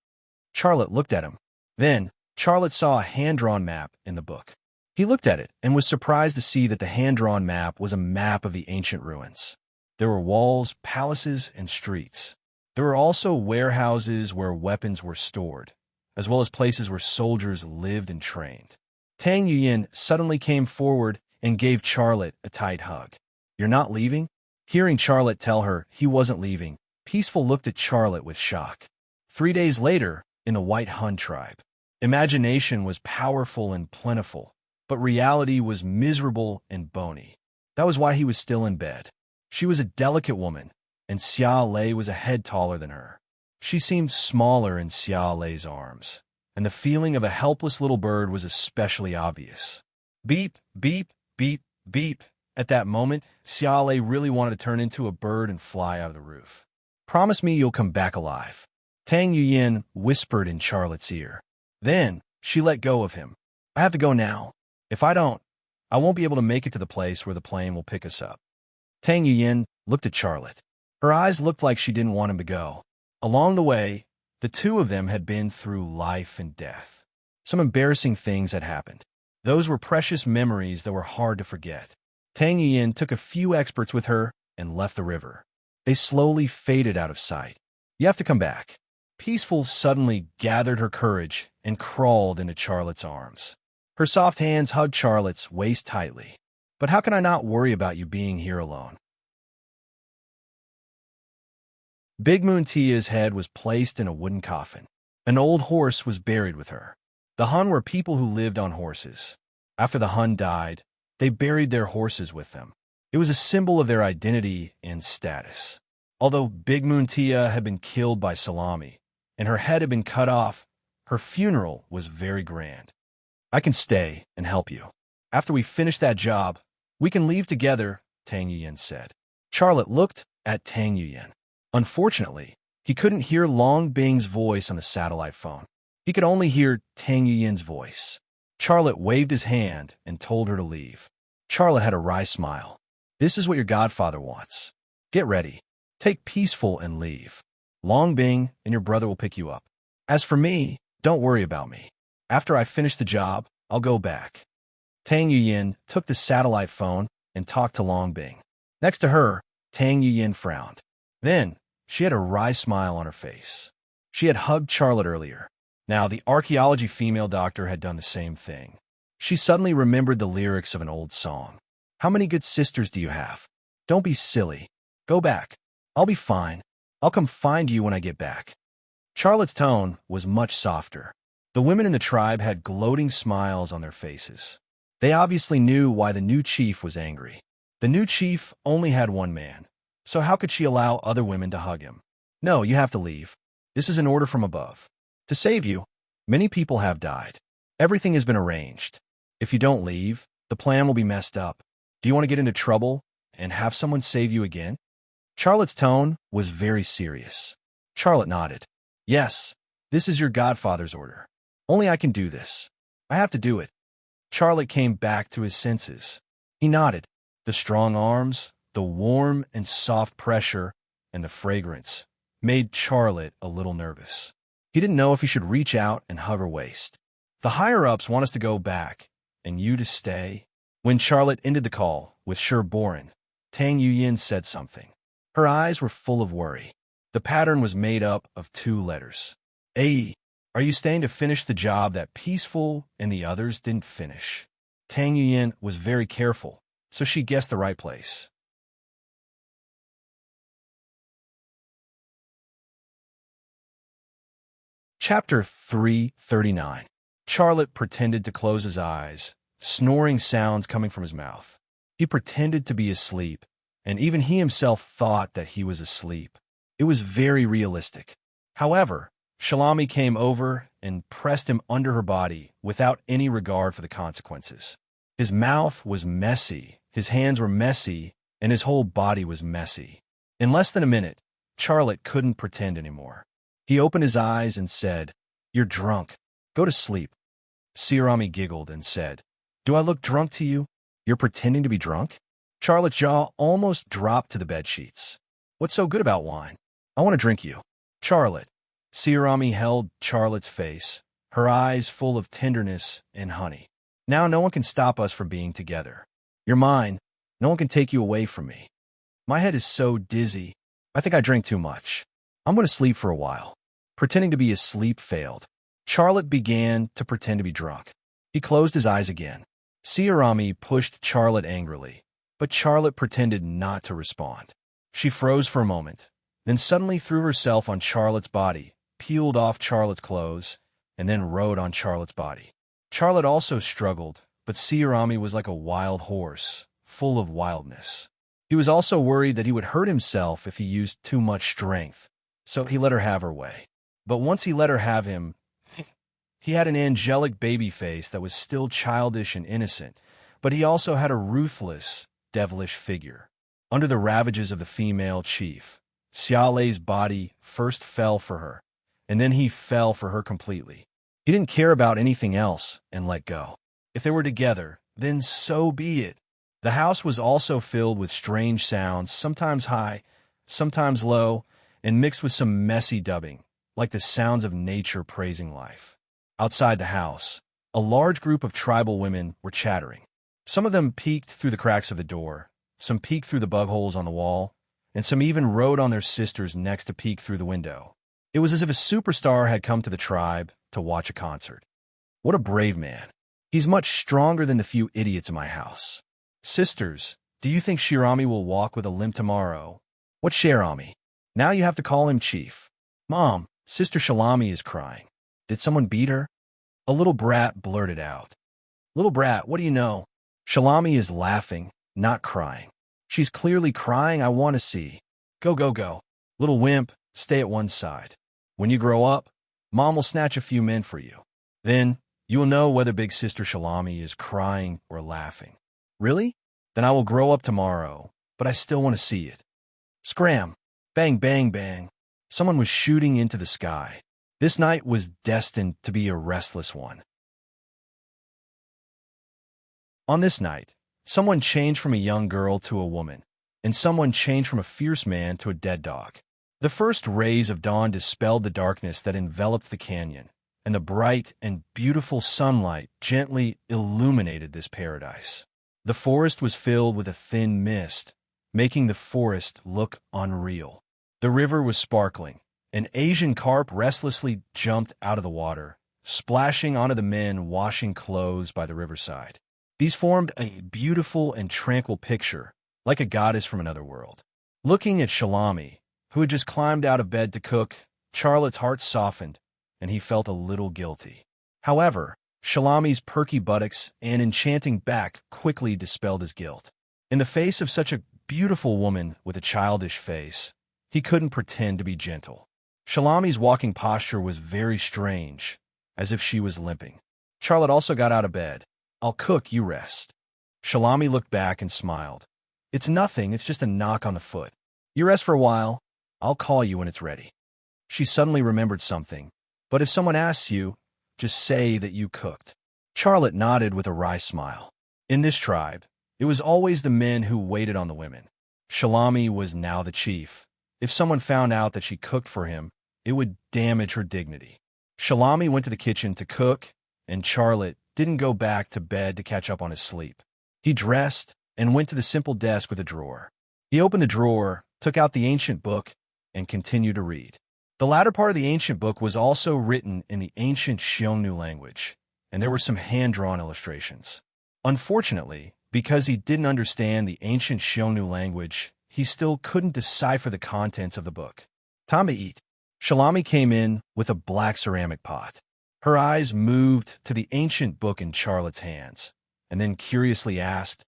Charlotte looked at him. Then, Charlotte saw a hand-drawn map in the book. He looked at it and was surprised to see that the hand-drawn map was a map of the ancient ruins. There were walls, palaces, and streets. There were also warehouses where weapons were stored, as well as places where soldiers lived and trained. Tang Yuyin suddenly came forward and gave Charlotte a tight hug. "You're not leaving?" Hearing Charlotte tell her he wasn't leaving, Peaceful looked at Charlotte with shock. 3 days later, in the White Hun tribe, imagination was powerful and plentiful, but reality was miserable and bony. That was why he was still in bed. She was a delicate woman, and Xia Lei was a head taller than her. She seemed smaller in Xia Lei's arms, and the feeling of a helpless little bird was especially obvious. Beep, beep, beep, beep. At that moment, Xia Lei really wanted to turn into a bird and fly out of the roof. "Promise me you'll come back alive," Tang Yuyin whispered in Charlotte's ear. Then, she let go of him. "I have to go now. If I don't, I won't be able to make it to the place where the plane will pick us up." Tang Yuyin looked at Charlotte. Her eyes looked like she didn't want him to go. Along the way, the two of them had been through life and death. Some embarrassing things had happened. Those were precious memories that were hard to forget. Tang Yuyin took a few experts with her and left the river. They slowly faded out of sight. "You have to come back." Peaceful suddenly gathered her courage and crawled into Charlotte's arms. Her soft hands hugged Charlotte's waist tightly. But how can I not worry about you being here alone? Big Moon Tia's head was placed in a wooden coffin. An old horse was buried with her. The Hun were people who lived on horses. After the Hun died, they buried their horses with them. It was a symbol of their identity and status. Although Big Moon Tia had been killed by Salami, and her head had been cut off, her funeral was very grand. I can stay and help you. After we finish that job, we can leave together, Tang Yuyan said. Charlotte looked at Tang Yuyan. Unfortunately, he couldn't hear Long Bing's voice on the satellite phone. He could only hear Tang Yuyan's voice. Charlotte waved his hand and told her to leave. Charlotte had a wry smile. This is what your godfather wants. Get ready. Take peaceful and leave. Long Bing and your brother will pick you up. As for me, don't worry about me. After I finish the job, I'll go back. Tang Yuyan took the satellite phone and talked to Long Bing. Next to her, Tang Yuyan frowned. Then, she had a wry smile on her face. She had hugged Charlotte earlier. Now, the archaeology female doctor had done the same thing. She suddenly remembered the lyrics of an old song. How many good sisters do you have? Don't be silly. Go back. I'll be fine. I'll come find you when I get back. Charlotte's tone was much softer. The women in the tribe had gloating smiles on their faces. They obviously knew why the new chief was angry. The new chief only had one man, so how could she allow other women to hug him? No, you have to leave. This is an order from above. To save you, many people have died. Everything has been arranged. If you don't leave, the plan will be messed up. Do you want to get into trouble and have someone save you again? Charlotte's tone was very serious. Charlotte nodded. Yes, this is your godfather's order. Only I can do this. I have to do it. Charlotte came back to his senses. He nodded. The strong arms, the warm and soft pressure, and the fragrance made Charlotte a little nervous. He didn't know if he should reach out and hug her waist. The higher-ups want us to go back, and you to stay. When Charlotte ended the call with Sher Boren, Tang Yuyan said something. Her eyes were full of worry. The pattern was made up of 2 letters. A. Are you staying to finish the job that Peaceful and the others didn't finish? Tang Yuyan was very careful, so she guessed the right place. Chapter 339. Charlotte pretended to close his eyes, snoring sounds coming from his mouth. He pretended to be asleep, and even he himself thought that he was asleep. It was very realistic. However, Shalami came over and pressed him under her body without any regard for the consequences. His mouth was messy, his hands were messy, and his whole body was messy. In less than a minute, Charlotte couldn't pretend anymore. He opened his eyes and said, "You're drunk. Go to sleep." Sirami giggled and said, "Do I look drunk to you? You're pretending to be drunk?" Charlotte's jaw almost dropped to the bedsheets. "What's so good about wine? I want to drink you." Charlotte. Sirami held Charlotte's face, her eyes full of tenderness and honey. "Now no one can stop us from being together. You're mine. No one can take you away from me. My head is so dizzy. I think I drank too much. I'm going to sleep for a while." Pretending to be asleep failed. Charlotte began to pretend to be drunk. He closed his eyes again. Sirami pushed Charlotte angrily, but Charlotte pretended not to respond. She froze for a moment, then suddenly threw herself on Charlotte's body, peeled off Charlotte's clothes, and then rode on Charlotte's body. Charlotte also struggled, but Sirami was like a wild horse, full of wildness. He was also worried that he would hurt himself if he used too much strength, so he let her have her way. But once he let her have him, he had an angelic baby face that was still childish and innocent, but he also had a ruthless, devilish figure. Under the ravages of the female chief, Xiaolei's body first fell for her, and then he fell for her completely. He didn't care about anything else and let go. If they were together, then so be it. The house was also filled with strange sounds, sometimes high, sometimes low, and mixed with some messy dubbing, like the sounds of nature praising life. Outside the house, a large group of tribal women were chattering. Some of them peeked through the cracks of the door, some peeked through the bug holes on the wall, and some even rode on their sisters' necks to peek through the window. It was as if a superstar had come to the tribe to watch a concert. What a brave man. He's much stronger than the few idiots in my house. Sisters, do you think Shirami will walk with a limp tomorrow? What's Shirami? Now you have to call him Chief. Mom, Sister Shalami is crying. Did someone beat her? A little brat blurted out. Little brat, what do you know? Shalami is laughing, not crying. She's clearly crying. I want to see. Go, go, go. Little wimp, stay at one side. When you grow up, Mom will snatch a few men for you. Then, you will know whether Big Sister Shalami is crying or laughing. Really? Then I will grow up tomorrow, but I still want to see it. Scram! Bang, bang, bang. Someone was shooting into the sky. This night was destined to be a restless one. On this night, someone changed from a young girl to a woman, and someone changed from a fierce man to a dead dog. The first rays of dawn dispelled the darkness that enveloped the canyon, and the bright and beautiful sunlight gently illuminated this paradise. The forest was filled with a thin mist, making the forest look unreal. The river was sparkling. An Asian carp restlessly jumped out of the water, splashing onto the men washing clothes by the riverside. These formed a beautiful and tranquil picture, like a goddess from another world. Looking at Shalami, who had just climbed out of bed to cook, Charlotte's heart softened, and he felt a little guilty. However, Shalami's perky buttocks and enchanting back quickly dispelled his guilt. In the face of such a beautiful woman with a childish face, he couldn't pretend to be gentle. Shalami's walking posture was very strange, as if she was limping. Charlotte also got out of bed. I'll cook, you rest. Shalami looked back and smiled. It's nothing, it's just a knock on the foot. You rest for a while. I'll call you when it's ready. She suddenly remembered something. But if someone asks you, just say that you cooked. Charlotte nodded with a wry smile. In this tribe, it was always the men who waited on the women. Shalami was now the chief. If someone found out that she cooked for him, it would damage her dignity. Shalami went to the kitchen to cook, and Charlotte didn't go back to bed to catch up on his sleep. He dressed and went to the simple desk with a drawer. He opened the drawer, took out the ancient book, and continued to read. The latter part of the ancient book was also written in the ancient Xiongnu language, and there were some hand-drawn illustrations. Unfortunately, because he didn't understand the ancient Xiongnu language, he still couldn't decipher the contents of the book. Time to eat. Shalami came in with a black ceramic pot. Her eyes moved to the ancient book in Charlotte's hands, and then curiously asked,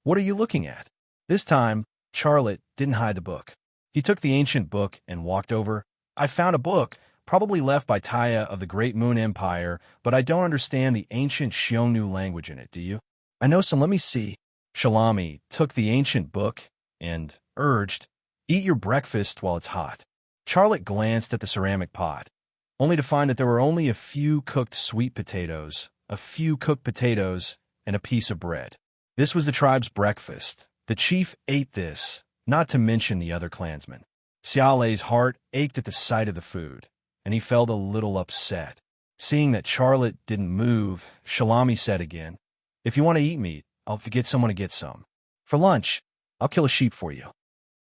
"What are you looking at?" This time, Charlotte didn't hide the book. He took the ancient book and walked over. I found a book, probably left by Taya of the Great Moon Empire, but I don't understand the ancient Xiongnu language in it, do you? I know some, let me see. Shalami took the ancient book and urged, "Eat your breakfast while it's hot." Charlotte glanced at the ceramic pot, only to find that there were only a few cooked sweet potatoes, a few cooked potatoes, and a piece of bread. This was the tribe's breakfast. The chief ate this, not to mention the other clansmen. Xiaolei's heart ached at the sight of the food, and he felt a little upset. Seeing that Charlotte didn't move, Shalami said again, "If you want to eat meat, I'll get someone to get some. For lunch, I'll kill a sheep for you."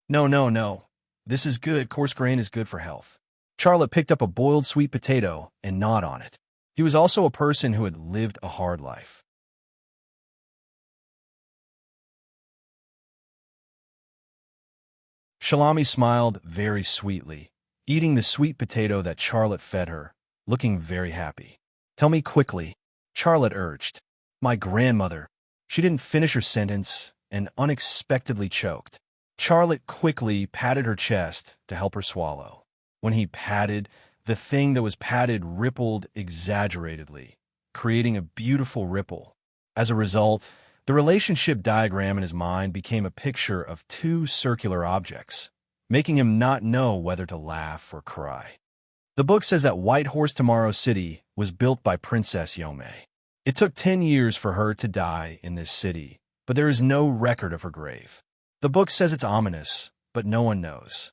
No, no, no. This is good. Coarse grain is good for health. Charlotte picked up a boiled sweet potato and gnawed on it. He was also a person who had lived a hard life. Shalami smiled very sweetly, eating the sweet potato that Charlotte fed her, looking very happy. "Tell me quickly," Charlotte urged. "My grandmother." She didn't finish her sentence and unexpectedly choked. Charlotte quickly patted her chest to help her swallow. When he patted, the thing that was patted rippled exaggeratedly, creating a beautiful ripple. As a result, the relationship diagram in his mind became a picture of two circular objects, making him not know whether to laugh or cry. The book says that White Horse Tomorrow City was built by Princess Yomei. It took 10 years for her to die in this city, but there is no record of her grave. The book says it's ominous, but no one knows.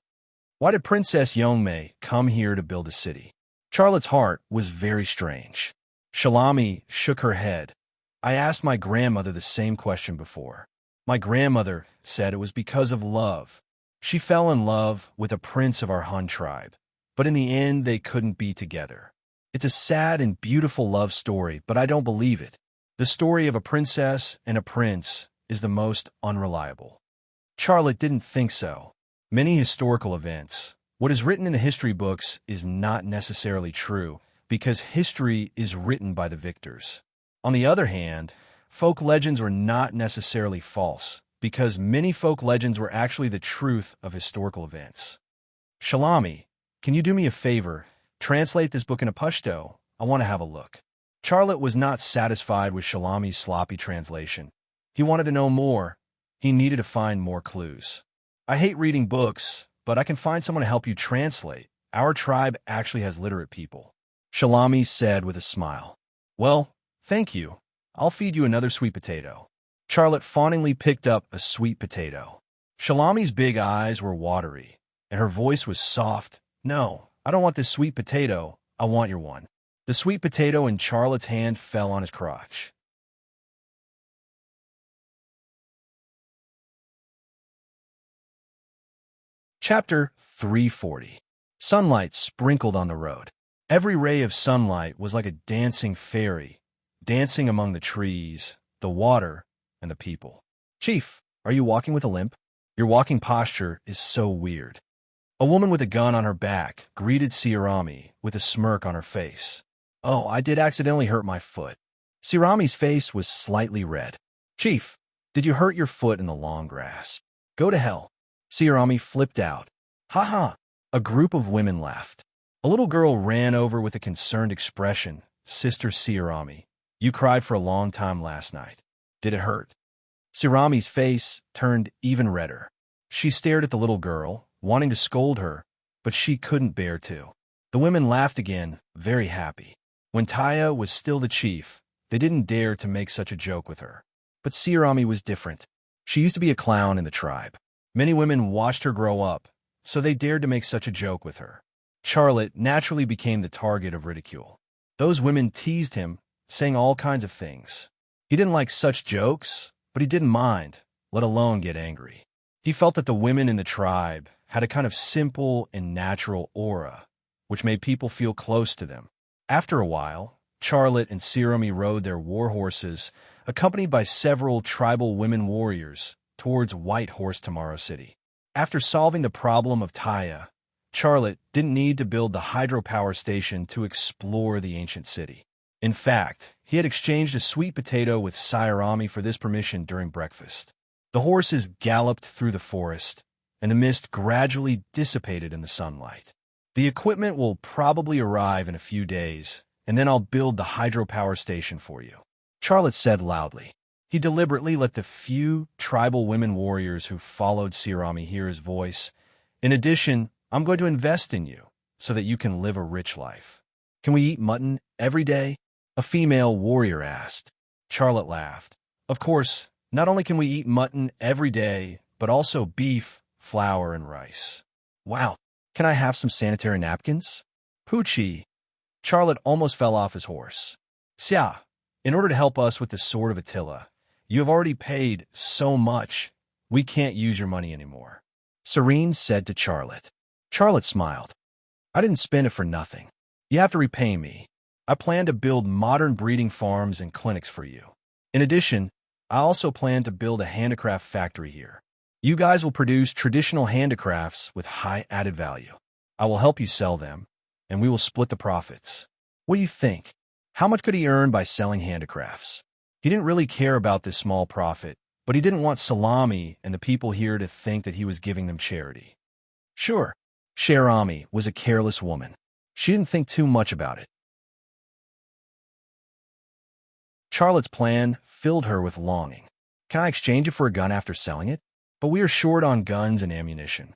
Why did Princess Yomei come here to build a city? Charlotte's heart was very strange. Shalami shook her head. I asked my grandmother the same question before. My grandmother said it was because of love. She fell in love with a prince of our Hun tribe, but in the end they couldn't be together. It's a sad and beautiful love story, but I don't believe it. The story of a princess and a prince is the most unreliable. Charlotte didn't think so. Many historical events, what is written in the history books is not necessarily true, because history is written by the victors. On the other hand, folk legends were not necessarily false, because many folk legends were actually the truth of historical events. Shalami, can you do me a favor? Translate this book into Pashto. I want to have a look. Charlotte was not satisfied with Shalami's sloppy translation. He wanted to know more. He needed to find more clues. I hate reading books, but I can find someone to help you translate. Our tribe actually has literate people. Shalami said with a smile. Well, thank you. I'll feed you another sweet potato. Charlotte fawningly picked up a sweet potato. Shalami's big eyes were watery, and her voice was soft. No, I don't want this sweet potato. I want your one. The sweet potato in Charlotte's hand fell on his crotch. Chapter 340. Sunlight sprinkled on the road. Every ray of sunlight was like a dancing fairy, dancing among the trees, the water, and the people. Chief, are you walking with a limp? Your walking posture is so weird. A woman with a gun on her back greeted Sirami with a smirk on her face. Oh, I did accidentally hurt my foot. Sirami's face was slightly red. Chief, did you hurt your foot in the long grass? Go to hell. Sirami flipped out. Ha ha. A group of women laughed. A little girl ran over with a concerned expression. Sister Sirami, you cried for a long time last night. Did it hurt? Sirami's face turned even redder. She stared at the little girl, wanting to scold her, but she couldn't bear to. The women laughed again, very happy. When Taya was still the chief, they didn't dare to make such a joke with her. But Sirami was different. She used to be a clown in the tribe. Many women watched her grow up, so they dared to make such a joke with her. Charlotte naturally became the target of ridicule. Those women teased him, saying all kinds of things. He didn't like such jokes, but he didn't mind, let alone get angry. He felt that the women in the tribe had a kind of simple and natural aura, which made people feel close to them. After a while, Charlotte and Sirami rode their war horses, accompanied by several tribal women warriors, towards White Horse Tomorrow City. After solving the problem of Taya, Charlotte didn't need to build the hydropower station to explore the ancient city. In fact, he had exchanged a sweet potato with Sirami for this permission during breakfast. The horses galloped through the forest, and the mist gradually dissipated in the sunlight. The equipment will probably arrive in a few days, and then I'll build the hydropower station for you, Charlotte said loudly. He deliberately let the few tribal women warriors who followed Sirami hear his voice. In addition, I'm going to invest in you, so that you can live a rich life. Can we eat mutton every day? A female warrior asked. Charlotte laughed. Of course, not only can we eat mutton every day, but also beef, flour, and rice. Wow. Can I have some sanitary napkins? Poochie. Charlotte almost fell off his horse. Xia, in order to help us with the sword of Attila, you have already paid so much, we can't use your money anymore. Serene said to Charlotte. Charlotte smiled. I didn't spend it for nothing. You have to repay me. I plan to build modern breeding farms and clinics for you. In addition, I also plan to build a handicraft factory here. You guys will produce traditional handicrafts with high added value. I will help you sell them, and we will split the profits. What do you think? How much could he earn by selling handicrafts? He didn't really care about this small profit, but he didn't want Salami and the people here to think that he was giving them charity. Sure, Sharami was a careless woman. She didn't think too much about it. Charlotte's plan filled her with longing. Can I exchange it for a gun after selling it? But we are short on guns and ammunition.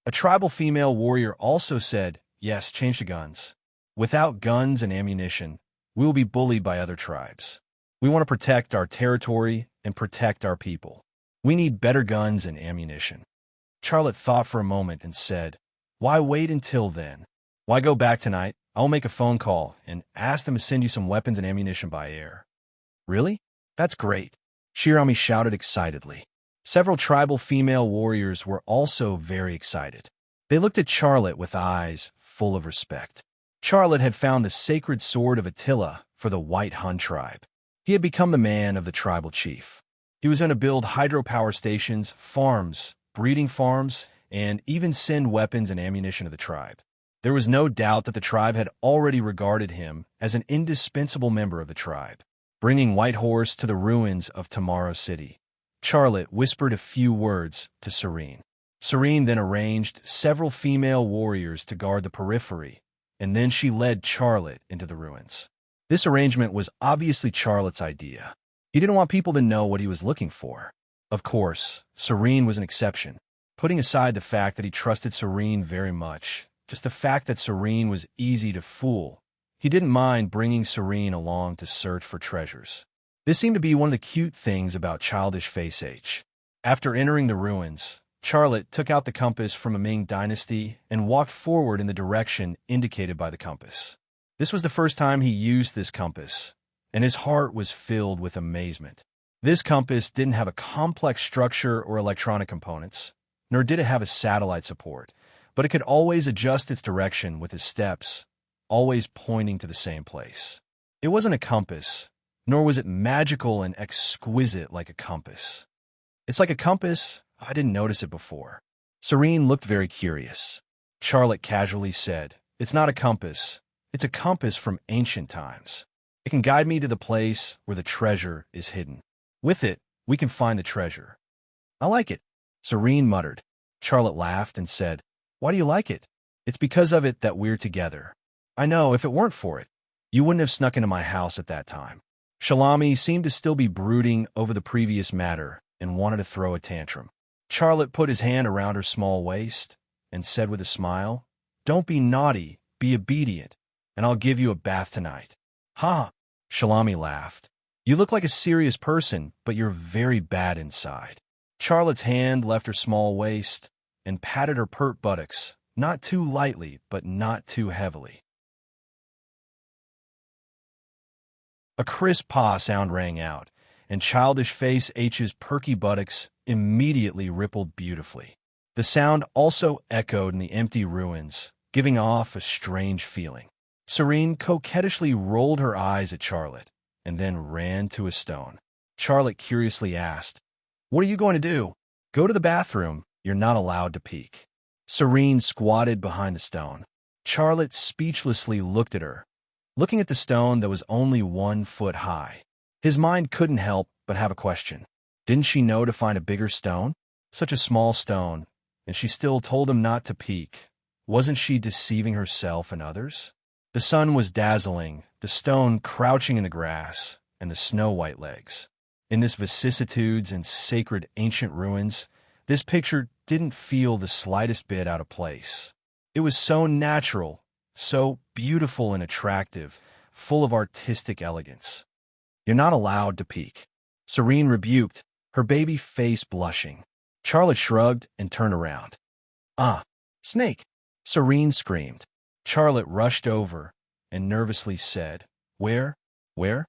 A tribal female warrior also said, yes, change to guns. Without guns and ammunition, we will be bullied by other tribes. We want to protect our territory and protect our people. We need better guns and ammunition. Charlotte thought for a moment and said, why wait until then? Why go back tonight? I'll make a phone call and ask them to send you some weapons and ammunition by air. Really? That's great. Shirami shouted excitedly. Several tribal female warriors were also very excited. They looked at Charlotte with eyes full of respect. Charlotte had found the sacred sword of Attila for the White Hun tribe. He had become the man of the tribal chief. He was going to build hydropower stations, farms, breeding farms, and even send weapons and ammunition to the tribe. There was no doubt that the tribe had already regarded him as an indispensable member of the tribe. Bringing Whitehorse to the ruins of Tomorrow City, Charlotte whispered a few words to Serene. Serene then arranged several female warriors to guard the periphery, and then she led Charlotte into the ruins. This arrangement was obviously Charlotte's idea. He didn't want people to know what he was looking for. Of course, Serene was an exception. Putting aside the fact that he trusted Serene very much, just the fact that Serene was easy to fool, he didn't mind bringing Serene along to search for treasures. This seemed to be one of the cute things about childish Face H. After entering the ruins, Charlotte took out the compass from a Ming dynasty and walked forward in the direction indicated by the compass. This was the first time he used this compass, and his heart was filled with amazement. This compass didn't have a complex structure or electronic components, nor did it have a satellite support, but it could always adjust its direction with his steps, always pointing to the same place. It wasn't a compass, nor was it magical and exquisite like a compass. It's like a compass, I didn't notice it before. Serene looked very curious. Charlotte casually said, "It's not a compass. It's a compass from ancient times. It can guide me to the place where the treasure is hidden. With it, we can find the treasure." "I like it," Serene muttered. Charlotte laughed and said, "Why do you like it?" "It's because of it that we're together. I know if it weren't for it, you wouldn't have snuck into my house at that time." Shalami seemed to still be brooding over the previous matter and wanted to throw a tantrum. Charlotte put his hand around her small waist and said with a smile, "Don't be naughty, be obedient, and I'll give you a bath tonight." "Ha!" Shalami laughed. "You look like a serious person, but you're very bad inside." Charlotte's hand left her small waist and patted her pert buttocks, not too lightly, but not too heavily. A crisp paw sound rang out, and childish Face H's perky buttocks immediately rippled beautifully. The sound also echoed in the empty ruins, giving off a strange feeling. Serene coquettishly rolled her eyes at Charlotte, and then ran to a stone. Charlotte curiously asked, "What are you going to do?" "Go to the bathroom. You're not allowed to peek." Serene squatted behind the stone. Charlotte speechlessly looked at her, looking at the stone that was only 1 foot high. His mind couldn't help but have a question. Didn't she know to find a bigger stone? Such a small stone, and she still told him not to peek. Wasn't she deceiving herself and others? The sun was dazzling, the stone crouching in the grass, and the snow-white legs. In this vicissitudes and sacred ancient ruins, this picture didn't feel the slightest bit out of place. It was so natural, so beautiful and attractive, full of artistic elegance. "You're not allowed to peek," Serene rebuked, her baby face blushing. Charlotte shrugged and turned around. "Ah, snake!" Serene screamed. Charlotte rushed over and nervously said, Where? Ha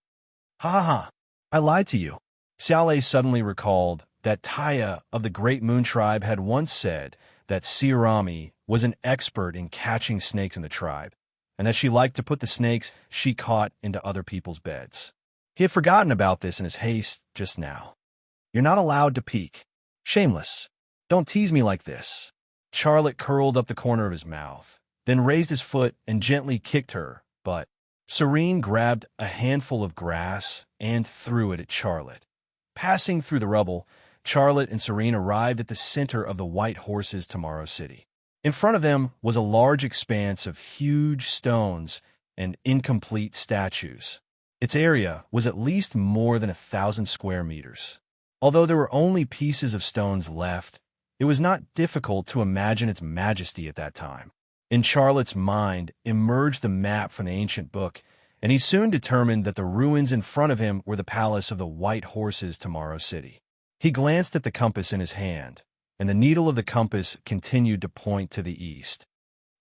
ha ha, I lied to you." Xiaolei suddenly recalled that Taya of the Great Moon Tribe had once said that Sirami was an expert in catching snakes in the tribe, and that she liked to put the snakes she caught into other people's beds. He had forgotten about this in his haste just now. "You're not allowed to peek. Shameless. Don't tease me like this." Charlotte curled up the corner of his mouth, then raised his foot and gently kicked her, but Serene grabbed a handful of grass and threw it at Charlotte. Passing through the rubble, Charlotte and Serene arrived at the center of the White Horse's Tomorrow City. In front of them was a large expanse of huge stones and incomplete statues. Its area was at least more than 1,000 square meters. Although there were only pieces of stones left, it was not difficult to imagine its majesty at that time. In Charlotte's mind emerged the map from the ancient book, and he soon determined that the ruins in front of him were the palace of the White Horse's Tomorrow City. He glanced at the compass in his hand, and the needle of the compass continued to point to the east.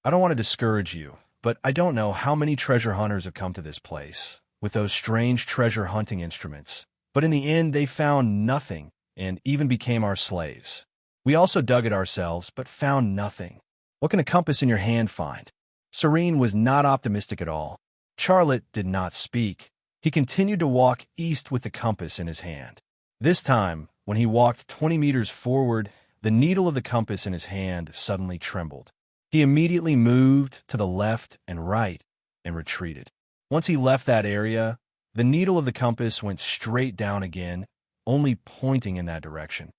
"I don't want to discourage you, but I don't know how many treasure hunters have come to this place with those strange treasure hunting instruments, but in the end they found nothing and even became our slaves. We also dug it ourselves, but found nothing. What can a compass in your hand find?" Serene was not optimistic at all. Charlotte did not speak. He continued to walk east with the compass in his hand. This time, when he walked 20 meters forward, the needle of the compass in his hand suddenly trembled. He immediately moved to the left and right and retreated. Once he left that area, the needle of the compass went straight down again, only pointing in that direction.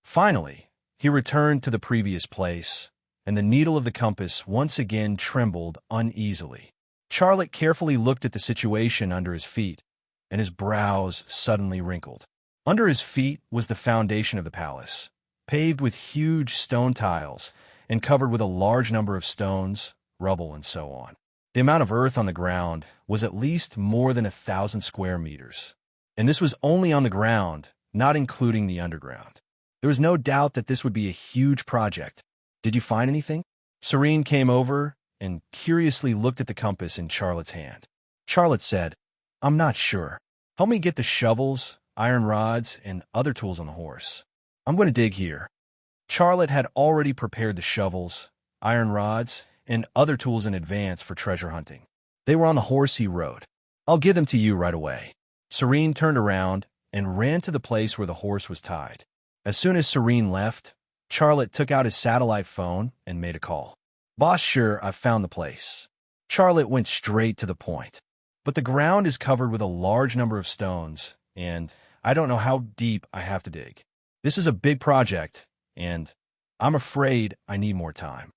Finally, he returned to the previous place, and the needle of the compass once again trembled uneasily. Charlotte carefully looked at the situation under his feet, and his brows suddenly wrinkled. Under his feet was the foundation of the palace, paved with huge stone tiles and covered with a large number of stones, rubble, and so on. The amount of earth on the ground was at least more than 1,000 square meters. And this was only on the ground, not including the underground. There was no doubt that this would be a huge project. Did you find anything? Serene came over and curiously looked at the compass in Charlotte's hand. Charlotte said, "I'm not sure. Help me get the shovels, iron rods, and other tools on the horse. I'm going to dig here." Charlotte had already prepared the shovels, iron rods, and other tools in advance for treasure hunting. They were on the horse he rode. "I'll give them to you right away." Serene turned around and ran to the place where the horse was tied. As soon as Serene left, Charlotte took out his satellite phone and made a call. "Boss, sure, I've found the place." Charlotte went straight to the point. "But the ground is covered with a large number of stones, and I don't know how deep I have to dig. This is a big project, and I'm afraid I need more time."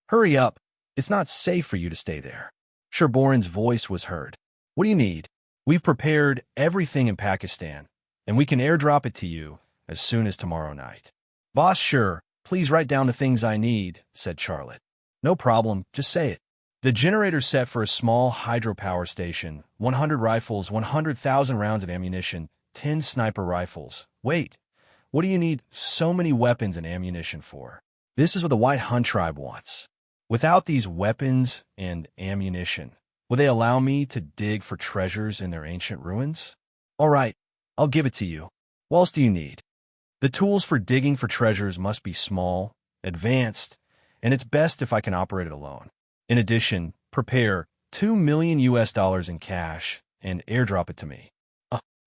"Hurry up. It's not safe for you to stay there." Sherboran's voice was heard. "What do you need? We've prepared everything in Pakistan, and we can airdrop it to you as soon as tomorrow night." "Boss, sure, please write down the things I need," said Charlotte. "No problem, just say it." "The generator set for a small hydropower station, 100 rifles, 100,000 rounds of ammunition, 10 sniper rifles." "Wait, what do you need so many weapons and ammunition for?" "This is what the White Hun tribe wants. Without these weapons and ammunition, will they allow me to dig for treasures in their ancient ruins?" "All right, I'll give it to you. What else do you need?" "The tools for digging for treasures must be small, advanced, and it's best if I can operate it alone. In addition, prepare $2 million in cash and airdrop it to me."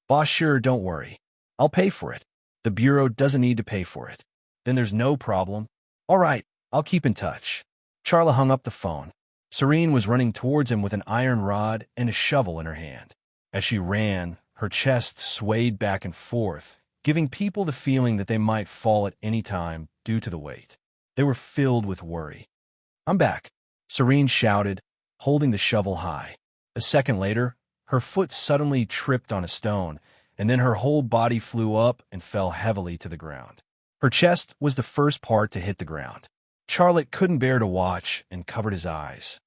"Boss, sure, don't worry. I'll pay for it. The Bureau doesn't need to pay for it." "Then there's no problem." "All right, I'll keep in touch." Charlotte hung up the phone. Serene was running towards him with an iron rod and a shovel in her hand. As she ran, her chest swayed back and forth, giving people the feeling that they might fall at any time due to the weight. They were filled with worry. "I'm back," Serene shouted, holding the shovel high. A second later, her foot suddenly tripped on a stone, and then her whole body flew up and fell heavily to the ground. Her chest was the first part to hit the ground. Charlotte couldn't bear to watch and covered his eyes.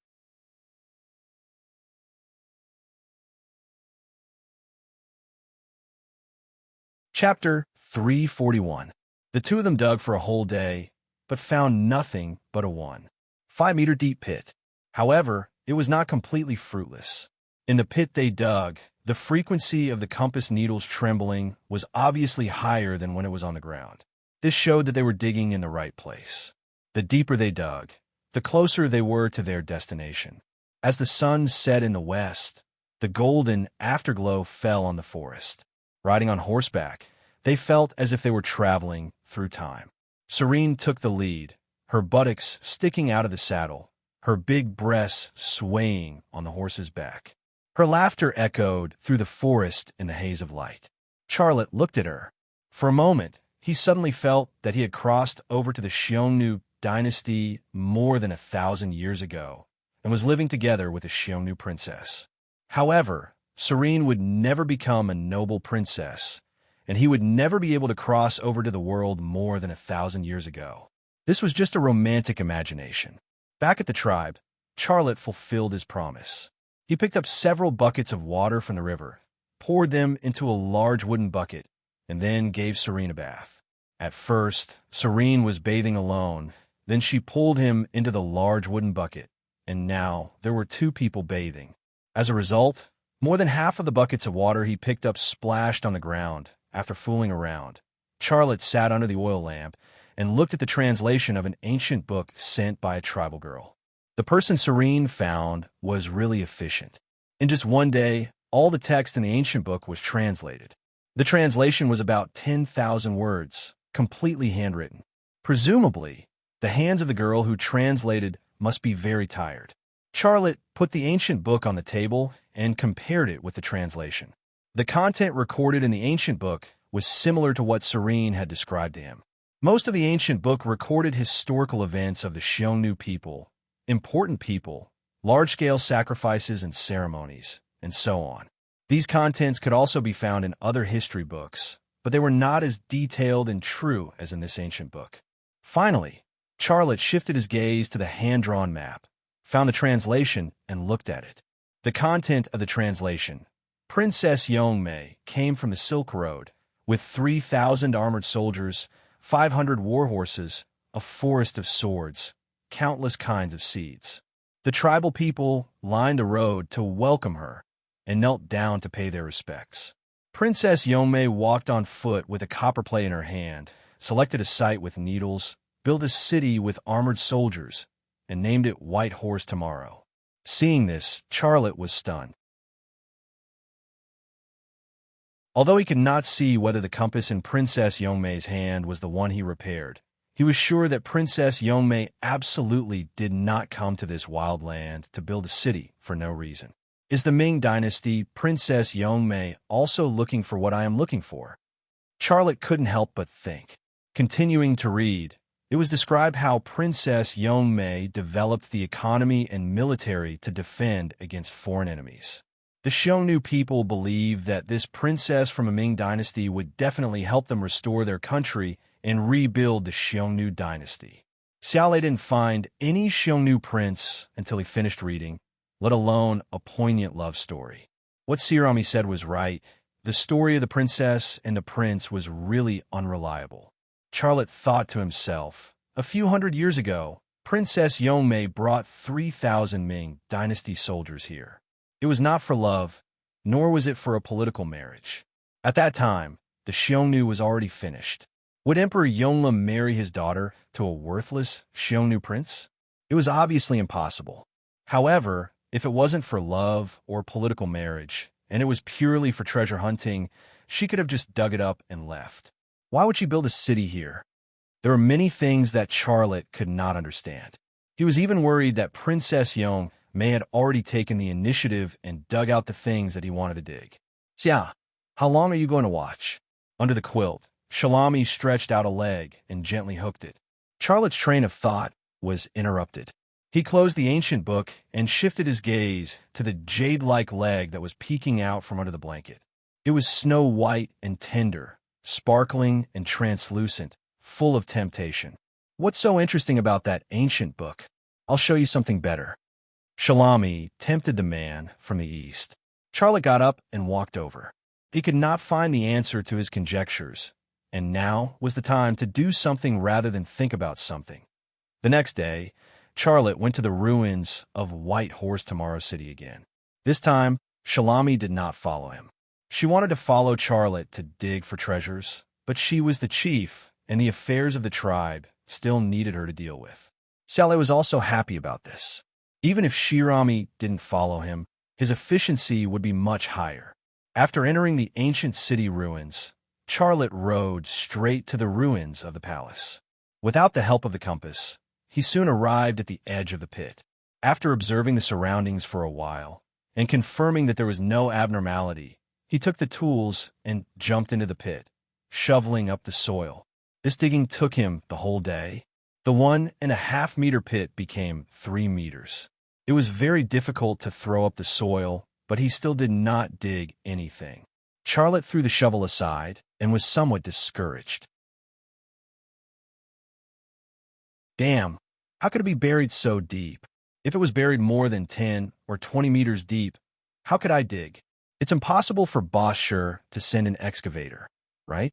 Chapter 341. The two of them dug for a whole day, but found nothing but a 1.5-meter deep pit. However, it was not completely fruitless. In the pit they dug, the frequency of the compass needle's trembling was obviously higher than when it was on the ground. This showed that they were digging in the right place. The deeper they dug, the closer they were to their destination. As the sun set in the west, the golden afterglow fell on the forest. Riding on horseback, they felt as if they were traveling through time. Serene took the lead, her buttocks sticking out of the saddle, her big breasts swaying on the horse's back. Her laughter echoed through the forest in the haze of light. Charlotte looked at her. For a moment, he suddenly felt that he had crossed over to the Xiongnu dynasty more than 1,000 years ago and was living together with a Xiongnu princess. However, Serene would never become a noble princess, and he would never be able to cross over to the world more than 1,000 years ago. This was just a romantic imagination. Back at the tribe, Charlotte fulfilled his promise. He picked up several buckets of water from the river, poured them into a large wooden bucket, and then gave Serene a bath. At first, Serene was bathing alone. Then she pulled him into the large wooden bucket, and now there were two people bathing. As a result, more than half of the buckets of water he picked up splashed on the ground. After fooling around, Charlotte sat under the oil lamp and looked at the translation of an ancient book sent by a tribal girl. The person Serene found was really efficient. In just one day, all the text in the ancient book was translated. The translation was about 10,000 words, completely handwritten. Presumably, the hands of the girl who translated must be very tired. Charlotte put the ancient book on the table and compared it with the translation. The content recorded in the ancient book was similar to what Serene had described to him. Most of the ancient book recorded historical events of the Xiongnu people, important people, large-scale sacrifices and ceremonies, and so on. These contents could also be found in other history books, but they were not as detailed and true as in this ancient book. Finally, Charlotte shifted his gaze to the hand-drawn map, found the translation, and looked at it. The content of the translation: Princess Yongmei came from the Silk Road with 3,000 armored soldiers, 500 war horses, a forest of swords, countless kinds of seeds. The tribal people lined the road to welcome her and knelt down to pay their respects. Princess Yongmei walked on foot with a copper plate in her hand, selected a site with needles, built a city with armored soldiers, and named it White Horse Tomorrow. Seeing this, Charlotte was stunned. Although he could not see whether the compass in Princess Yongmei's hand was the one he repaired, he was sure that Princess Yongmei absolutely did not come to this wild land to build a city for no reason. Is the Ming Dynasty Princess Yongmei also looking for what I am looking for? Charlotte couldn't help but think. Continuing to read, it was described how Princess Yongmei developed the economy and military to defend against foreign enemies. The Xiongnu people believed that this princess from a Ming dynasty would definitely help them restore their country and rebuild the Xiongnu dynasty. Xiaolei didn't find any Xiongnu prince until he finished reading, let alone a poignant love story. What Sirami said was right. The story of the princess and the prince was really unreliable. Charlotte thought to himself, a few hundred years ago, Princess Yongmei brought 3,000 Ming dynasty soldiers here. It was not for love, nor was it for a political marriage. At that time, the Xiongnu was already finished. Would Emperor Yongle marry his daughter to a worthless Xiongnu prince? It was obviously impossible. However, if it wasn't for love or political marriage, and it was purely for treasure hunting, she could have just dug it up and left. Why would she build a city here? There were many things that Charlotte could not understand. He was even worried that Princess Yongmei had already taken the initiative and dug out the things that he wanted to dig. Xia, how long are you going to watch? Under the quilt, Shalami stretched out a leg and gently hooked it. Charlotte's train of thought was interrupted. He closed the ancient book and shifted his gaze to the jade-like leg that was peeking out from under the blanket. It was snow-white and tender, sparkling and translucent, full of temptation. What's so interesting about that ancient book? I'll show you something better. Shalami tempted the man from the east. Charlotte got up and walked over. He could not find the answer to his conjectures, and now was the time to do something rather than think about something. The next day, Charlotte went to the ruins of White Horse Tomorrow City again. This time, Shalami did not follow him. She wanted to follow Charlotte to dig for treasures, but she was the chief, and the affairs of the tribe still needed her to deal with. Xiaolei was also happy about this. Even if Shirami didn't follow him, his efficiency would be much higher. After entering the ancient city ruins, Charlotte rode straight to the ruins of the palace. Without the help of the compass, he soon arrived at the edge of the pit. After observing the surroundings for a while, and confirming that there was no abnormality, he took the tools and jumped into the pit, shoveling up the soil. This digging took him the whole day. The 1.5 meter pit became 3 meters. It was very difficult to throw up the soil, but he still did not dig anything. Charlotte threw the shovel aside and was somewhat discouraged. Damn, how could it be buried so deep? If it was buried more than 10 or 20 meters deep, how could I dig? It's impossible for Boss Sure to send an excavator, right?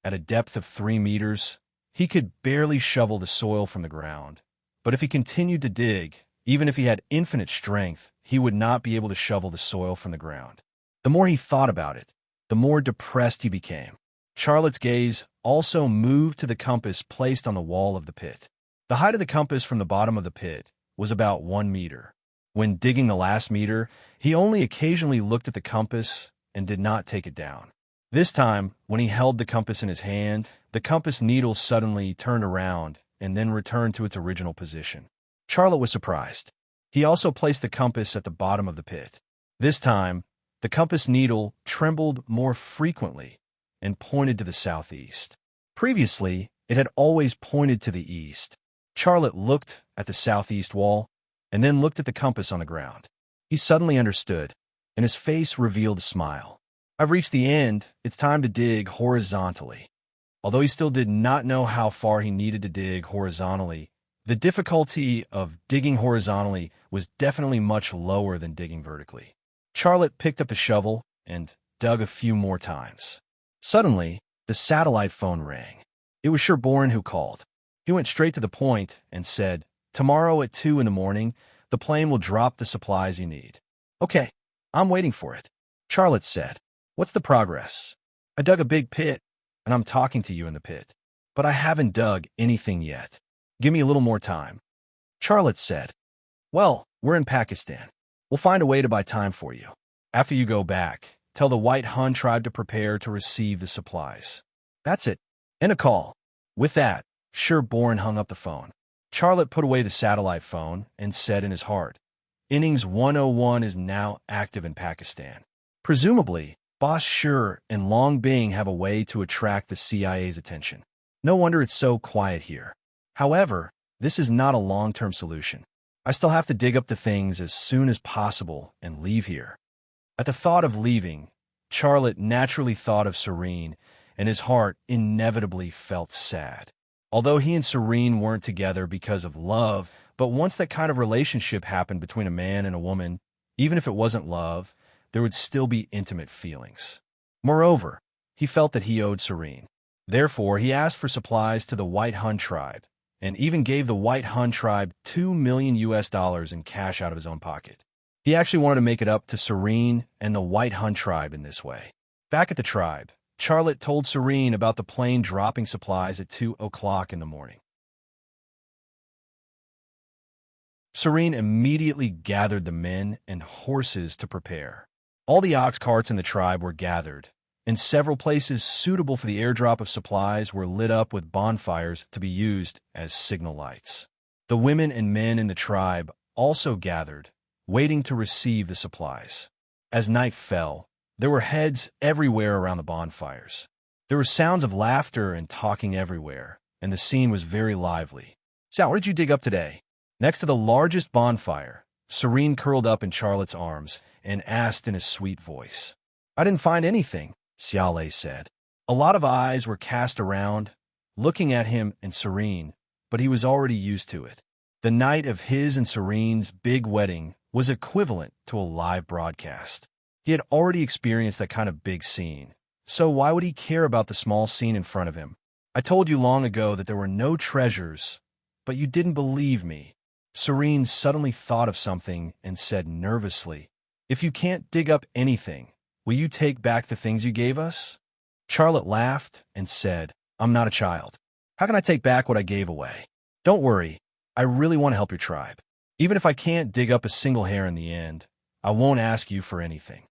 At a depth of 3 meters, he could barely shovel the soil from the ground. But if he continued to dig, even if he had infinite strength, he would not be able to shovel the soil from the ground. The more he thought about it, the more depressed he became. Charlotte's gaze also moved to the compass placed on the wall of the pit. The height of the compass from the bottom of the pit was about 1 meter. When digging the last meter, he only occasionally looked at the compass and did not take it down. This time, when he held the compass in his hand, the compass needle suddenly turned around and then returned to its original position. Charlotte was surprised. He also placed the compass at the bottom of the pit. This time, the compass needle trembled more frequently and pointed to the southeast. Previously, it had always pointed to the east. Charlotte looked at the southeast wall and then looked at the compass on the ground. He suddenly understood, and his face revealed a smile. I've reached the end. It's time to dig horizontally. Although he still did not know how far he needed to dig horizontally, the difficulty of digging horizontally was definitely much lower than digging vertically. Charlotte picked up a shovel and dug a few more times. Suddenly, the satellite phone rang. It was Sherborne who called. He went straight to the point and said, "Tomorrow at 2 in the morning, the plane will drop the supplies you need." "Okay, I'm waiting for it," Charlotte said. "What's the progress?" "I dug a big pit, and I'm talking to you in the pit. But I haven't dug anything yet. Give me a little more time." Charlotte said, "Well, we're in Pakistan. We'll find a way to buy time for you. After you go back, tell the White Hun tribe to prepare to receive the supplies." "That's it. End a call." With that, Sherborne hung up the phone. Charlotte put away the satellite phone and said in his heart, "Innings 101 is now active in Pakistan. Presumably, Boss Sher and Long Bing have a way to attract the CIA's attention. No wonder it's so quiet here. However, this is not a long-term solution. I still have to dig up the things as soon as possible and leave here." At the thought of leaving, Charlotte naturally thought of Serene, and his heart inevitably felt sad. Although he and Serene weren't together because of love, but once that kind of relationship happened between a man and a woman, even if it wasn't love, there would still be intimate feelings. Moreover, he felt that he owed Serene. Therefore, he asked for supplies to the White Hun tribe, and even gave the White Hun tribe $2 million in cash out of his own pocket. He actually wanted to make it up to Serene and the White Hun tribe in this way. Back at the tribe, Charlotte told Serene about the plane dropping supplies at 2 o'clock in the morning. Serene immediately gathered the men and horses to prepare. All the ox carts in the tribe were gathered, and several places suitable for the airdrop of supplies were lit up with bonfires to be used as signal lights. The women and men in the tribe also gathered, waiting to receive the supplies. As night fell, there were heads everywhere around the bonfires. There were sounds of laughter and talking everywhere, and the scene was very lively. "So, what did you dig up today?" Next to the largest bonfire, Serene curled up in Charlotte's arms and asked in a sweet voice. "I didn't find anything," Xiaolei said. A lot of eyes were cast around, looking at him and Serene, but he was already used to it. The night of his and Serene's big wedding was equivalent to a live broadcast. He had already experienced that kind of big scene, so why would he care about the small scene in front of him? "I told you long ago that there were no treasures, but you didn't believe me." Serene suddenly thought of something and said nervously, "If you can't dig up anything, will you take back the things you gave us?" Charlotte laughed and said, "I'm not a child. How can I take back what I gave away? Don't worry, I really want to help your tribe. Even if I can't dig up a single hair in the end, I won't ask you for anything."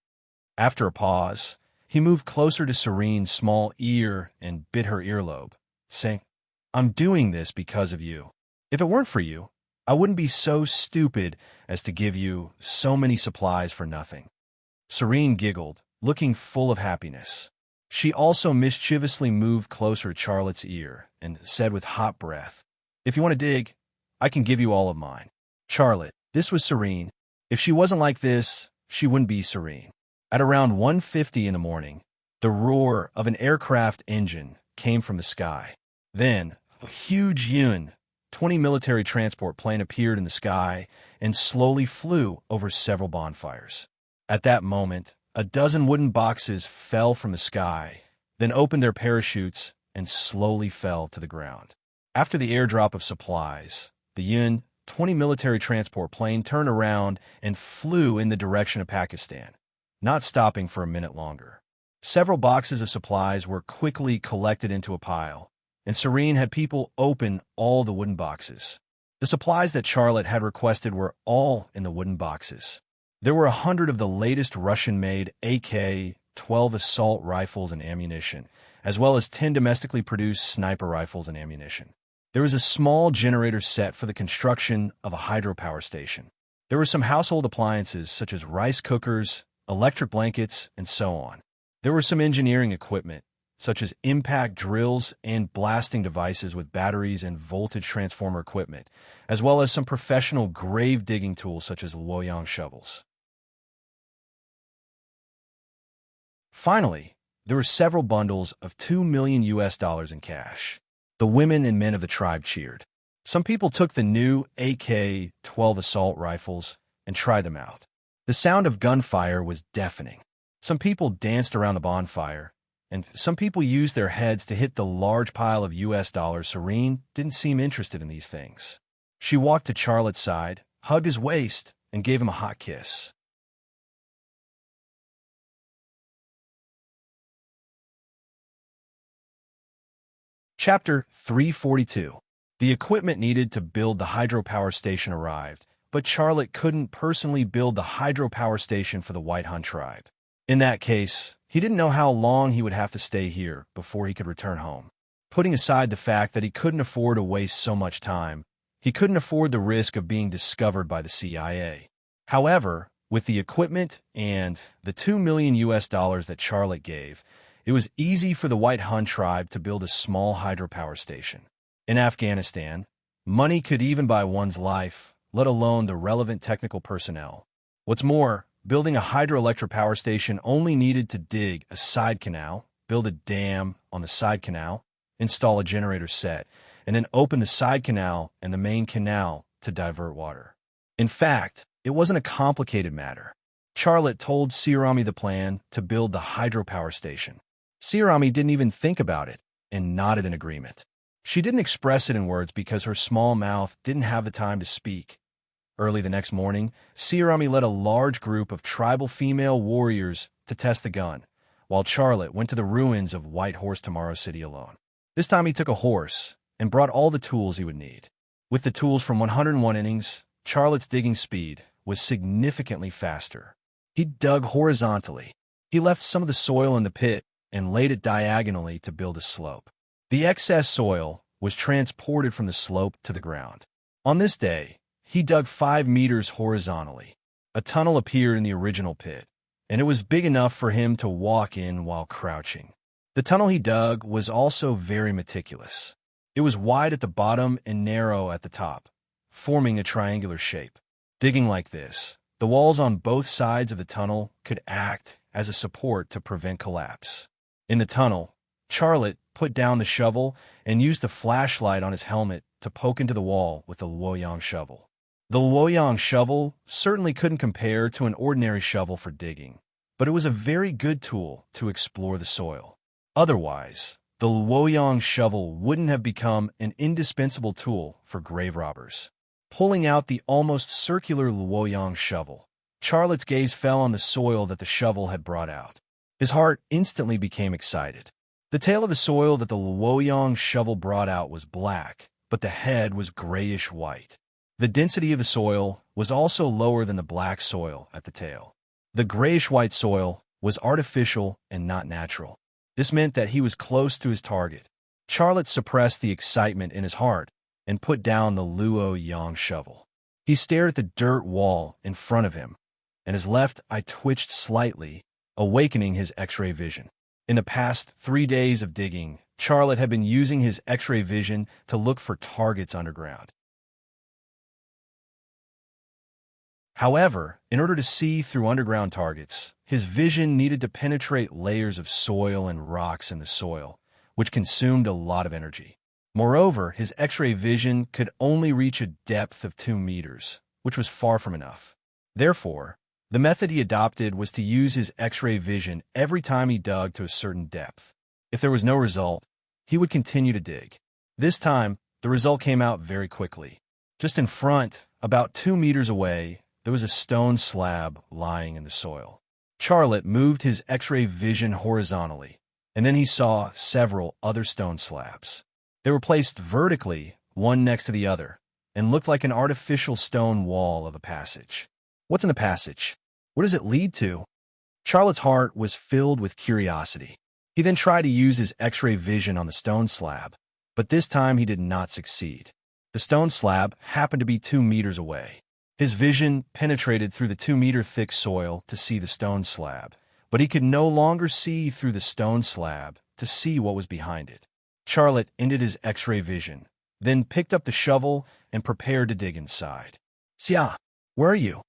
After a pause, he moved closer to Serene's small ear and bit her earlobe, saying, "I'm doing this because of you. If it weren't for you, I wouldn't be so stupid as to give you so many supplies for nothing." Serene giggled, looking full of happiness. She also mischievously moved closer to Charlotte's ear and said with hot breath, "If you want to dig, I can give you all of mine." Charlotte, this was Serene. If she wasn't like this, she wouldn't be Serene. At around 1:50 in the morning, the roar of an aircraft engine came from the sky. Then, a huge Yun-20 military transport plane appeared in the sky and slowly flew over several bonfires. At that moment, a dozen wooden boxes fell from the sky, then opened their parachutes and slowly fell to the ground. After the airdrop of supplies, the Yun-20 military transport plane turned around and flew in the direction of Pakistan, not stopping for a minute longer. Several boxes of supplies were quickly collected into a pile, and Serene had people open all the wooden boxes. The supplies that Charlotte had requested were all in the wooden boxes. There were 100 of the latest Russian-made AK-12 assault rifles and ammunition, as well as 10 domestically produced sniper rifles and ammunition. There was a small generator set for the construction of a hydropower station. There were some household appliances such as rice cookers, electric blankets, and so on. There were some engineering equipment, such as impact drills and blasting devices with batteries and voltage transformer equipment, as well as some professional grave digging tools such as Luoyang shovels. Finally, there were several bundles of $2 million in cash. The women and men of the tribe cheered. Some people took the new AK-12 assault rifles and tried them out. The sound of gunfire was deafening. Some people danced around the bonfire, and some people used their heads to hit the large pile of US dollars. Serene didn't seem interested in these things. She walked to Charlotte's side, hugged his waist, and gave him a hot kiss. Chapter 342. The equipment needed to build the hydropower station arrived, but Charlotte couldn't personally build the hydropower station for the White Hun tribe. In that case, he didn't know how long he would have to stay here before he could return home. Putting aside the fact that he couldn't afford to waste so much time, he couldn't afford the risk of being discovered by the CIA. However, with the equipment and the $2 million that Charlotte gave, it was easy for the White Hun tribe to build a small hydropower station. In Afghanistan, money could even buy one's life, let alone the relevant technical personnel. What's more, building a hydroelectric power station only needed to dig a side canal, build a dam on the side canal, install a generator set, and then open the side canal and the main canal to divert water. In fact, it wasn't a complicated matter. Charlotte told Sirami the plan to build the hydropower station. Sirami didn't even think about it and nodded in agreement. She didn't express it in words because her small mouth didn't have the time to speak. Early the next morning, Sirami led a large group of tribal female warriors to test the gun, while Charlotte went to the ruins of White Horse Tomorrow City alone. This time he took a horse and brought all the tools he would need. With the tools from 101 innings, Charlotte's digging speed was significantly faster. He dug horizontally. He left some of the soil in the pit and laid it diagonally to build a slope. The excess soil was transported from the slope to the ground. On this day, he dug 5 meters horizontally. A tunnel appeared in the original pit, and it was big enough for him to walk in while crouching. The tunnel he dug was also very meticulous. It was wide at the bottom and narrow at the top, forming a triangular shape. Digging like this, the walls on both sides of the tunnel could act as a support to prevent collapse. In the tunnel, Charlotte put down the shovel and used the flashlight on his helmet to poke into the wall with the Luoyang shovel. The Luoyang shovel certainly couldn't compare to an ordinary shovel for digging, but it was a very good tool to explore the soil. Otherwise, the Luoyang shovel wouldn't have become an indispensable tool for grave robbers. Pulling out the almost circular Luoyang shovel, Charlotte's gaze fell on the soil that the shovel had brought out. His heart instantly became excited. The tail of the soil that the Luoyang shovel brought out was black, but the head was grayish-white. The density of the soil was also lower than the black soil at the tail. The grayish-white soil was artificial and not natural. This meant that he was close to his target. Charlotte suppressed the excitement in his heart and put down the Luoyang shovel. He stared at the dirt wall in front of him, and his left eye twitched slightly, awakening his X-ray vision. In the past 3 days of digging, Charlotte had been using his X-ray vision to look for targets underground. However, in order to see through underground targets, his vision needed to penetrate layers of soil and rocks in the soil, which consumed a lot of energy. Moreover, his X-ray vision could only reach a depth of 2 meters, which was far from enough. Therefore, the method he adopted was to use his X-ray vision every time he dug to a certain depth. If there was no result, he would continue to dig. This time, the result came out very quickly. Just in front, about 2 meters away, there was a stone slab lying in the soil. Charlotte moved his X-ray vision horizontally, and then he saw several other stone slabs. They were placed vertically, one next to the other, and looked like an artificial stone wall of a passage. What's in the passage? What does it lead to? Charlotte's heart was filled with curiosity. He then tried to use his X-ray vision on the stone slab, but this time he did not succeed. The stone slab happened to be 2 meters away. His vision penetrated through the 2-meter-thick soil to see the stone slab, but he could no longer see through the stone slab to see what was behind it. Charlotte ended his X-ray vision, then picked up the shovel and prepared to dig inside. "Sia, where are you?"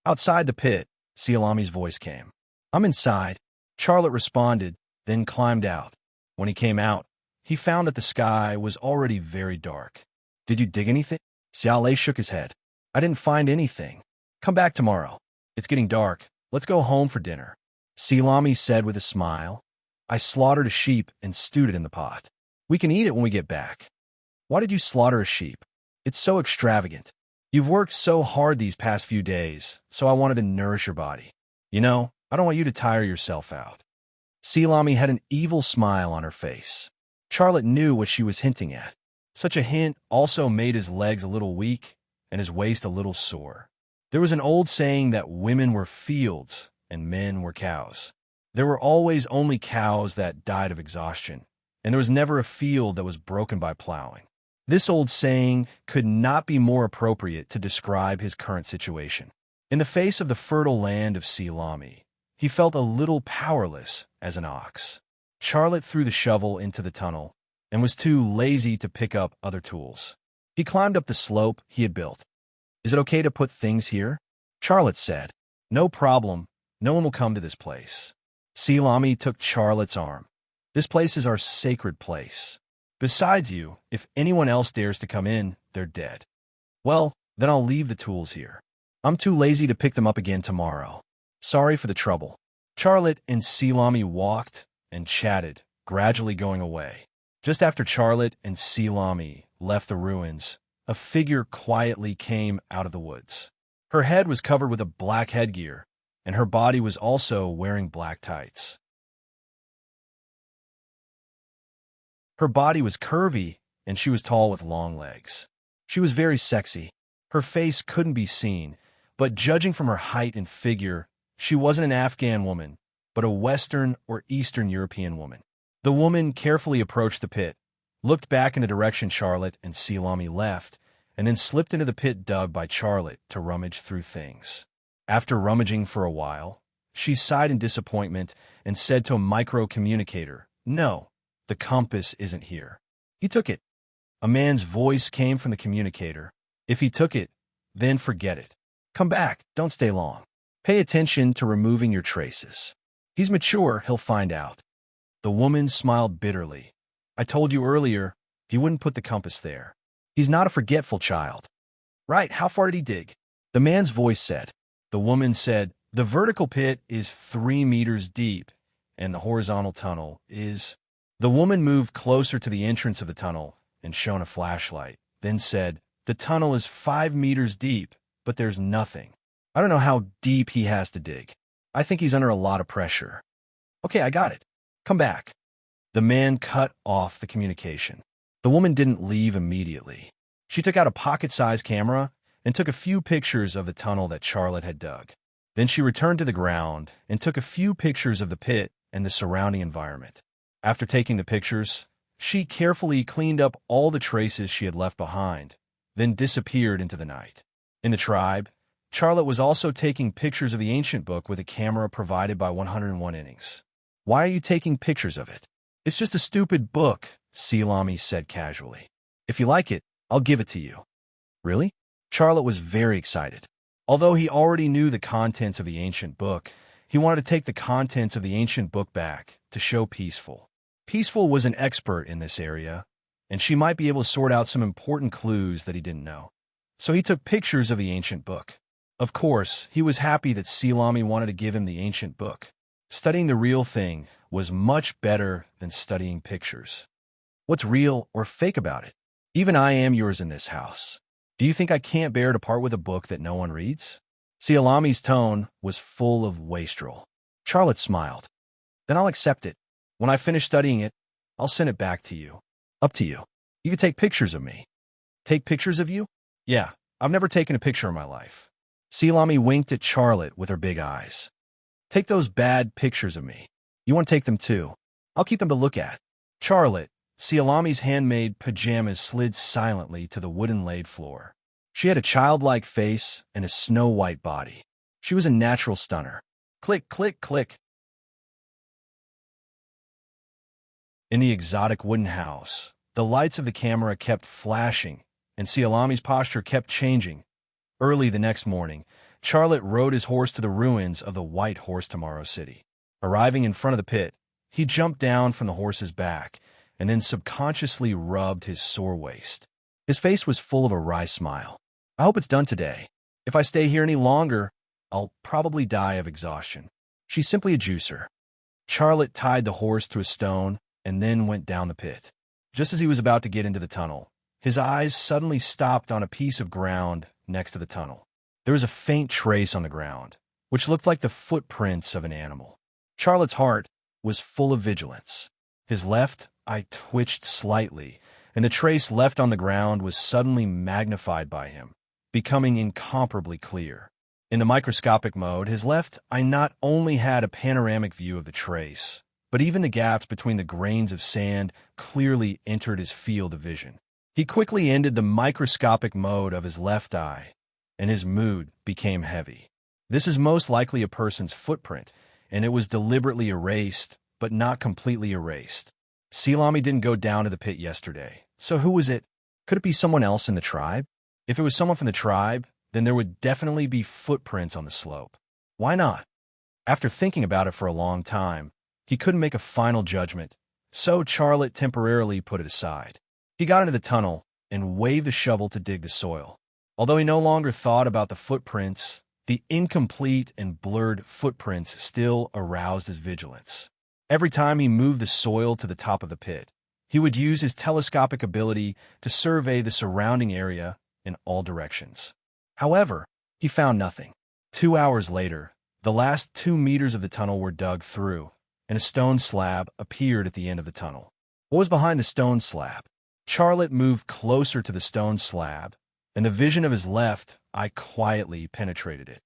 "Outside the pit," Sialami's voice came. "I'm inside," Charlotte responded, then climbed out. When he came out, he found that the sky was already very dark. "Did you dig anything?" Siale shook his head. "I didn't find anything. Come back tomorrow. It's getting dark. Let's go home for dinner." Sialami said with a smile, "I slaughtered a sheep and stewed it in the pot. We can eat it when we get back." "Why did you slaughter a sheep?" "It's so extravagant. You've worked so hard these past few days, so I wanted to nourish your body. You know, I don't want you to tire yourself out." Sialami had an evil smile on her face. Charlotte knew what she was hinting at. Such a hint also made his legs a little weak and his waist a little sore. There was an old saying that women were fields and men were cows. There were always only cows that died of exhaustion, and there was never a field that was broken by plowing. This old saying could not be more appropriate to describe his current situation. In the face of the fertile land of Sialami, he felt a little powerless as an ox. Charlotte threw the shovel into the tunnel and was too lazy to pick up other tools. He climbed up the slope he had built. "Is it okay to put things here?" Charlotte said. "No problem. No one will come to this place." Sialami took Charlotte's arm. "This place is our sacred place. Besides you, if anyone else dares to come in, they're dead." "Well, then I'll leave the tools here. I'm too lazy to pick them up again tomorrow. Sorry for the trouble." Charlotte and Sialami walked and chatted, gradually going away. Just after Charlotte and Sialami left the ruins, a figure quietly came out of the woods. Her head was covered with a black headgear, and her body was also wearing black tights. Her body was curvy, and she was tall with long legs. She was very sexy. Her face couldn't be seen, but judging from her height and figure, she wasn't an Afghan woman, but a Western or Eastern European woman. The woman carefully approached the pit, looked back in the direction Charlotte and Sialami left, and then slipped into the pit dug by Charlotte to rummage through things. After rummaging for a while, she sighed in disappointment and said to a micro-communicator, "No, the compass isn't here." "He took it." A man's voice came from the communicator. "If he took it, then forget it. Come back, don't stay long. Pay attention to removing your traces. He's mature, he'll find out." The woman smiled bitterly. "I told you earlier, he wouldn't put the compass there. He's not a forgetful child." "Right, how far did he dig?" The man's voice said. The woman said, "The vertical pit is 3 meters deep, and the horizontal tunnel is..." The woman moved closer to the entrance of the tunnel and shone a flashlight, then said, "The tunnel is 5 meters deep, but there's nothing. I don't know how deep he has to dig. I think he's under a lot of pressure." "Okay, I got it. Come back." The man cut off the communication. The woman didn't leave immediately. She took out a pocket-sized camera and took a few pictures of the tunnel that Charlotte had dug. Then she returned to the ground and took a few pictures of the pit and the surrounding environment. After taking the pictures, she carefully cleaned up all the traces she had left behind, then disappeared into the night. In the tribe, Charlotte was also taking pictures of the ancient book with a camera provided by 101 Innings. "Why are you taking pictures of it?" "It's just a stupid book," Sialami said casually. "If you like it, I'll give it to you." "Really?" Charlotte was very excited. Although he already knew the contents of the ancient book, he wanted to take the contents of the ancient book back to show Peaceful. Peaceful was an expert in this area, and she might be able to sort out some important clues that he didn't know. So he took pictures of the ancient book. Of course, he was happy that Sialami wanted to give him the ancient book. Studying the real thing was much better than studying pictures. What's real or fake about it? Even I am yours in this house. Do you think I can't bear to part with a book that no one reads? Sialami's tone was full of wastrel. Charlotte smiled. Then I'll accept it. When I finish studying it, I'll send it back to you. Up to you. You can take pictures of me. Take pictures of you? Yeah, I've never taken a picture in my life. Silami winked at Charlotte with her big eyes. Take those bad pictures of me. You want to take them too? I'll keep them to look at. Charlotte, Silami's handmade pajamas slid silently to the wooden-laid floor. She had a childlike face and a snow-white body. She was a natural stunner. Click, click, click. In the exotic wooden house, the lights of the camera kept flashing, and Silami's posture kept changing. Early the next morning, Charlotte rode his horse to the ruins of the White Horse Tomorrow City. Arriving in front of the pit, he jumped down from the horse's back and then subconsciously rubbed his sore waist. His face was full of a wry smile. I hope it's done today. If I stay here any longer, I'll probably die of exhaustion. She's simply a juicer. Charlotte tied the horse to a stone and then went down the pit. Just as he was about to get into the tunnel, his eyes suddenly stopped on a piece of ground next to the tunnel. There was a faint trace on the ground, which looked like the footprints of an animal. Charlotte's heart was full of vigilance. His left eye twitched slightly, and the trace left on the ground was suddenly magnified by him, becoming incomparably clear. In the microscopic mode, his left eye not only had a panoramic view of the trace, but even the gaps between the grains of sand clearly entered his field of vision. He quickly ended the microscopic mode of his left eye, and his mood became heavy. This is most likely a person's footprint, and it was deliberately erased, but not completely erased. Silami didn't go down to the pit yesterday, so who was it? Could it be someone else in the tribe? If it was someone from the tribe, then there would definitely be footprints on the slope. Why not? After thinking about it for a long time, he couldn't make a final judgment, so Charlotte temporarily put it aside. He got into the tunnel and waved the shovel to dig the soil. Although he no longer thought about the footprints, the incomplete and blurred footprints still aroused his vigilance. Every time he moved the soil to the top of the pit, he would use his telescopic ability to survey the surrounding area in all directions. However, he found nothing. 2 hours later, the last 2 meters of the tunnel were dug through, and a stone slab appeared at the end of the tunnel. What was behind the stone slab? Charlotte moved closer to the stone slab, and the vision of his left eye quietly penetrated it.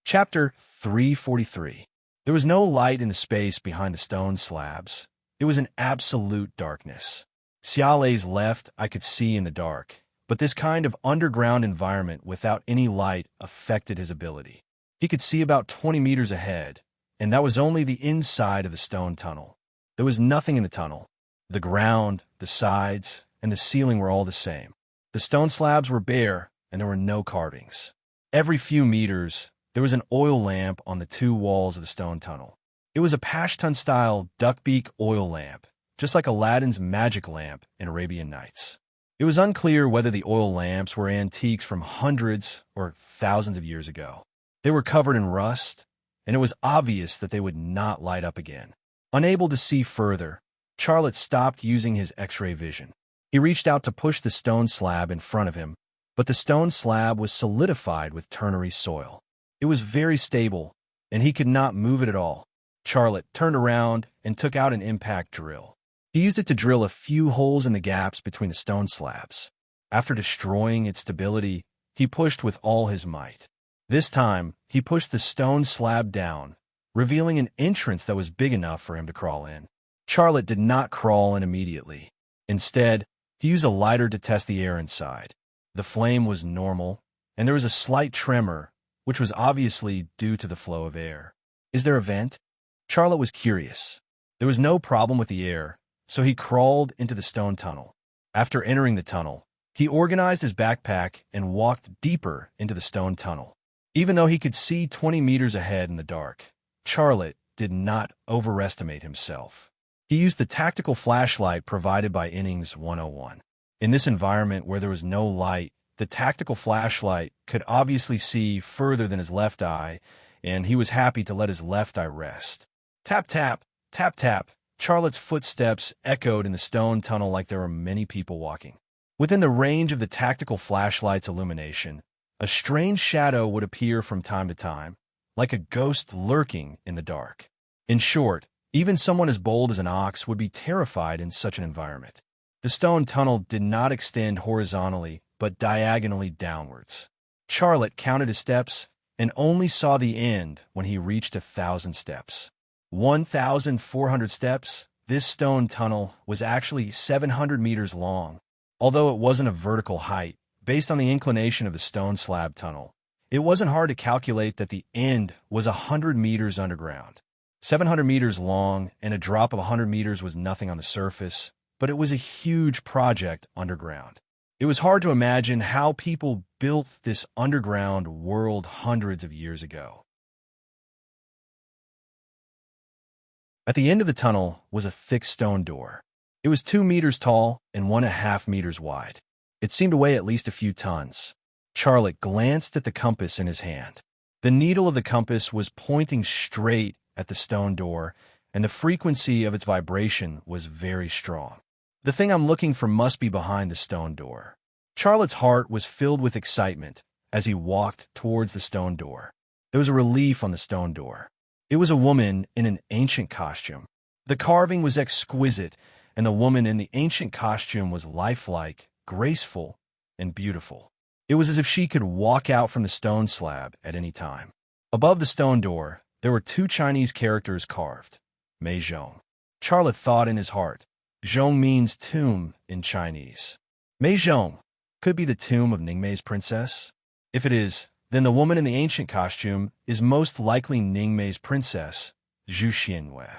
Chapter 343. There was no light in the space behind the stone slabs. It was an absolute darkness. Xiaolei's left I could see in the dark, but this kind of underground environment without any light affected his ability. He could see about 20 meters ahead, and that was only the inside of the stone tunnel. There was nothing in the tunnel. The ground, the sides, and the ceiling were all the same. The stone slabs were bare, and there were no carvings. Every few meters, there was an oil lamp on the 2 walls of the stone tunnel. It was a Pashtun-style duckbeak oil lamp, just like Aladdin's magic lamp in Arabian Nights. It was unclear whether the oil lamps were antiques from hundreds or thousands of years ago. They were covered in rust, and it was obvious that they would not light up again. Unable to see further, Charlotte stopped using his X-ray vision. He reached out to push the stone slab in front of him, but the stone slab was solidified with ternary soil. It was very stable, and he could not move it at all. Charlotte turned around and took out an impact drill. He used it to drill a few holes in the gaps between the stone slabs. After destroying its stability, he pushed with all his might. This time, he pushed the stone slab down, revealing an entrance that was big enough for him to crawl in. Charlotte did not crawl in immediately. Instead, he used a lighter to test the air inside. The flame was normal, and there was a slight tremor, which was obviously due to the flow of air. Is there a vent? Charlotte was curious. There was no problem with the air, so he crawled into the stone tunnel. After entering the tunnel, he organized his backpack and walked deeper into the stone tunnel. Even though he could see 20 meters ahead in the dark, Charlotte did not overestimate himself. He used the tactical flashlight provided by Innings 101. In this environment where there was no light, the tactical flashlight could obviously see further than his left eye, and he was happy to let his left eye rest. Tap, tap, tap, tap. Charlotte's footsteps echoed in the stone tunnel like there were many people walking. Within the range of the tactical flashlight's illumination, a strange shadow would appear from time to time, like a ghost lurking in the dark. In short, Even someone as bold as an ox would be terrified in such an environment. The stone tunnel did not extend horizontally, but diagonally downwards. Charlotte counted his steps and only saw the end when he reached 1,000 steps. 1,400 steps? This stone tunnel was actually 700 meters long. Although it wasn't a vertical height, based on the inclination of the stone slab tunnel, it wasn't hard to calculate that the end was 100 meters underground. 700 meters long, and a drop of 100 meters was nothing on the surface, but it was a huge project underground. It was hard to imagine how people built this underground world hundreds of years ago. At the end of the tunnel was a thick stone door. It was 2 meters tall and 1.5 meters wide. It seemed to weigh at least a few tons. Charlotte glanced at the compass in his hand. The needle of the compass was pointing straight at the stone door, and the frequency of its vibration was very strong. The thing I'm looking for must be behind the stone door. Charlotte's heart was filled with excitement as he walked towards the stone door. There was a relief on the stone door. It was a woman in an ancient costume. The carving was exquisite, and the woman in the ancient costume was lifelike, graceful, and beautiful. It was as if she could walk out from the stone slab at any time. Above the stone door, there were 2 Chinese characters carved, Mei Zhong. Charlotte thought in his heart, Zhong means tomb in Chinese. Mei Zhong could be the tomb of Ningmei's princess. If it is, then the woman in the ancient costume is most likely Ningmei's princess, Zhu Xianwei.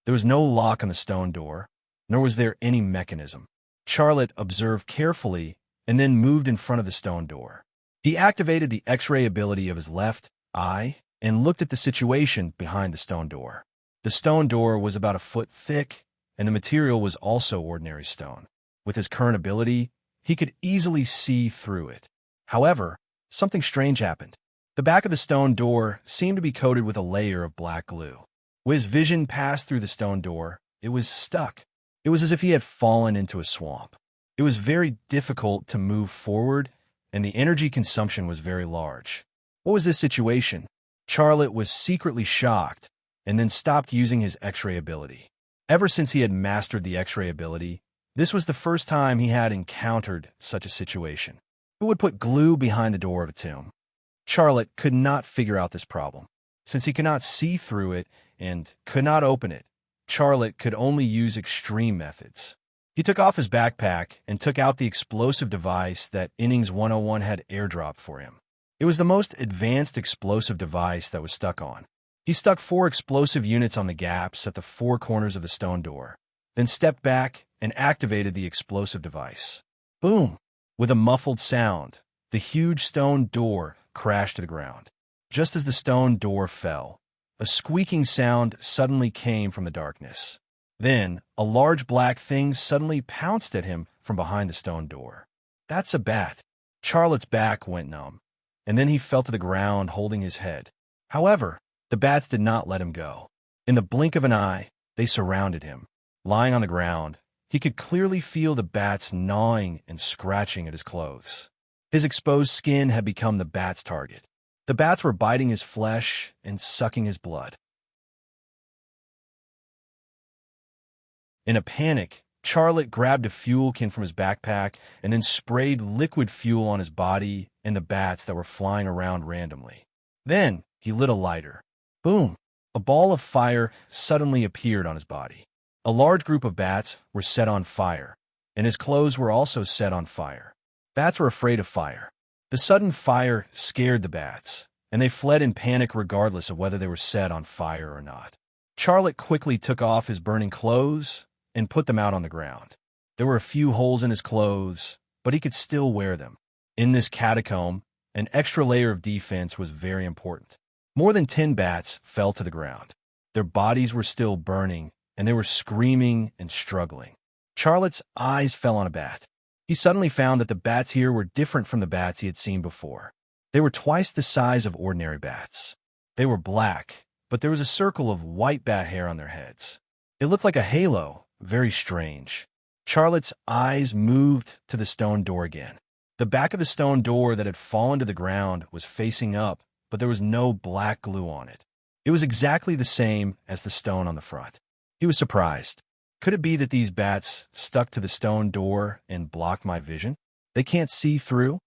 There was no lock on the stone door, nor was there any mechanism. Charlotte observed carefully and then moved in front of the stone door. He activated the X-ray ability of his left eye and looked at the situation behind the stone door. The stone door was about a foot thick, and the material was also ordinary stone. With his current ability, he could easily see through it. However, something strange happened. The back of the stone door seemed to be coated with a layer of black glue. When his vision passed through the stone door, it was stuck. It was as if he had fallen into a swamp. It was very difficult to move forward, and the energy consumption was very large. What was this situation? Charlotte was secretly shocked and then stopped using his X-ray ability. Ever since he had mastered the X-ray ability, this was the first time he had encountered such a situation. Who would put glue behind the door of a tomb? Charlotte could not figure out this problem. Since he could not see through it and could not open it, Charlotte could only use extreme methods. He took off his backpack and took out the explosive device that Innings 101 had airdropped for him. It was the most advanced explosive device that was stuck on. He stuck 4 explosive units on the gaps at the 4 corners of the stone door, then stepped back and activated the explosive device. Boom! With a muffled sound, the huge stone door crashed to the ground. Just as the stone door fell, a squeaking sound suddenly came from the darkness. Then, a large black thing suddenly pounced at him from behind the stone door. That's a bat. Charlotte's back went numb, and then he fell to the ground holding his head. However, the bats did not let him go. In the blink of an eye, they surrounded him. Lying on the ground, he could clearly feel the bats gnawing and scratching at his clothes. His exposed skin had become the bats' target. The bats were biting his flesh and sucking his blood. In a panic, Charlotte grabbed a fuel can from his backpack and then sprayed liquid fuel on his body and the bats that were flying around randomly. Then he lit a lighter. Boom! A ball of fire suddenly appeared on his body. A large group of bats were set on fire, and his clothes were also set on fire. Bats were afraid of fire. The sudden fire scared the bats, and they fled in panic regardless of whether they were set on fire or not. Charlotte quickly took off his burning clothes and put them out on the ground. There were a few holes in his clothes, but he could still wear them. In this catacomb, an extra layer of defense was very important. More than 10 bats fell to the ground. Their bodies were still burning, and they were screaming and struggling. Charlotte's eyes fell on a bat. He suddenly found that the bats here were different from the bats he had seen before. They were twice the size of ordinary bats. They were black, but there was a circle of white bat hair on their heads. It looked like a halo, very strange. Charlotte's eyes moved to the stone door again. The back of the stone door that had fallen to the ground was facing up, but there was no black glue on it. It was exactly the same as the stone on the front. He was surprised. Could it be that these bats stuck to the stone door and blocked my vision? They can't see through?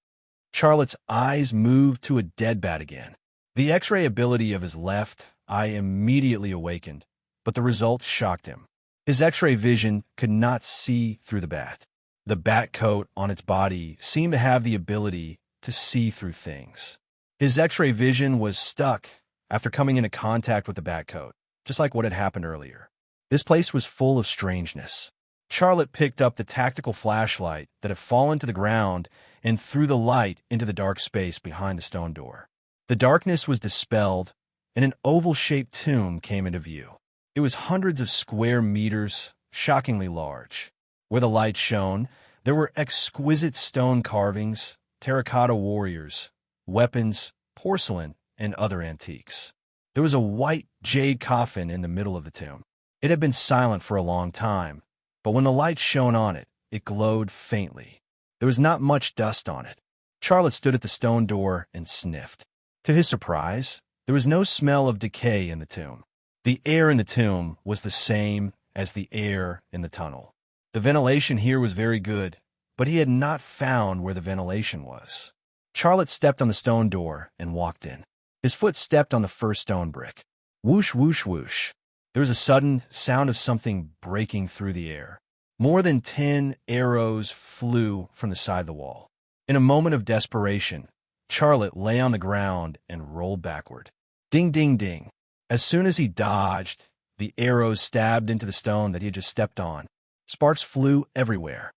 Charlotte's eyes moved to a dead bat again. The X-ray ability of his left eye immediately awakened, but the result shocked him. His X-ray vision could not see through the bat. The bat coat on its body seemed to have the ability to see through things. His X-ray vision was stuck after coming into contact with the bat coat, just like what had happened earlier. This place was full of strangeness. Charlotte picked up the tactical flashlight that had fallen to the ground and threw the light into the dark space behind the stone door. The darkness was dispelled, and an oval-shaped tomb came into view. It was hundreds of square meters, shockingly large. Where the light shone, there were exquisite stone carvings, terracotta warriors, weapons, porcelain, and other antiques. There was a white jade coffin in the middle of the tomb. It had been silent for a long time, but when the light shone on it, it glowed faintly. There was not much dust on it. Charlotte stood at the stone door and sniffed. To his surprise, there was no smell of decay in the tomb. The air in the tomb was the same as the air in the tunnel. The ventilation here was very good, but he had not found where the ventilation was. Charlotte stepped on the stone door and walked in. His foot stepped on the first stone brick. Whoosh, whoosh, whoosh. There was a sudden sound of something breaking through the air. More than 10 arrows flew from the side of the wall. In a moment of desperation, Charlotte lay on the ground and rolled backward. Ding, ding, ding. As soon as he dodged, the arrows stabbed into the stone that he had just stepped on. Sparks flew everywhere.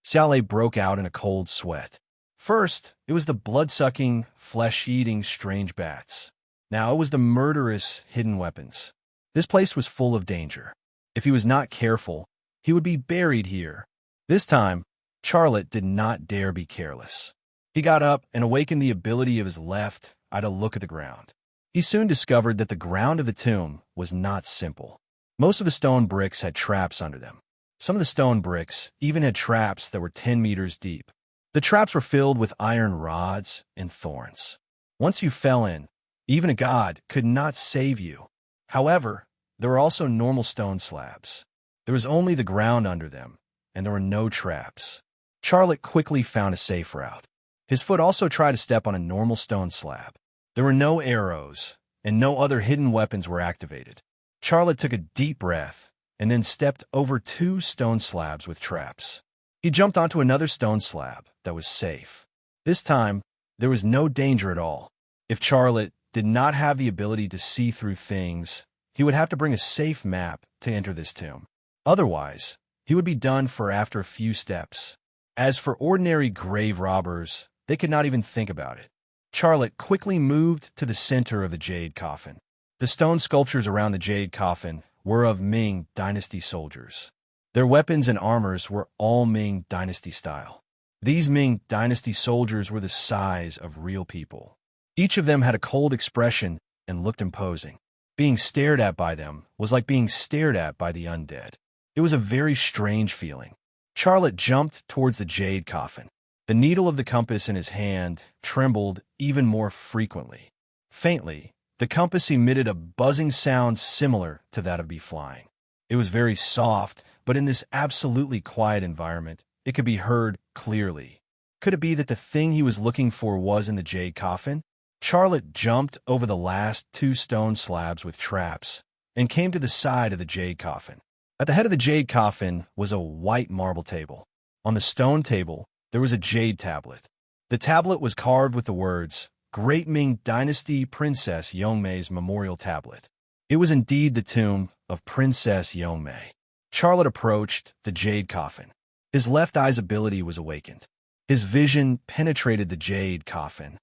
Xiaolei broke out in a cold sweat. First, it was the blood-sucking, flesh-eating strange bats. Now it was the murderous hidden weapons. This place was full of danger. If he was not careful, he would be buried here. This time, Charlotte did not dare be careless. He got up and awakened the ability of his left eye to look at the ground. He soon discovered that the ground of the tomb was not simple. Most of the stone bricks had traps under them. Some of the stone bricks even had traps that were 10 meters deep. The traps were filled with iron rods and thorns. Once you fell in, even a god could not save you. However, there were also normal stone slabs. There was only the ground under them, and there were no traps. Charlotte quickly found a safe route. His foot also tried to step on a normal stone slab. There were no arrows, and no other hidden weapons were activated. Charlotte took a deep breath and then stepped over 2 stone slabs with traps. He jumped onto another stone slab that was safe. This time, there was no danger at all. If Charlotte did not have the ability to see through things, he would have to bring a safe map to enter this tomb. Otherwise, he would be done for after a few steps. As for ordinary grave robbers, they could not even think about it. Charlotte quickly moved to the center of the jade coffin. The stone sculptures around the jade coffin were of Ming Dynasty soldiers. Their weapons and armors were all Ming Dynasty style. These Ming Dynasty soldiers were the size of real people. Each of them had a cold expression and looked imposing. Being stared at by them was like being stared at by the undead. It was a very strange feeling. Charlotte jumped towards the jade coffin. The needle of the compass in his hand trembled even more frequently. Faintly, the compass emitted a buzzing sound similar to that of bee flying. It was very soft, but in this absolutely quiet environment, it could be heard clearly. Could it be that the thing he was looking for was in the jade coffin? Charlotte jumped over the last 2 stone slabs with traps and came to the side of the jade coffin. At the head of the jade coffin was a white marble table. On the stone table, there was a jade tablet. The tablet was carved with the words, Great Ming Dynasty Princess Yongmei's Memorial Tablet. It was indeed the tomb of Princess Yongmei. Charlotte approached the jade coffin. His left eye's ability was awakened. His vision penetrated the jade coffin.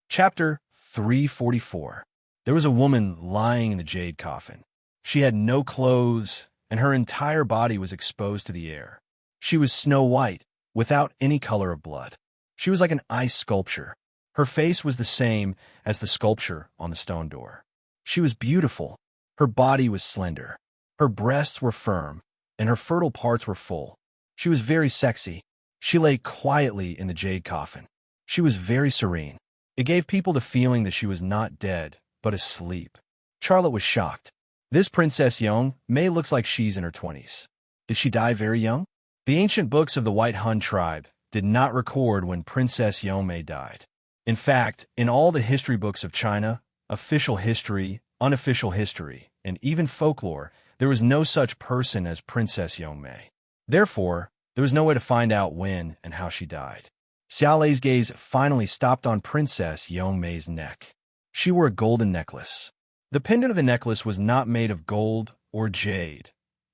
Chapter 344. There was a woman lying in the jade coffin. She had no clothes, and her entire body was exposed to the air. She was snow white, without any color of blood. She was like an ice sculpture. Her face was the same as the sculpture on the stone door. She was beautiful. Her body was slender. Her breasts were firm, and her fertile parts were full. She was very sexy. She lay quietly in the jade coffin. She was very serene. It gave people the feeling that she was not dead, but asleep. Charlotte was shocked. This Princess Yong Mei looks like she's in her 20s. Did she die very young? The ancient books of the White Hun tribe did not record when Princess Yong Mei died. In fact, in all the history books of China, official history, unofficial history, and even folklore, there was no such person as Princess Yong Mei. Therefore, there was no way to find out when and how she died. Xiao Lei's gaze finally stopped on Princess Yong Mei's neck. She wore a golden necklace. The pendant of the necklace was not made of gold or jade,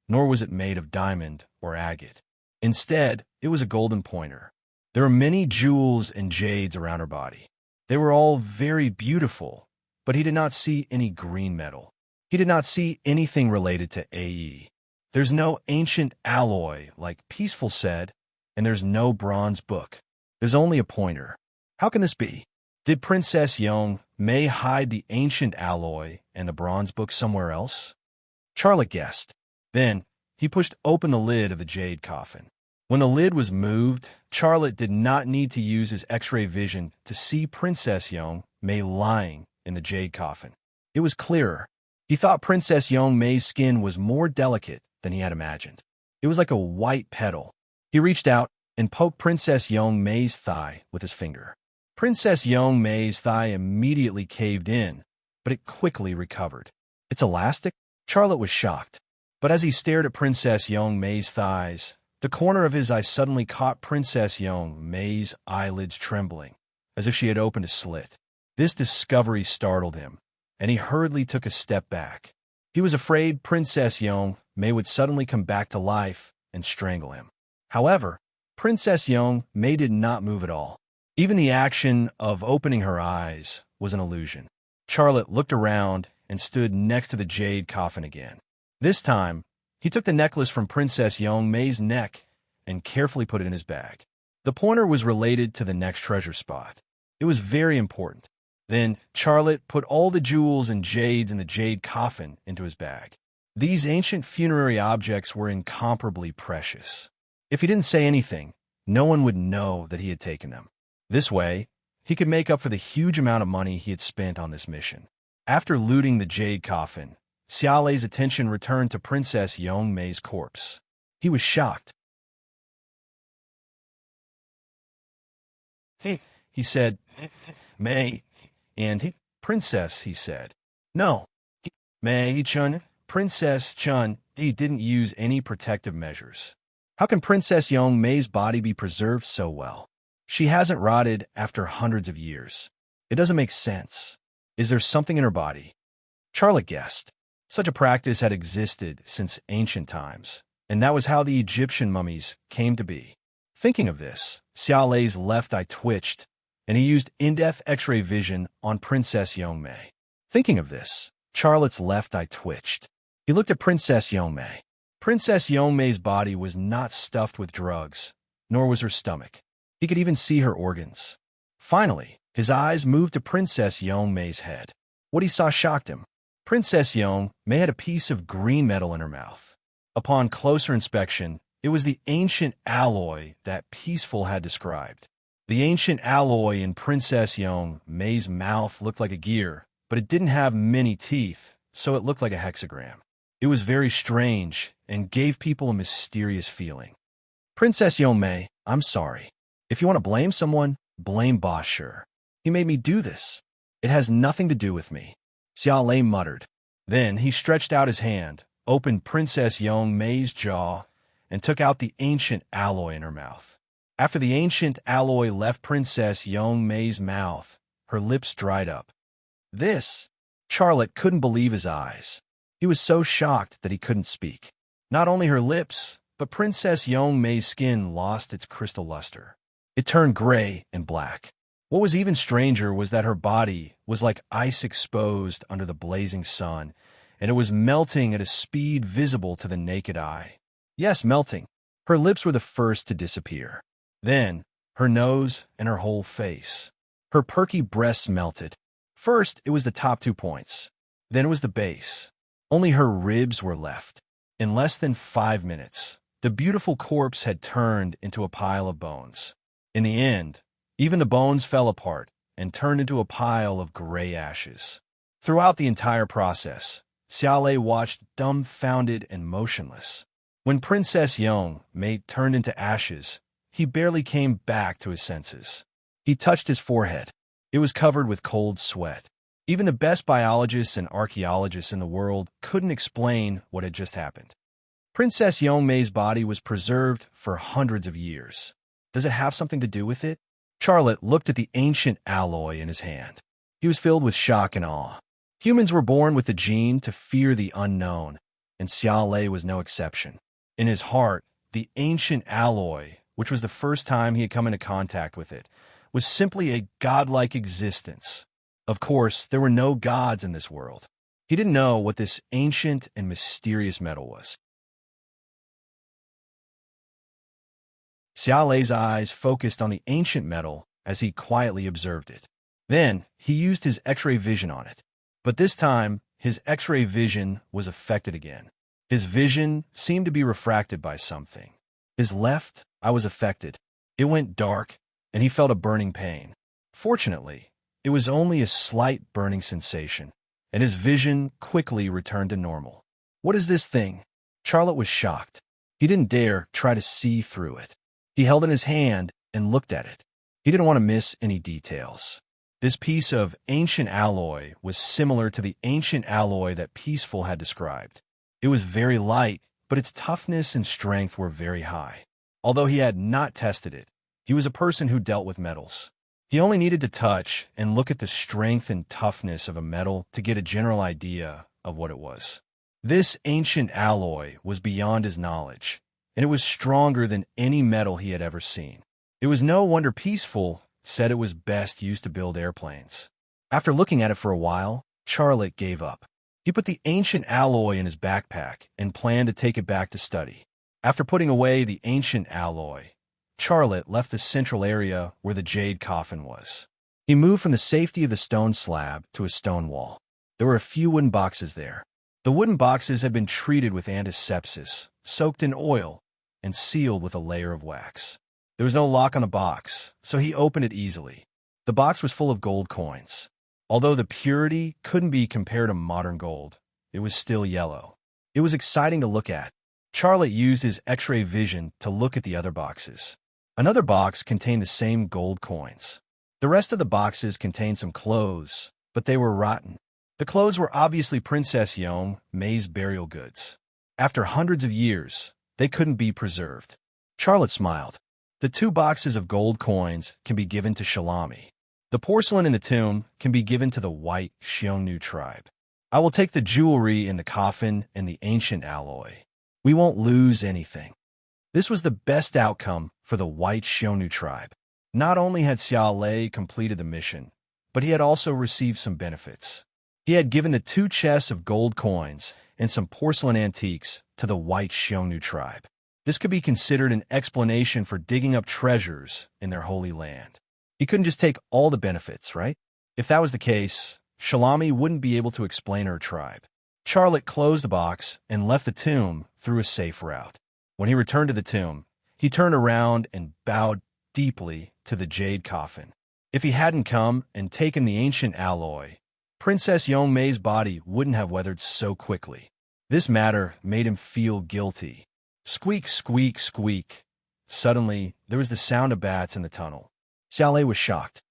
nor was it made of diamond or agate. Instead, it was a golden pointer. There were many jewels and jades around her body. They were all very beautiful, but he did not see any green metal. He did not see anything related to AE. There's no ancient alloy, like Peaceful said, and there's no bronze book. There's only a pointer. How can this be? Did Princess Yong Mei hide the ancient alloy and the bronze book somewhere else? Charlotte guessed. Then, he pushed open the lid of the jade coffin. When the lid was moved, Charlotte did not need to use his X-ray vision to see Princess Yong Mei lying in the jade coffin. It was clearer. He thought Princess Yong Mei's skin was more delicate than he had imagined. It was like a white petal. He reached out and poked Princess Yong Mei's thigh with his finger. Princess Yong Mei's thigh immediately caved in, but it quickly recovered. It's elastic? Charlotte was shocked. But as he stared at Princess Yong Mei's thighs, the corner of his eye suddenly caught Princess Yong Mei's eyelids trembling, as if she had opened a slit. This discovery startled him, and he hurriedly took a step back. He was afraid Princess Yong Mei would suddenly come back to life and strangle him. However, Princess Yong Mei did not move at all. Even the action of opening her eyes was an illusion. Charlotte looked around and stood next to the jade coffin again. This time, he took the necklace from Princess Yong Mei's neck and carefully put it in his bag. The pointer was related to the next treasure spot. It was very important. Then, Charlotte put all the jewels and jades in the jade coffin into his bag. These ancient funerary objects were incomparably precious. If he didn't say anything, no one would know that he had taken them. This way, he could make up for the huge amount of money he had spent on this mission. After looting the jade coffin, Xiao Lei's attention returned to Princess Yong Mei's corpse. He was shocked. "Hey," he said, "Mei," and "Princess," he said. "No, Mei-chun, Princess Chun." He didn't use any protective measures. How can Princess Yong Mei's body be preserved so well? She hasn't rotted after hundreds of years. It doesn't make sense. Is there something in her body? Charlotte guessed. Such a practice had existed since ancient times, and that was how the Egyptian mummies came to be. Thinking of this, Xiao Lei's left eye twitched, and he used in-depth X-ray vision on Princess Yong Mei. Thinking of this, Charlotte's left eye twitched. He looked at Princess Yong Mei. Princess Yong Mei's body was not stuffed with drugs, nor was her stomach. He could even see her organs. Finally, his eyes moved to Princess Yong Mei's head. What he saw shocked him. Princess Yong Mei had a piece of green metal in her mouth. Upon closer inspection, it was the ancient alloy that Peaceful had described. The ancient alloy in Princess Yong Mei's mouth looked like a gear, but it didn't have many teeth, so it looked like a hexagram. It was very strange and gave people a mysterious feeling. "Princess Yong Mei, I'm sorry. If you want to blame someone, blame Boss Sure. He made me do this. It has nothing to do with me," Xiao Lei muttered. Then he stretched out his hand, opened Princess Yong Mei's jaw, and took out the ancient alloy in her mouth. After the ancient alloy left Princess Yong Mei's mouth, her lips dried up. This, Charlotte couldn't believe his eyes. He was so shocked that he couldn't speak. Not only her lips, but Princess Yong Mei's skin lost its crystal luster. It turned gray and black. What was even stranger was that her body was like ice exposed under the blazing sun, and it was melting at a speed visible to the naked eye. Yes, melting. Her lips were the first to disappear. Then, her nose and her whole face. Her perky breasts melted. First, it was the top 2 points. Then it was the base. Only her ribs were left. In less than 5 minutes, The beautiful corpse had turned into a pile of bones. In the end, even the bones fell apart and turned into a pile of gray ashes. Throughout the entire process, Xiaolei watched dumbfounded and motionless. When Princess Yong Mei turned into ashes, he barely came back to his senses. He touched his forehead. It was covered with cold sweat. Even the best biologists and archaeologists in the world couldn't explain what had just happened. Princess Yong Mei's body was preserved for hundreds of years. Does it have something to do with it? Charlotte looked at the ancient alloy in his hand. He was filled with shock and awe. Humans were born with the gene to fear the unknown, and Xiaolei was no exception. In his heart, the ancient alloy, which was the first time he had come into contact with it, was simply a godlike existence. Of course, there were no gods in this world. He didn't know what this ancient and mysterious metal was. Xiaolei's eyes focused on the ancient metal as he quietly observed it. Then, he used his X-ray vision on it. But this time, his X-ray vision was affected again. His vision seemed to be refracted by something. His left eye was affected. It went dark, and he felt a burning pain. Fortunately, it was only a slight burning sensation, and his vision quickly returned to normal. What is this thing? Charlotte was shocked. He didn't dare try to see through it. He held it in his hand and looked at it. He didn't want to miss any details. This piece of ancient alloy was similar to the ancient alloy that Peaceful had described. It was very light, but its toughness and strength were very high. Although he had not tested it, he was a person who dealt with metals. He only needed to touch and look at the strength and toughness of a metal to get a general idea of what it was. This ancient alloy was beyond his knowledge, and it was stronger than any metal he had ever seen. It was no wonder Peaceful said it was best used to build airplanes. After looking at it for a while, Charlotte gave up. He put the ancient alloy in his backpack and planned to take it back to study. After putting away the ancient alloy, Charlotte left the central area where the jade coffin was. He moved from the safety of the stone slab to a stone wall. There were a few wooden boxes there. The wooden boxes had been treated with antisepsis, soaked in oil, and sealed with a layer of wax. There was no lock on the box, so he opened it easily. The box was full of gold coins. Although the purity couldn't be compared to modern gold, it was still yellow. It was exciting to look at. Charlotte used his X-ray vision to look at the other boxes. Another box contained the same gold coins. The rest of the boxes contained some clothes, but they were rotten. The clothes were obviously Princess Yong Mei's burial goods. After hundreds of years, they couldn't be preserved. Charlotte smiled. The 2 boxes of gold coins can be given to Shalami. The porcelain in the tomb can be given to the white Xiongnu tribe. I will take the jewelry in the coffin and the ancient alloy. We won't lose anything. This was the best outcome for the white Xiongnu tribe. Not only had Xiaolei completed the mission, but he had also received some benefits. He had given the 2 chests of gold coins and some porcelain antiques to the white Xiongnu tribe. This could be considered an explanation for digging up treasures in their holy land. He couldn't just take all the benefits, right? If that was the case, Shalami wouldn't be able to explain her tribe. Charlotte closed the box and left the tomb through a safe route. When he returned to the tomb, he turned around and bowed deeply to the jade coffin. If he hadn't come and taken the ancient alloy, Princess Yong Mei's body wouldn't have weathered so quickly. This matter made him feel guilty. Squeak, squeak, squeak. Suddenly, there was the sound of bats in the tunnel. Xiaolei was shocked.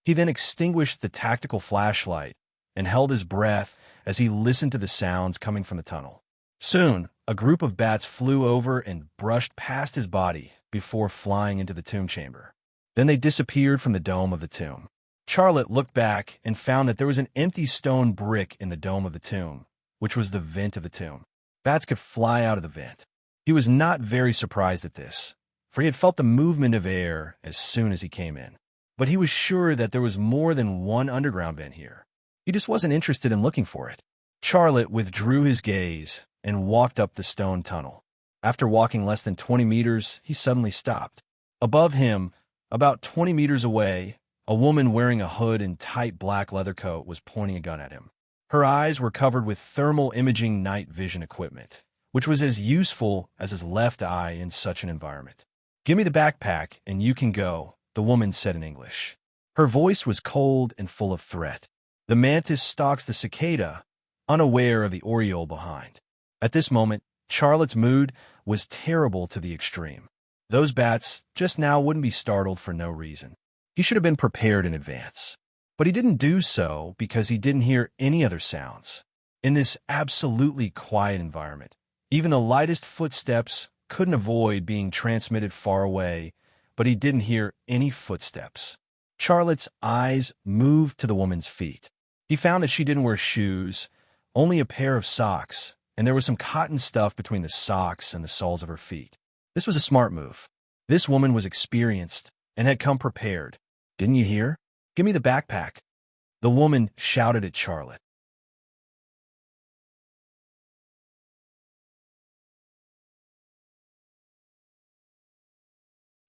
He then extinguished the tactical flashlight and held his breath as he listened to the sounds coming from the tunnel. Soon, a group of bats flew over and brushed past his body before flying into the tomb chamber. Then they disappeared from the dome of the tomb. Charlotte looked back and found that there was an empty stone brick in the dome of the tomb, which was the vent of the tomb. Bats could fly out of the vent. He was not very surprised at this, for he had felt the movement of air as soon as he came in. But he was sure that there was more than one underground vent here. He just wasn't interested in looking for it. Charlotte withdrew his gaze and walked up the stone tunnel. After walking less than 20 meters, he suddenly stopped. Above him, about 20 meters away, a woman wearing a hood and tight black leather coat was pointing a gun at him. Her eyes were covered with thermal imaging night vision equipment, which was as useful as his left eye in such an environment. "Give me the backpack and you can go," the woman said in English. Her voice was cold and full of threat. The mantis stalks the cicada, unaware of the oriole behind. At this moment, Charlotte's mood was terrible to the extreme. Those bats just now wouldn't be startled for no reason. He should have been prepared in advance. But he didn't do so because he didn't hear any other sounds. In this absolutely quiet environment, even the lightest footsteps couldn't avoid being transmitted far away, but he didn't hear any footsteps. Charlotte's eyes moved to the woman's feet. He found that she didn't wear shoes, only a pair of socks, and there was some cotton stuff between the socks and the soles of her feet. This was a smart move. This woman was experienced and had come prepared. "Didn't you hear? Give me the backpack." The woman shouted at Charlotte.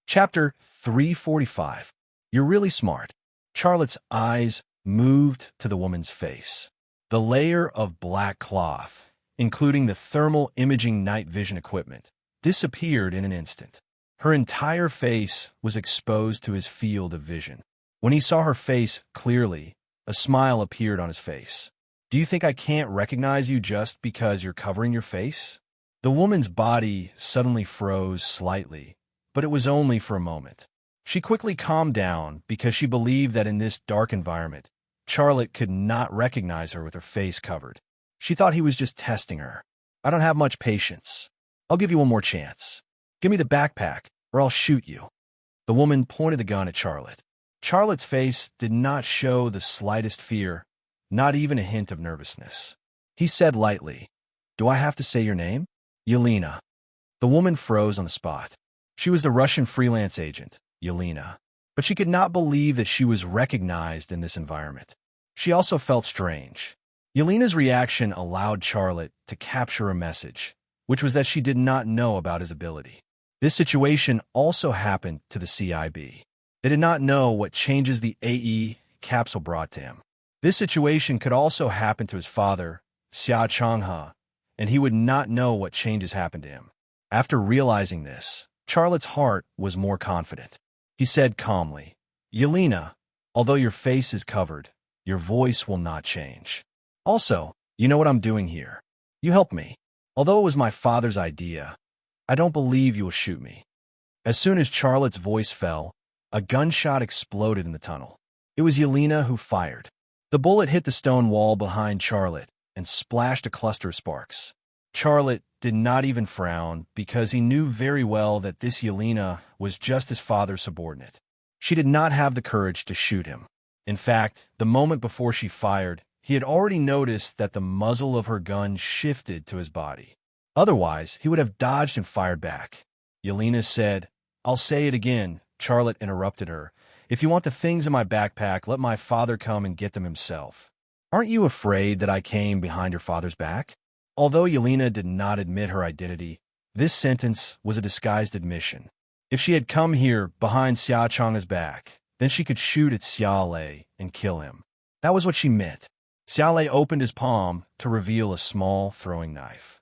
Chapter 345. You're really smart. Charlotte's eyes moved to the woman's face. The layer of black cloth, including the thermal imaging night vision equipment, disappeared in an instant. Her entire face was exposed to his field of vision. When he saw her face clearly, a smile appeared on his face. "Do you think I can't recognize you just because you're covering your face?" The woman's body suddenly froze slightly, but it was only for a moment. She quickly calmed down because she believed that in this dark environment, Charlotte could not recognize her with her face covered. She thought he was just testing her. "I don't have much patience. I'll give you one more chance. Give me the backpack, or I'll shoot you." The woman pointed the gun at Charlotte. Charlotte's face did not show the slightest fear, not even a hint of nervousness. He said lightly, "Do I have to say your name?" "Yelena." The woman froze on the spot. She was the Russian freelance agent, Yelena, but she could not believe that she was recognized in this environment. She also felt strange. Yelena's reaction allowed Charlotte to capture a message, which was that she did not know about his ability. This situation also happened to the CIB. They did not know what changes the AE capsule brought to him. This situation could also happen to his father, Xia Changhe, and he would not know what changes happened to him. After realizing this, Charlotte's heart was more confident. He said calmly, "Yelena, although your face is covered, your voice will not change. Also, you know what I'm doing here. You help me. Although it was my father's idea, I don't believe you will shoot me." As soon as Charlotte's voice fell, a gunshot exploded in the tunnel. It was Yelena who fired. The bullet hit the stone wall behind Charlotte and splashed a cluster of sparks. Charlotte did not even frown because he knew very well that this Yelena was just his father's subordinate. She did not have the courage to shoot him. In fact, the moment before she fired, he had already noticed that the muzzle of her gun shifted to his body. Otherwise, he would have dodged and fired back. Yelena said, "I'll say it again," Charlotte interrupted her. "If you want the things in my backpack, let my father come and get them himself. Aren't you afraid that I came behind your father's back?" Although Yelena did not admit her identity, this sentence was a disguised admission. If she had come here behind Xia Chang's back, then she could shoot at Xia Lei and kill him. That was what she meant. Xia Lei opened his palm to reveal a small throwing knife.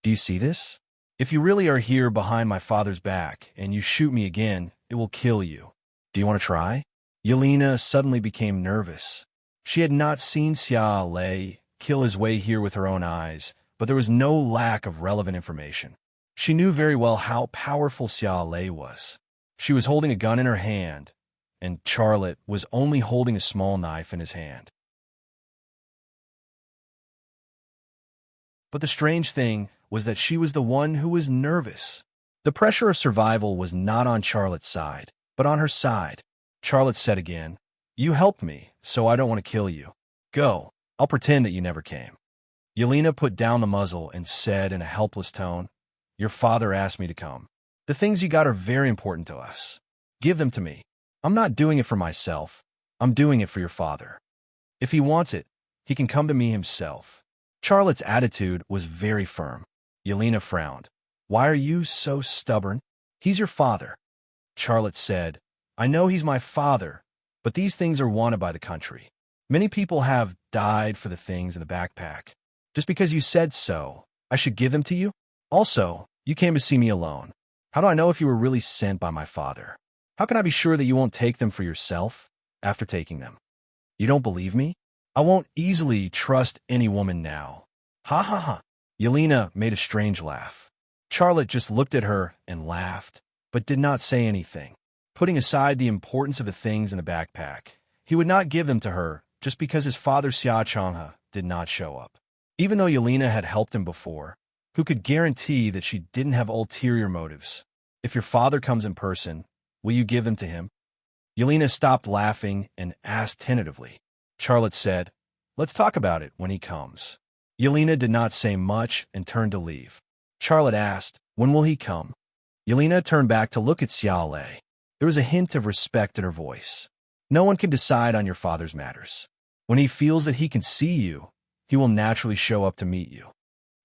"Do you see this? If you really are here behind my father's back and you shoot me again, it will kill you. Do you want to try?" Yelena suddenly became nervous. She had not seen Xia Lei kill his way here with her own eyes, but there was no lack of relevant information. She knew very well how powerful Xia Lei was. She was holding a gun in her hand, and Charlotte was only holding a small knife in his hand. But the strange thing was that she was the one who was nervous. The pressure of survival was not on Charlotte's side, but on her side. Charlotte said again, "You helped me, so I don't want to kill you. Go. I'll pretend that you never came." Yelena put down the muzzle and said in a helpless tone, "Your father asked me to come. The things you got are very important to us. Give them to me. I'm not doing it for myself. I'm doing it for your father. If he wants it, he can come to me himself." Charlotte's attitude was very firm. Yelena frowned. "Why are you so stubborn? He's your father." Charlotte said, "I know he's my father, but these things are wanted by the country. Many people have died for the things in the backpack. Just because you said so, I should give them to you? Also, you came to see me alone. How do I know if you were really sent by my father? How can I be sure that you won't take them for yourself after taking them? You don't believe me? I won't easily trust any woman now. Ha ha ha. Yelena made a strange laugh. Charlotte just looked at her and laughed, but did not say anything. Putting aside the importance of the things in the backpack, he would not give them to her just because his father Xia Changhe did not show up. Even though Yelena had helped him before, who could guarantee that she didn't have ulterior motives? If your father comes in person, will you give them to him? Yelena stopped laughing and asked tentatively. Charlotte said, "Let's talk about it when he comes." Yelena did not say much and turned to leave. Charlotte asked, "When will he come?" Yelena turned back to look at Xiao Lei. There was a hint of respect in her voice. No one can decide on your father's matters. When he feels that he can see you, he will naturally show up to meet you.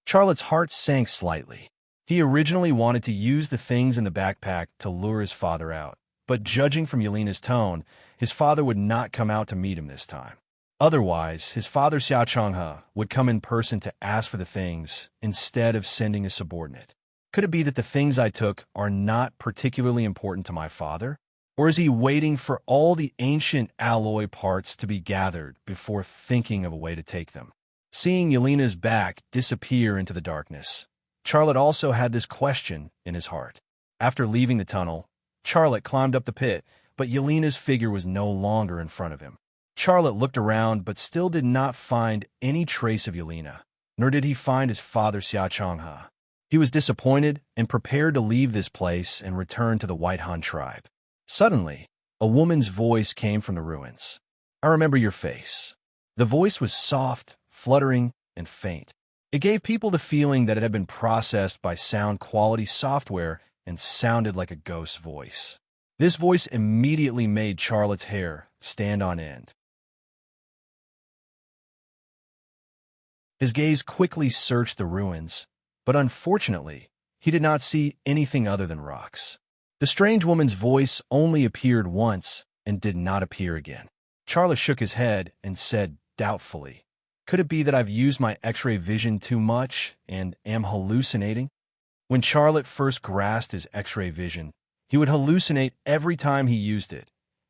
Charlotte's heart sank slightly. He originally wanted to use the things in the backpack to lure his father out, but judging from Yelena's tone, his father would not come out to meet him this time. Otherwise, his father Xia Changhe would come in person to ask for the things instead of sending a subordinate. Could it be that the things I took are not particularly important to my father? Or is he waiting for all the ancient alloy parts to be gathered before thinking of a way to take them? Seeing Yelena's back disappear into the darkness, Charlotte also had this question in his heart. After leaving the tunnel, Charlotte climbed up the pit, but Yelena's figure was no longer in front of him. Charlotte looked around but still did not find any trace of Yelena, nor did he find his father Xia Changhe. He was disappointed and prepared to leave this place and return to the White Han tribe. Suddenly, a woman's voice came from the ruins. "I remember your face." The voice was soft, fluttering, and faint. It gave people the feeling that it had been processed by sound quality software and sounded like a ghost's voice. This voice immediately made Charlotte's hair stand on end. His gaze quickly searched the ruins, but unfortunately, he did not see anything other than rocks. The strange woman's voice only appeared once and did not appear again. Charlotte shook his head and said doubtfully, "Could it be that I've used my X-ray vision too much and am hallucinating?" When Charlotte first grasped his X-ray vision, he would hallucinate every time he used it,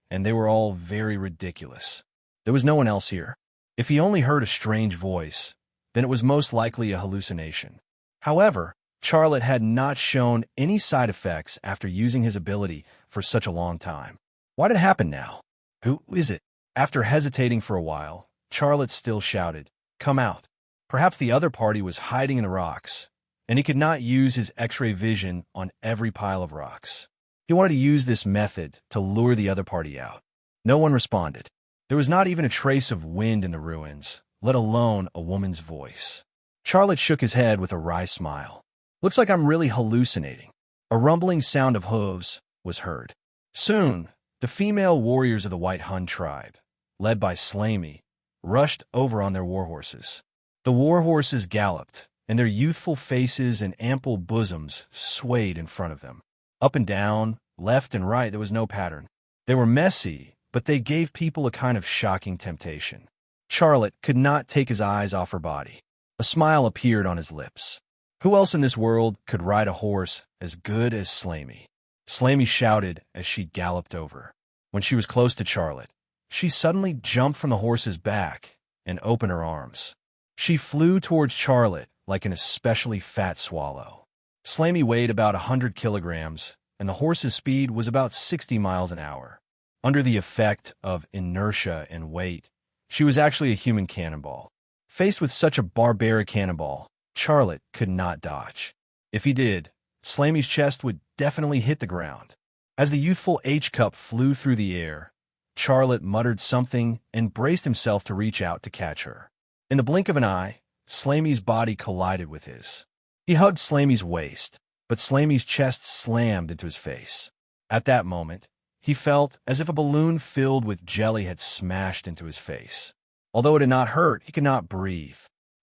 and they were all very ridiculous. There was no one else here. If he only heard a strange voice, then it was most likely a hallucination. However, Charlotte had not shown any side effects after using his ability for such a long time. What had happened now? Who is it? After hesitating for a while, Charlotte still shouted, "Come out." Perhaps the other party was hiding in the rocks, and he could not use his X-ray vision on every pile of rocks. He wanted to use this method to lure the other party out. No one responded. There was not even a trace of wind in the ruins, let alone a woman's voice. Charlotte shook his head with a wry smile. "Looks like I'm really hallucinating." A rumbling sound of hooves was heard. Soon, the female warriors of the White Hun tribe, led by Slamey, rushed over on their warhorses. The warhorses galloped, and their youthful faces and ample bosoms swayed in front of them. Up and down, left and right, there was no pattern. They were messy, but they gave people a kind of shocking temptation. Charlotte could not take his eyes off her body. A smile appeared on his lips. Who else in this world could ride a horse as good as Slamey? Slamey shouted as she galloped over. When she was close to Charlotte, she suddenly jumped from the horse's back and opened her arms. She flew towards Charlotte like an especially fat swallow. Slamey weighed about 100 kilograms, and the horse's speed was about 60 miles an hour. Under the effect of inertia and weight, she was actually a human cannonball. Faced with such a barbaric cannonball, Charlotte could not dodge. If he did, Slamey's chest would definitely hit the ground. As the youthful H-cup flew through the air, Charlotte muttered something and braced himself to reach out to catch her. In the blink of an eye, Slamey's body collided with his. He hugged Slamey's waist, but Slamey's chest slammed into his face. At that moment, he felt as if a balloon filled with jelly had smashed into his face. Although it had not hurt, he could not breathe.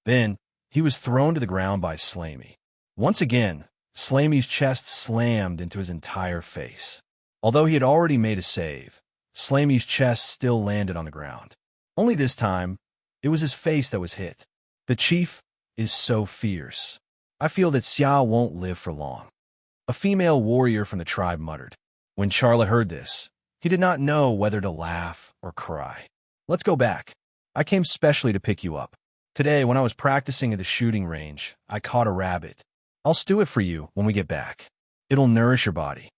Then, he was thrown to the ground by Slamey. Once again, Slamey's chest slammed into his entire face. Although he had already made a save, Slamey's chest still landed on the ground. Only this time, it was his face that was hit. The chief is so fierce. I feel that Xia won't live for long. A female warrior from the tribe muttered. When Charlotte heard this, he did not know whether to laugh or cry. Let's go back. I came specially to pick you up. Today, when I was practicing at the shooting range, I caught a rabbit. I'll stew it for you when we get back. It'll nourish your body.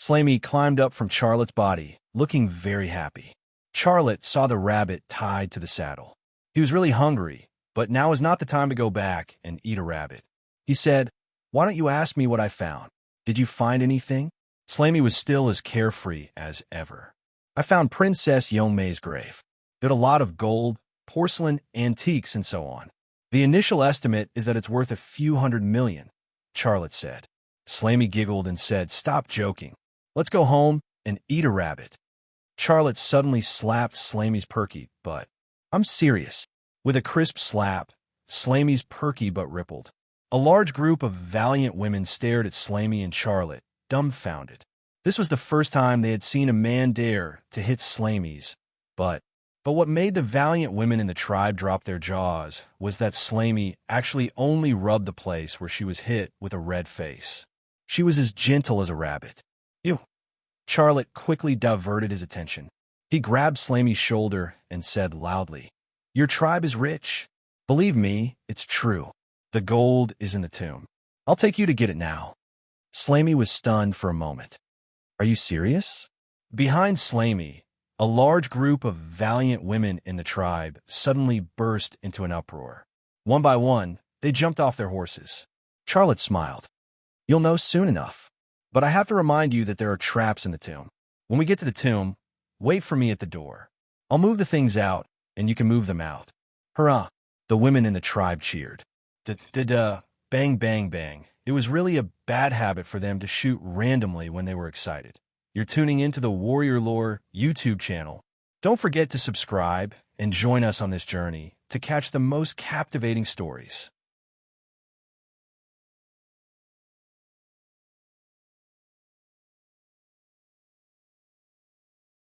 Slamey climbed up from Charlotte's body, looking very happy. Charlotte saw the rabbit tied to the saddle. He was really hungry, but now is not the time to go back and eat a rabbit. He said, "Why don't you ask me what I found? Did you find anything?" Slamey was still as carefree as ever. "I found Princess Yongmei's grave. It had a lot of gold, porcelain, antiques, and so on. The initial estimate is that it's worth a few $100 million, Charlotte said. Slamey giggled and said, "Stop joking. Let's go home and eat a rabbit." Charlotte suddenly slapped Slamey's perky butt. "I'm serious." With a crisp slap, Slamey's perky butt rippled. A large group of valiant women stared at Slamey and Charlotte, dumbfounded. This was the first time they had seen a man dare to hit Slamey's butt. But what made the valiant women in the tribe drop their jaws was that Slamey actually only rubbed the place where she was hit with a red face. She was as gentle as a rabbit. Ew. Charlotte quickly diverted his attention. He grabbed Slamey's shoulder and said loudly, "Your tribe is rich. Believe me, it's true. The gold is in the tomb. I'll take you to get it now." Slamey was stunned for a moment. "Are you serious?" Behind Slamey, a large group of valiant women in the tribe suddenly burst into an uproar. One by one, they jumped off their horses. Charlotte smiled. "You'll know soon enough. But I have to remind you that there are traps in the tomb. When we get to the tomb, wait for me at the door. I'll move the things out, and you can move them out." Hurrah! The women in the tribe cheered. Da-da-da, bang, bang, bang. It was really a bad habit for them to shoot randomly when they were excited. You're tuning into the Warrior Lore YouTube channel. Don't forget to subscribe and join us on this journey to catch the most captivating stories.